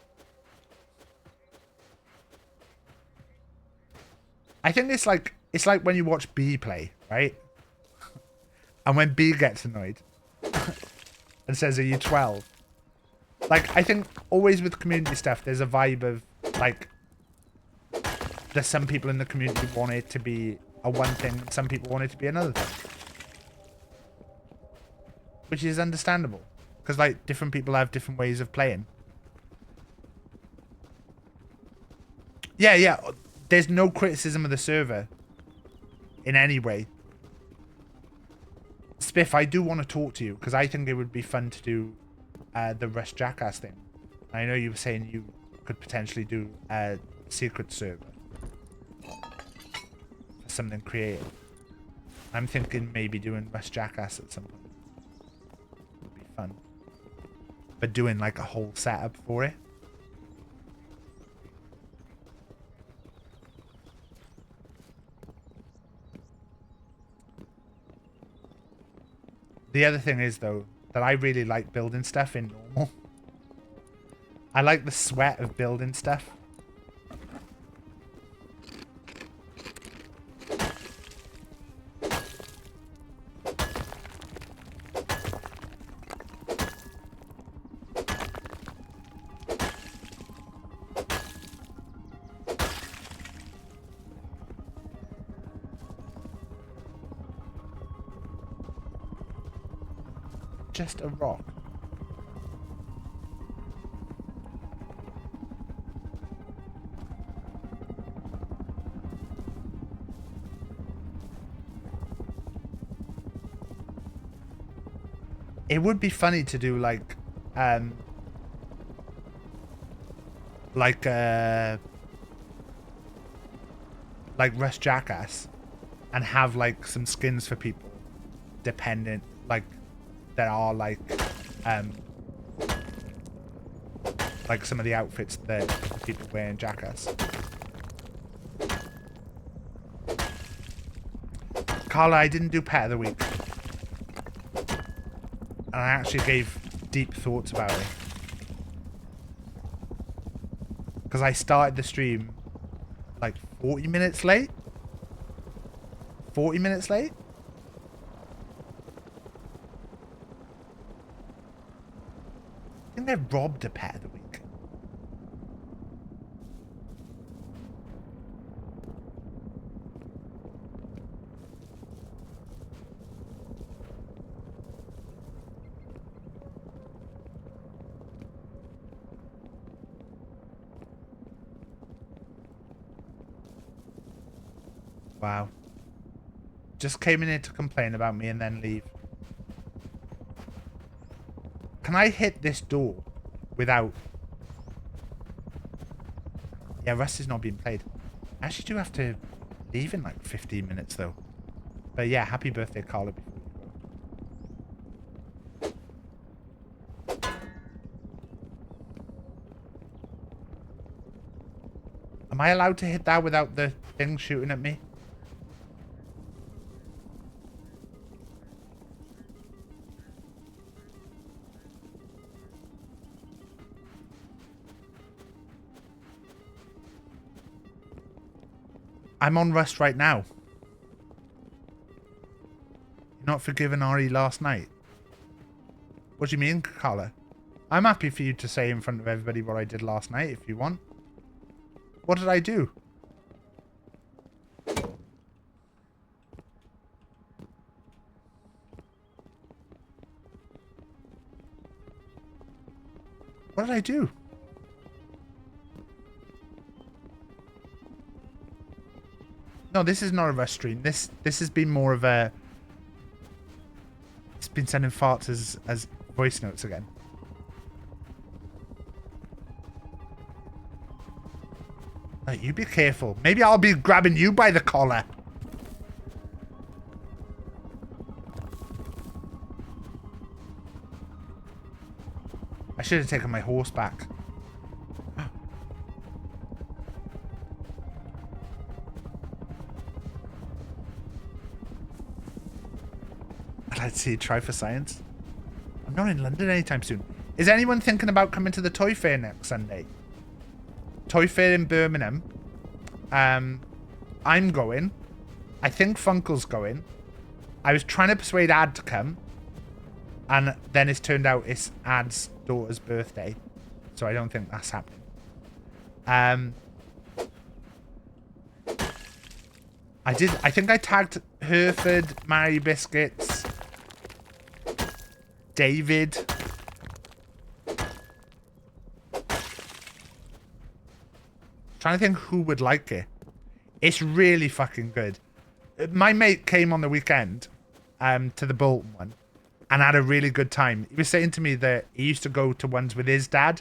I think it's like when you watch B play, right? And when B gets annoyed and says, "Are you 12?" Like, I think always with community stuff, there's a vibe of, like, there's some people in the community want it to be a one thing, and some people want it to be another thing. Which is understandable. Because, like, different people have different ways of playing. Yeah. There's no criticism of the server in any way. Spiff, I do want to talk to you because I think it would be fun to do the Rust Jackass thing. I know you were saying could potentially do a secret server for something creative. I'm thinking maybe doing Rust Jackass at some point. Would be fun. But doing like a whole setup for it. The other thing is, though, that I really like building stuff in normal. I like the sweat of building stuff. Just a rock. It would be funny to do like Rust Jackass and have like some skins for people dependent, like that are like some of the outfits that people wear in Jackass. Carla, I didn't do Pet of the Week. And I actually gave deep thoughts about it. Because I started the stream like 40 minutes late. 40 minutes late? I think they robbed a Pet of the Week. Wow. Just came in here to complain about me and then leave. Can I hit this door without... Yeah, Rust is not being played. I actually do have to leave in like 15 minutes though. But yeah, happy birthday, Carla. Am I allowed to hit that without the thing shooting at me? I'm on Rust right now. You're not forgiven Ari last night? What do you mean, Carla? I'm happy for you to say in front of everybody what I did last night if you want. What did I do? What did I do? No, this is not a Rust stream. This has been more of a... It's been sending farts as voice notes again. No, you be careful. Maybe I'll be grabbing you by the collar. I should have taken my horse back. Let's see, try for science. I'm not in London anytime soon. Is anyone thinking about coming to the Toy Fair next Sunday? Toy Fair in Birmingham. I'm going. I think Funkel's going. I was trying to persuade Ad to come. And then it's turned out it's Ad's daughter's birthday. So I don't think that's happening. I think I tagged Hereford, Mary Biscuits, David. Trying to think who would like it. It's really fucking good. My mate came on the weekend to the Bolton one and had a really good time. He was saying to me that he used to go to ones with his dad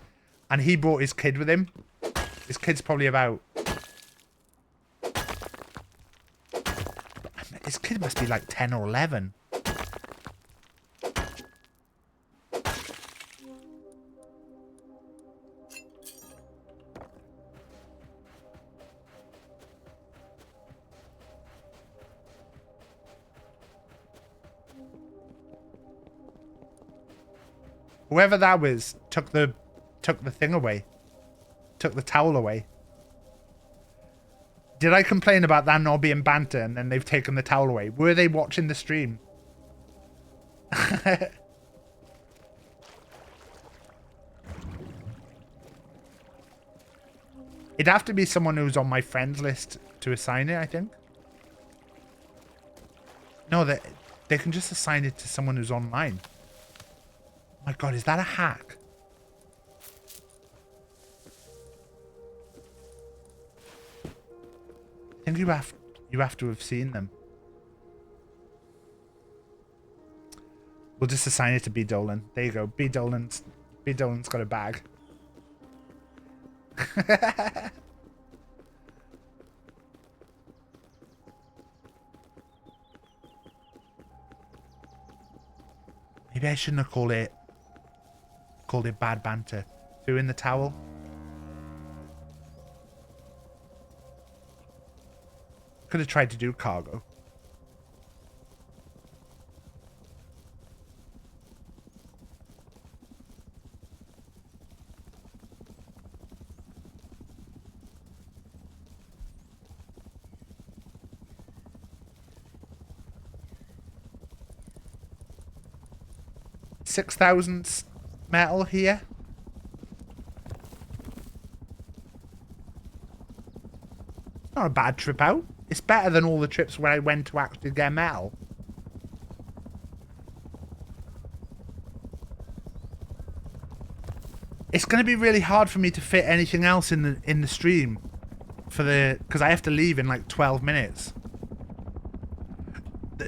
and he brought his kid with him This kid's probably about... This kid must be like 10 or 11. Whoever that was took the thing away. Took the towel away. Did I complain about that not being banter and then they've taken the towel away? Were they watching the stream? It'd have to be someone who's on my friends list to assign it, I think. No, they can just assign it to someone who's online. Oh my god, is that a hack? I think you have to have seen them. We'll just assign it to B Dolan. There you go. B Dolan's got a bag. Maybe I shouldn't have called it bad banter. Threw in the towel. Could have tried to do cargo. $6,000 metal here. Not a bad trip out. It's better than all the trips where I went to actually get metal. It's going to be really hard for me to fit anything else in the stream because I have to leave in like 12 minutes.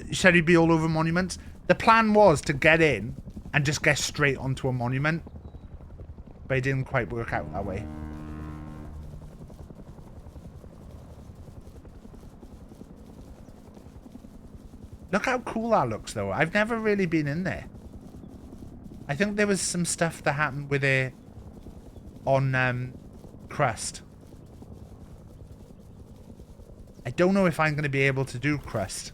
You said he'd be all over monuments. The plan was to get in and just get straight onto a monument, but it didn't quite work out that way. Look how cool that looks, though. I've never really been in there. I think there was some stuff that happened with it on Crust. I don't know if I'm going to be able to do Crust.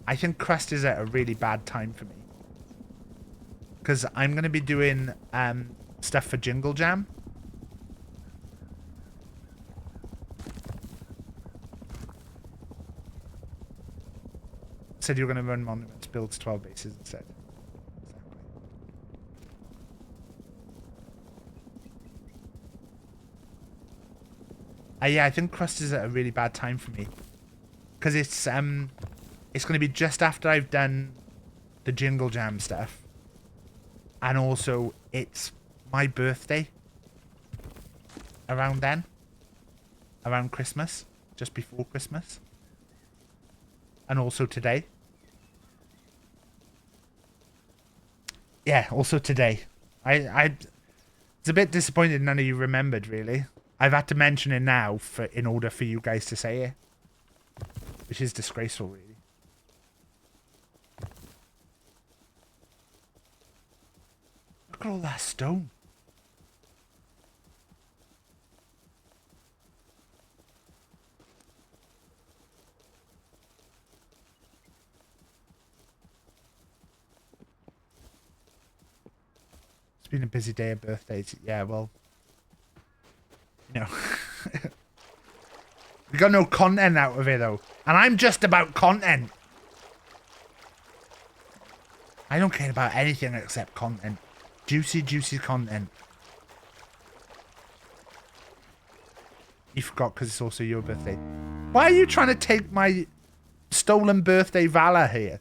I think Crust is at a really bad time for me. Because I'm going to be doing stuff for Jingle Jam. Said you were going to run monuments, builds 12 bases instead. Yeah, I think Crust is at a really bad time for me. Because it's going to be just after I've done the Jingle Jam stuff. And also, it's my birthday. Around then. Around Christmas. Just before Christmas. And also today. Yeah, also today. It's a bit disappointed none of you remembered, really. I've had to mention it now in order for you guys to say it. Which is disgraceful, really. Look at all that stone. It's been a busy day of birthdays. Yeah, well, you know. We got no content out of it, though. And I'm just about content. I don't care about anything except content. Juicy, juicy content. You forgot because it's also your birthday. Why are you trying to take my stolen birthday valor here?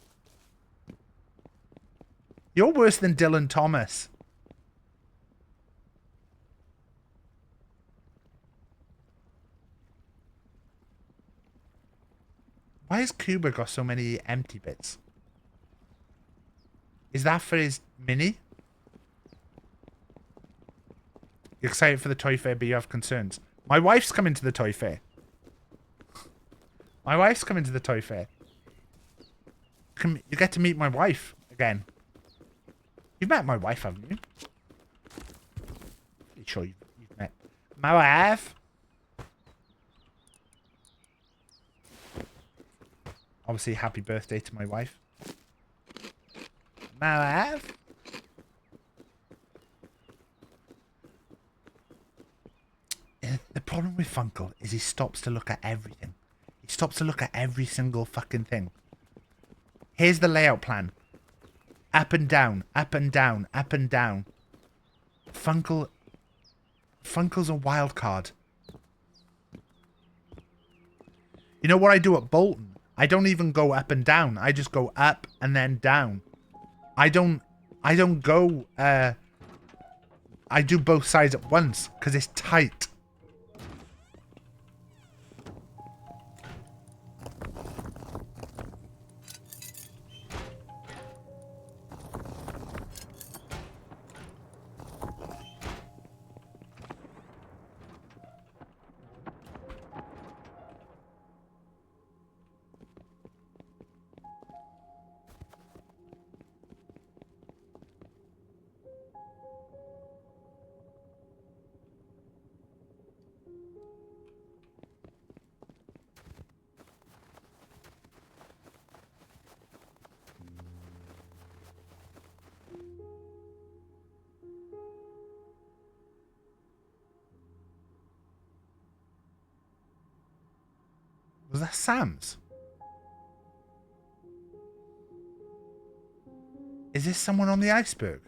You're worse than Dylan Thomas. Why has Cuba got so many empty bits? Is that for his mini? You're excited for the toy fair, but you have concerns. My wife's coming to the toy fair. My wife's coming to the toy fair. You get to meet my wife again. You've met my wife, haven't you? Pretty sure you've met my wife. Obviously, happy birthday to my wife. My wife. The problem with Funkle is he stops to look at everything. He stops to look at every single fucking thing. Here's the layout plan. Up and down, up and down, up and down. Funkle's a wild card. You know what I do at Bolton? I don't even go up and down. I just go up and then down. I don't go, I do both sides at once because it's tight. Was that Sam's? Is this someone on the iceberg?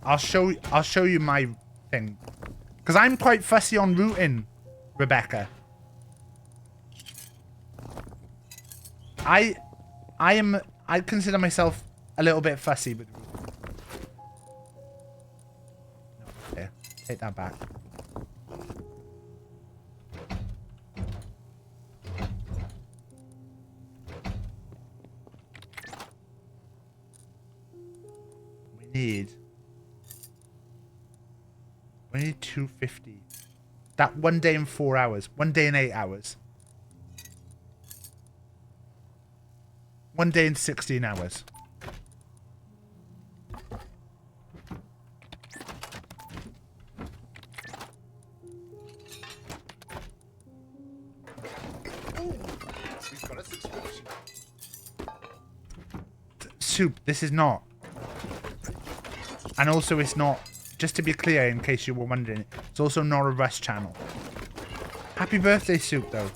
I'll show you my thing. Because I'm quite fussy on routing, Rebecca. I consider myself a little bit fussy with routing. No, okay. Take that back. We need 250. That 1 day and 4 hours. 1 day and 8 hours. 1 day and 16 hours. We've got a subscription. Soup, this is not. And also it's not, just to be clear in case you were wondering, it's also not a Rust channel. Happy birthday, Soup, though.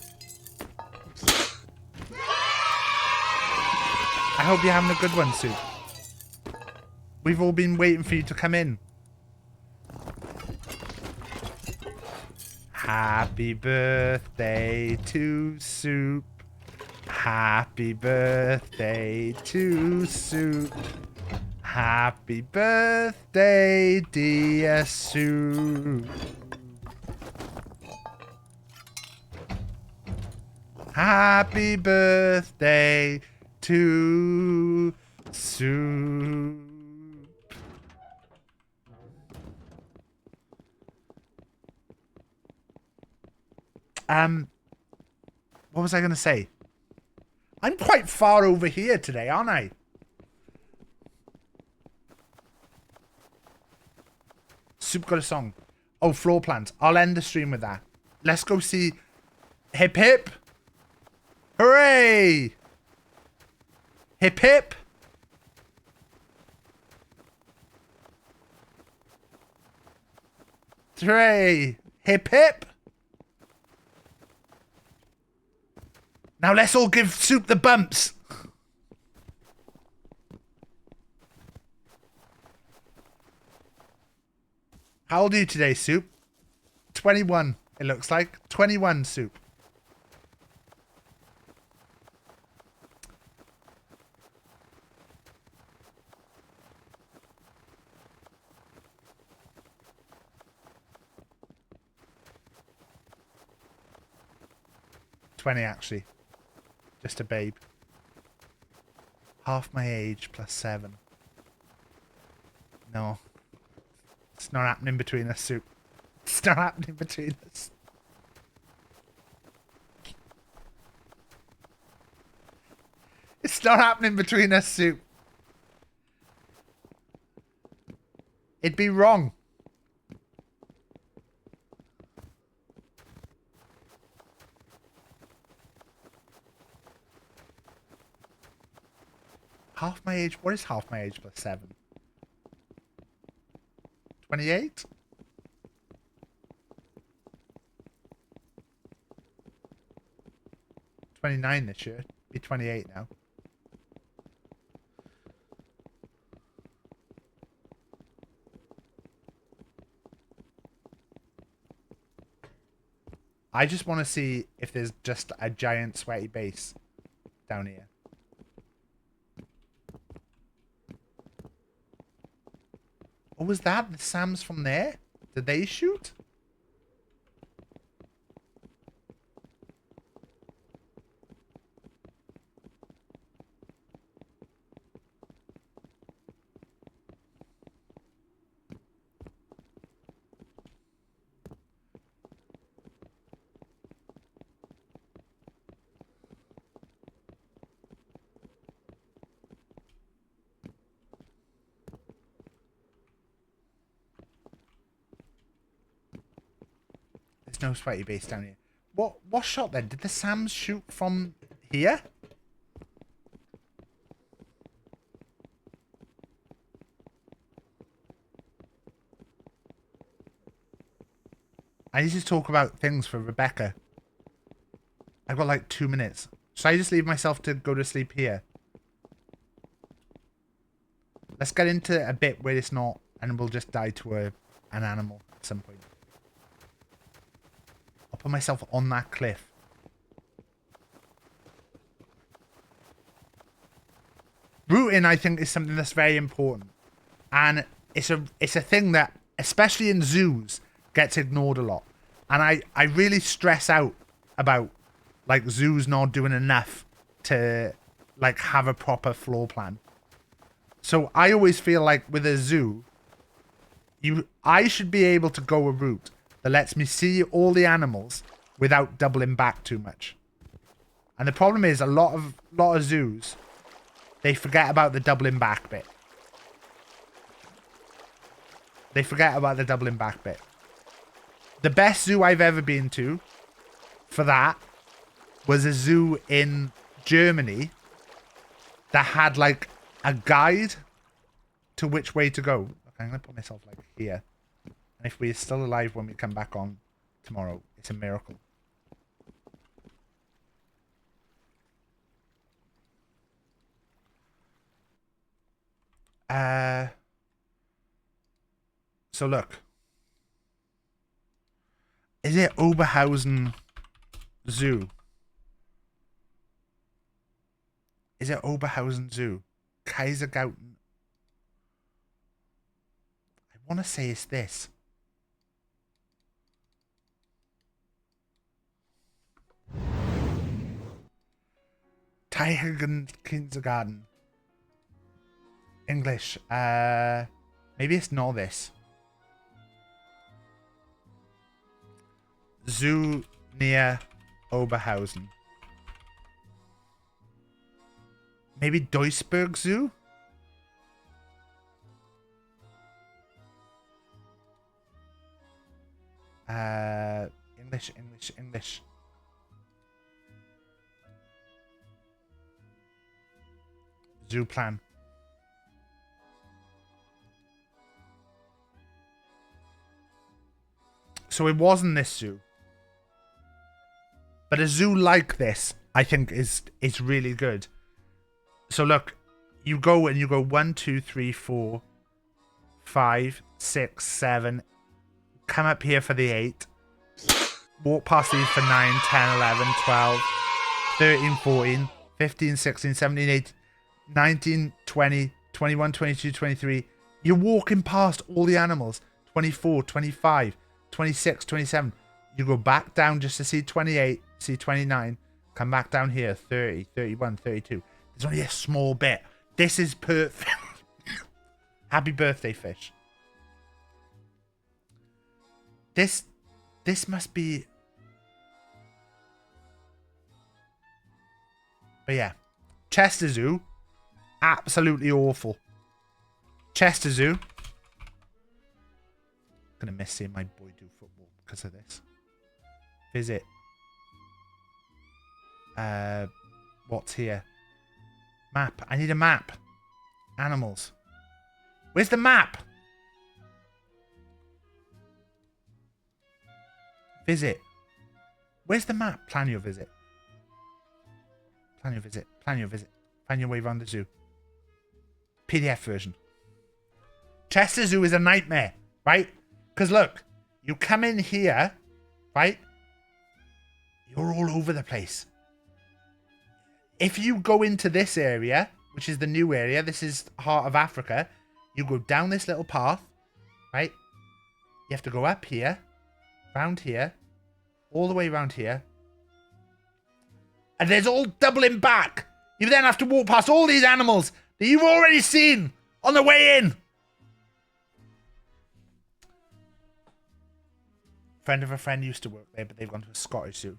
I hope you're having a good one, Soup. We've all been waiting for you to come in. Happy birthday to Soup. Happy birthday to Soup. Happy birthday, dear Soup. Happy birthday to Soup. What was I going to say? I'm quite far over here today, aren't I? Soup got a song. Oh, floor plans. I'll end the stream with that. Let's go see Hip Hip. Hooray! Hip Hip. Hooray! Hip Hip. Now let's all give Soup the bumps. How old are you today, Soup? 21, it looks like. 21, Soup. 20 actually. Just a babe. Half my age plus 7. No. It's not happening between us, Soup. It's not happening between us. It's not happening between us, Soup. It'd be wrong. Half my age? What is half my age plus 7? 28? $29 this year. Be 28 now. I just want to see if there's just a giant sweaty base down here. What was that? The Sams from there? Did they shoot? No sweaty base down here. What shot then? Did the Sams shoot from here? I need to talk about things for Rebecca. I've got like 2 minutes. Should I just leave myself to go to sleep here? Let's get into a bit where it's not, and we'll just die to an animal at some point. I'll put myself on that cliff. Rooting, I think, is something that's very important. And it's a thing that, especially in zoos, gets ignored a lot. And I really stress out about, like, zoos not doing enough to, like, have a proper floor plan. So I always feel like with a zoo, I should be able to go a route that lets me see all the animals without doubling back too much. And the problem is a lot of zoos, they forget about the doubling back bit. They forget about the doubling back bit. The best zoo I've ever been to for that was a zoo in Germany that had like a guide to which way to go. Okay, I'm going to put myself like here. And if we're still alive when we come back on tomorrow, it's a miracle. So look. Is it Oberhausen Zoo? Is it Oberhausen Zoo? Kaisergauten. I want to say it's this. Tiger Kindergarten. English. Maybe it's not this. Zoo near Oberhausen. Maybe Duisburg Zoo? English. Zoo plan. So it wasn't this zoo. But a zoo like this, I think, is really good. So look, you go and you go 1, 2, 3, 4, 5, 6, 7. Come up here for the 8. Walk past these for 9, 10, 11, 12, 13, 14, 15, 16, 17, 18, 19, 20, 21, 22, 23. You're walking past all the animals. 24, 25, 26, 27. You go back down just to see 28, see 29, Come back down here. 30, 31, 32. There's only a small bit. This is perfect. Happy birthday, fish. This must be... But yeah. Chester Zoo. Absolutely awful. Chester Zoo. Gonna miss seeing my boy do football because of this. Visit. What's here? Map. I need a map. Animals. Where's the map? Visit. Where's the map? Plan your visit. Plan your visit. Plan your visit. Find your way around the zoo. PDF version. Chester Zoo is a nightmare, right? Because look, you come in here, right? You're all over the place. If you go into this area, which is the new area, this is Heart of Africa, you go down this little path, right? You have to go up here, round here, all the way around here. And there's all doubling back. You then have to walk past all these animals that you've already seen on the way in. Friend of a friend used to work there, but they've gone to a Scottish zoo.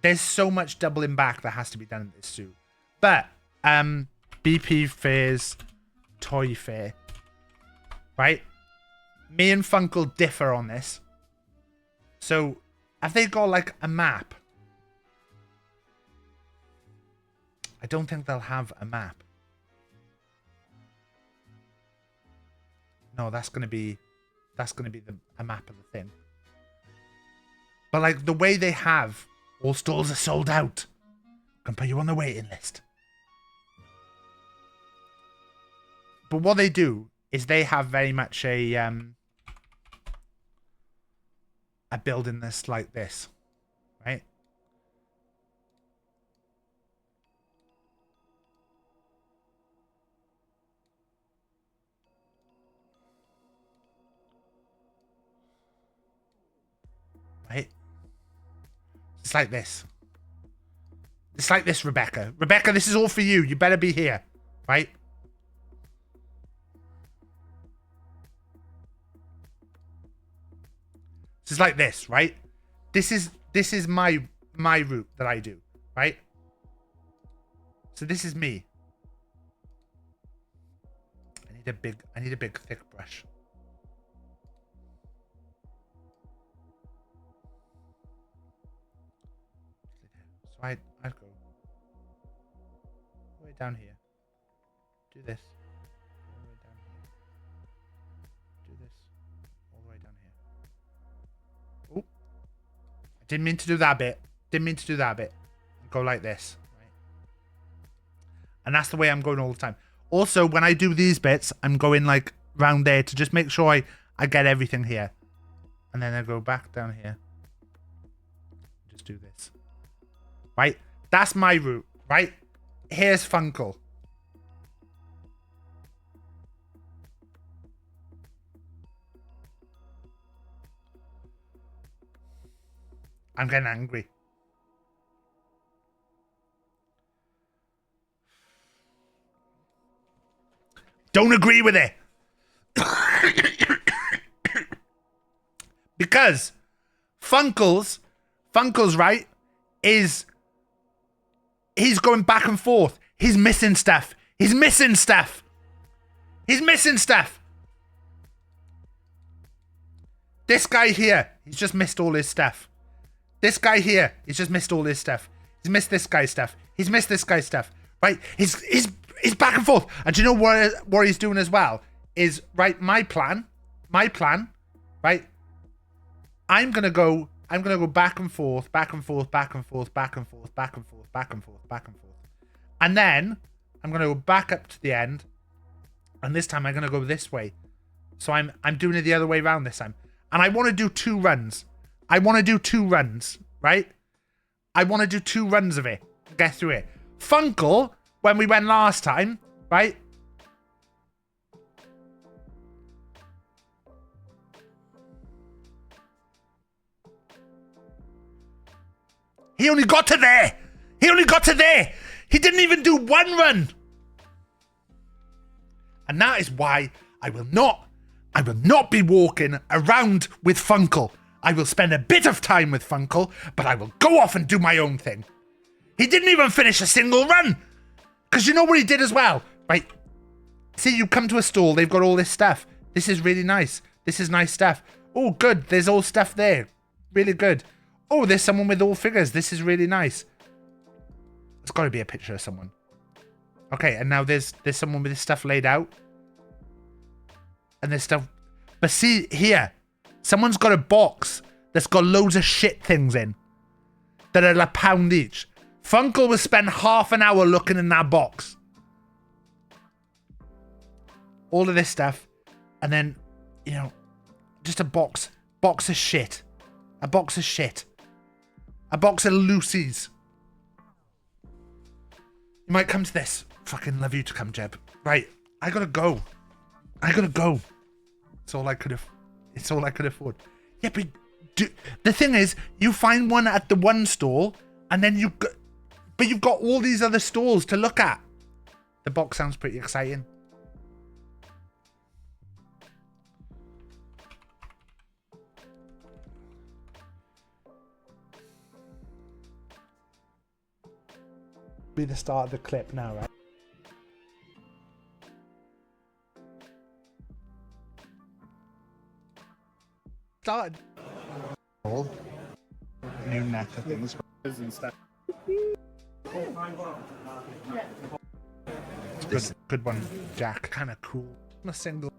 There's so much doubling back that has to be done at this zoo. But, BP Fair's Toy Fair. Right? Me and Funkle differ on this. So, have they got like a map? I don't think they'll have a map. No, that's gonna be a map of the thing. But like the way they have, all stalls are sold out. Can put you on the waiting list. But what they do is they have very much a building that's like this, right? Right? It's like this. It's like this, Rebecca. Rebecca, this is all for you. You better be here. Right? It's like this, right? This is my route that I do, right? So this is me. I need a big thick brush. So I'd go all the way down here. Do this. All the way down here. Do this. All the way down here. Oh. I didn't mean to do that bit. Didn't mean to do that bit. Go like this. Right? And that's the way I'm going all the time. Also, when I do these bits, I'm going like round there to just make sure I get everything here. And then I go back down here. Just do this. Right? That's my route, right? Here's Funkle. I'm getting angry. Don't agree with it. Because Funkle's right, he's going back and forth. He's missing stuff. He's missing stuff. He's missing stuff. This guy here, he's just missed all his stuff. This guy here, he's just missed all his stuff. He's missed this guy's stuff. He's missed this guy's stuff. Right? He's back and forth. And do you know what he's doing as well? Is, right, my plan, right? I'm gonna go back and forth, back and forth, back and forth, back and forth, back and forth, back and forth, back and forth. And then I'm gonna go back up to the end. And this time I'm gonna go this way. So I'm doing it the other way around this time. And I want to do 2 runs. I want to do 2 runs, right? I want to do 2 runs of it. Get through it. Funkle, when we went last time, right? He only got to there. He only got to there. He didn't even do one run. And that is why I will not be walking around with Funkle. I will spend a bit of time with Funkle, but I will go off and do my own thing. He didn't even finish a single run. Because you know what he did as well? Right. See, you come to a stall, they've got all this stuff. This is really nice. This is nice stuff. Oh, good. There's all stuff there. Really good. Oh, there's someone with all figures. This is really nice. There's got to be a picture of someone. Okay, and now there's someone with this stuff laid out. And there's stuff... But see, here. Someone's got a box that's got loads of shit things in. That are £1 each. Funkle will spend half an hour looking in that box. All of this stuff. And then, you know, just a box. Box of shit. A box of shit. A box of Lucy's. You might come to this. Fucking love you to come, Jeb. Right. I gotta go. I gotta go. It's all I could have. It's all I could afford. Yeah, but the thing is, you find one at the one stall, and then but you've got all these other stalls to look at. The box sounds pretty exciting. Be the start of the clip now, right? Started. All new NECA things and stuff. Good one, Jack. Kind of cool. I'm a single.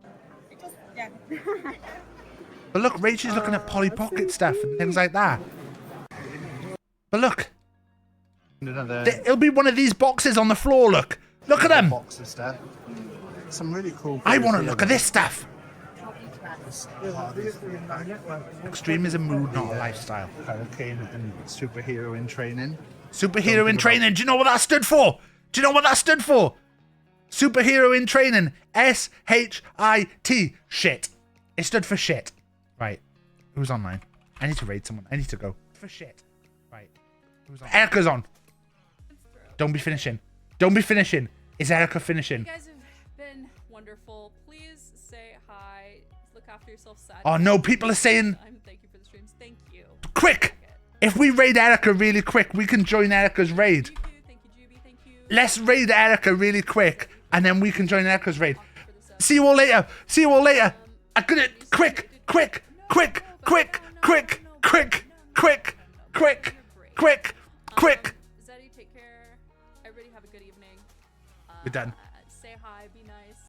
But look, Rachel's looking at Polly Pocket stuff and things like that. But look. It'll be one of these boxes on the floor, look. Look at them. Boxes stuff. Some really cool. I want to look at this stuff. Extreme is a mood, not a lifestyle. Hurricane and superhero in training. Superhero in training. Do you know what that stood for? Do you know what that stood for? Superhero in training. S-H-I-T. Shit. It stood for shit. Right. Who's online? I need to raid someone. I need to go. For shit. Right. Who's on? Erica's on. Don't be finishing. Don't be finishing. Is Erica finishing? You guys have been wonderful. Please say hi. Look after yourself. Sad. Oh no, people are saying... Thank you for the streams. Thank you. Quick! If we raid Erica really quick, we can join Erica's raid. Thank you, Juby. Thank you. Let's raid Erica really quick, and then we can join Erica's raid. See you all later. See you all later. I'm gonna... Quick! Quick! Quick! Quick! Quick! Quick! Quick! Quick! Quick! Quick! Zeddy, take care. Everybody have a good evening. We're done.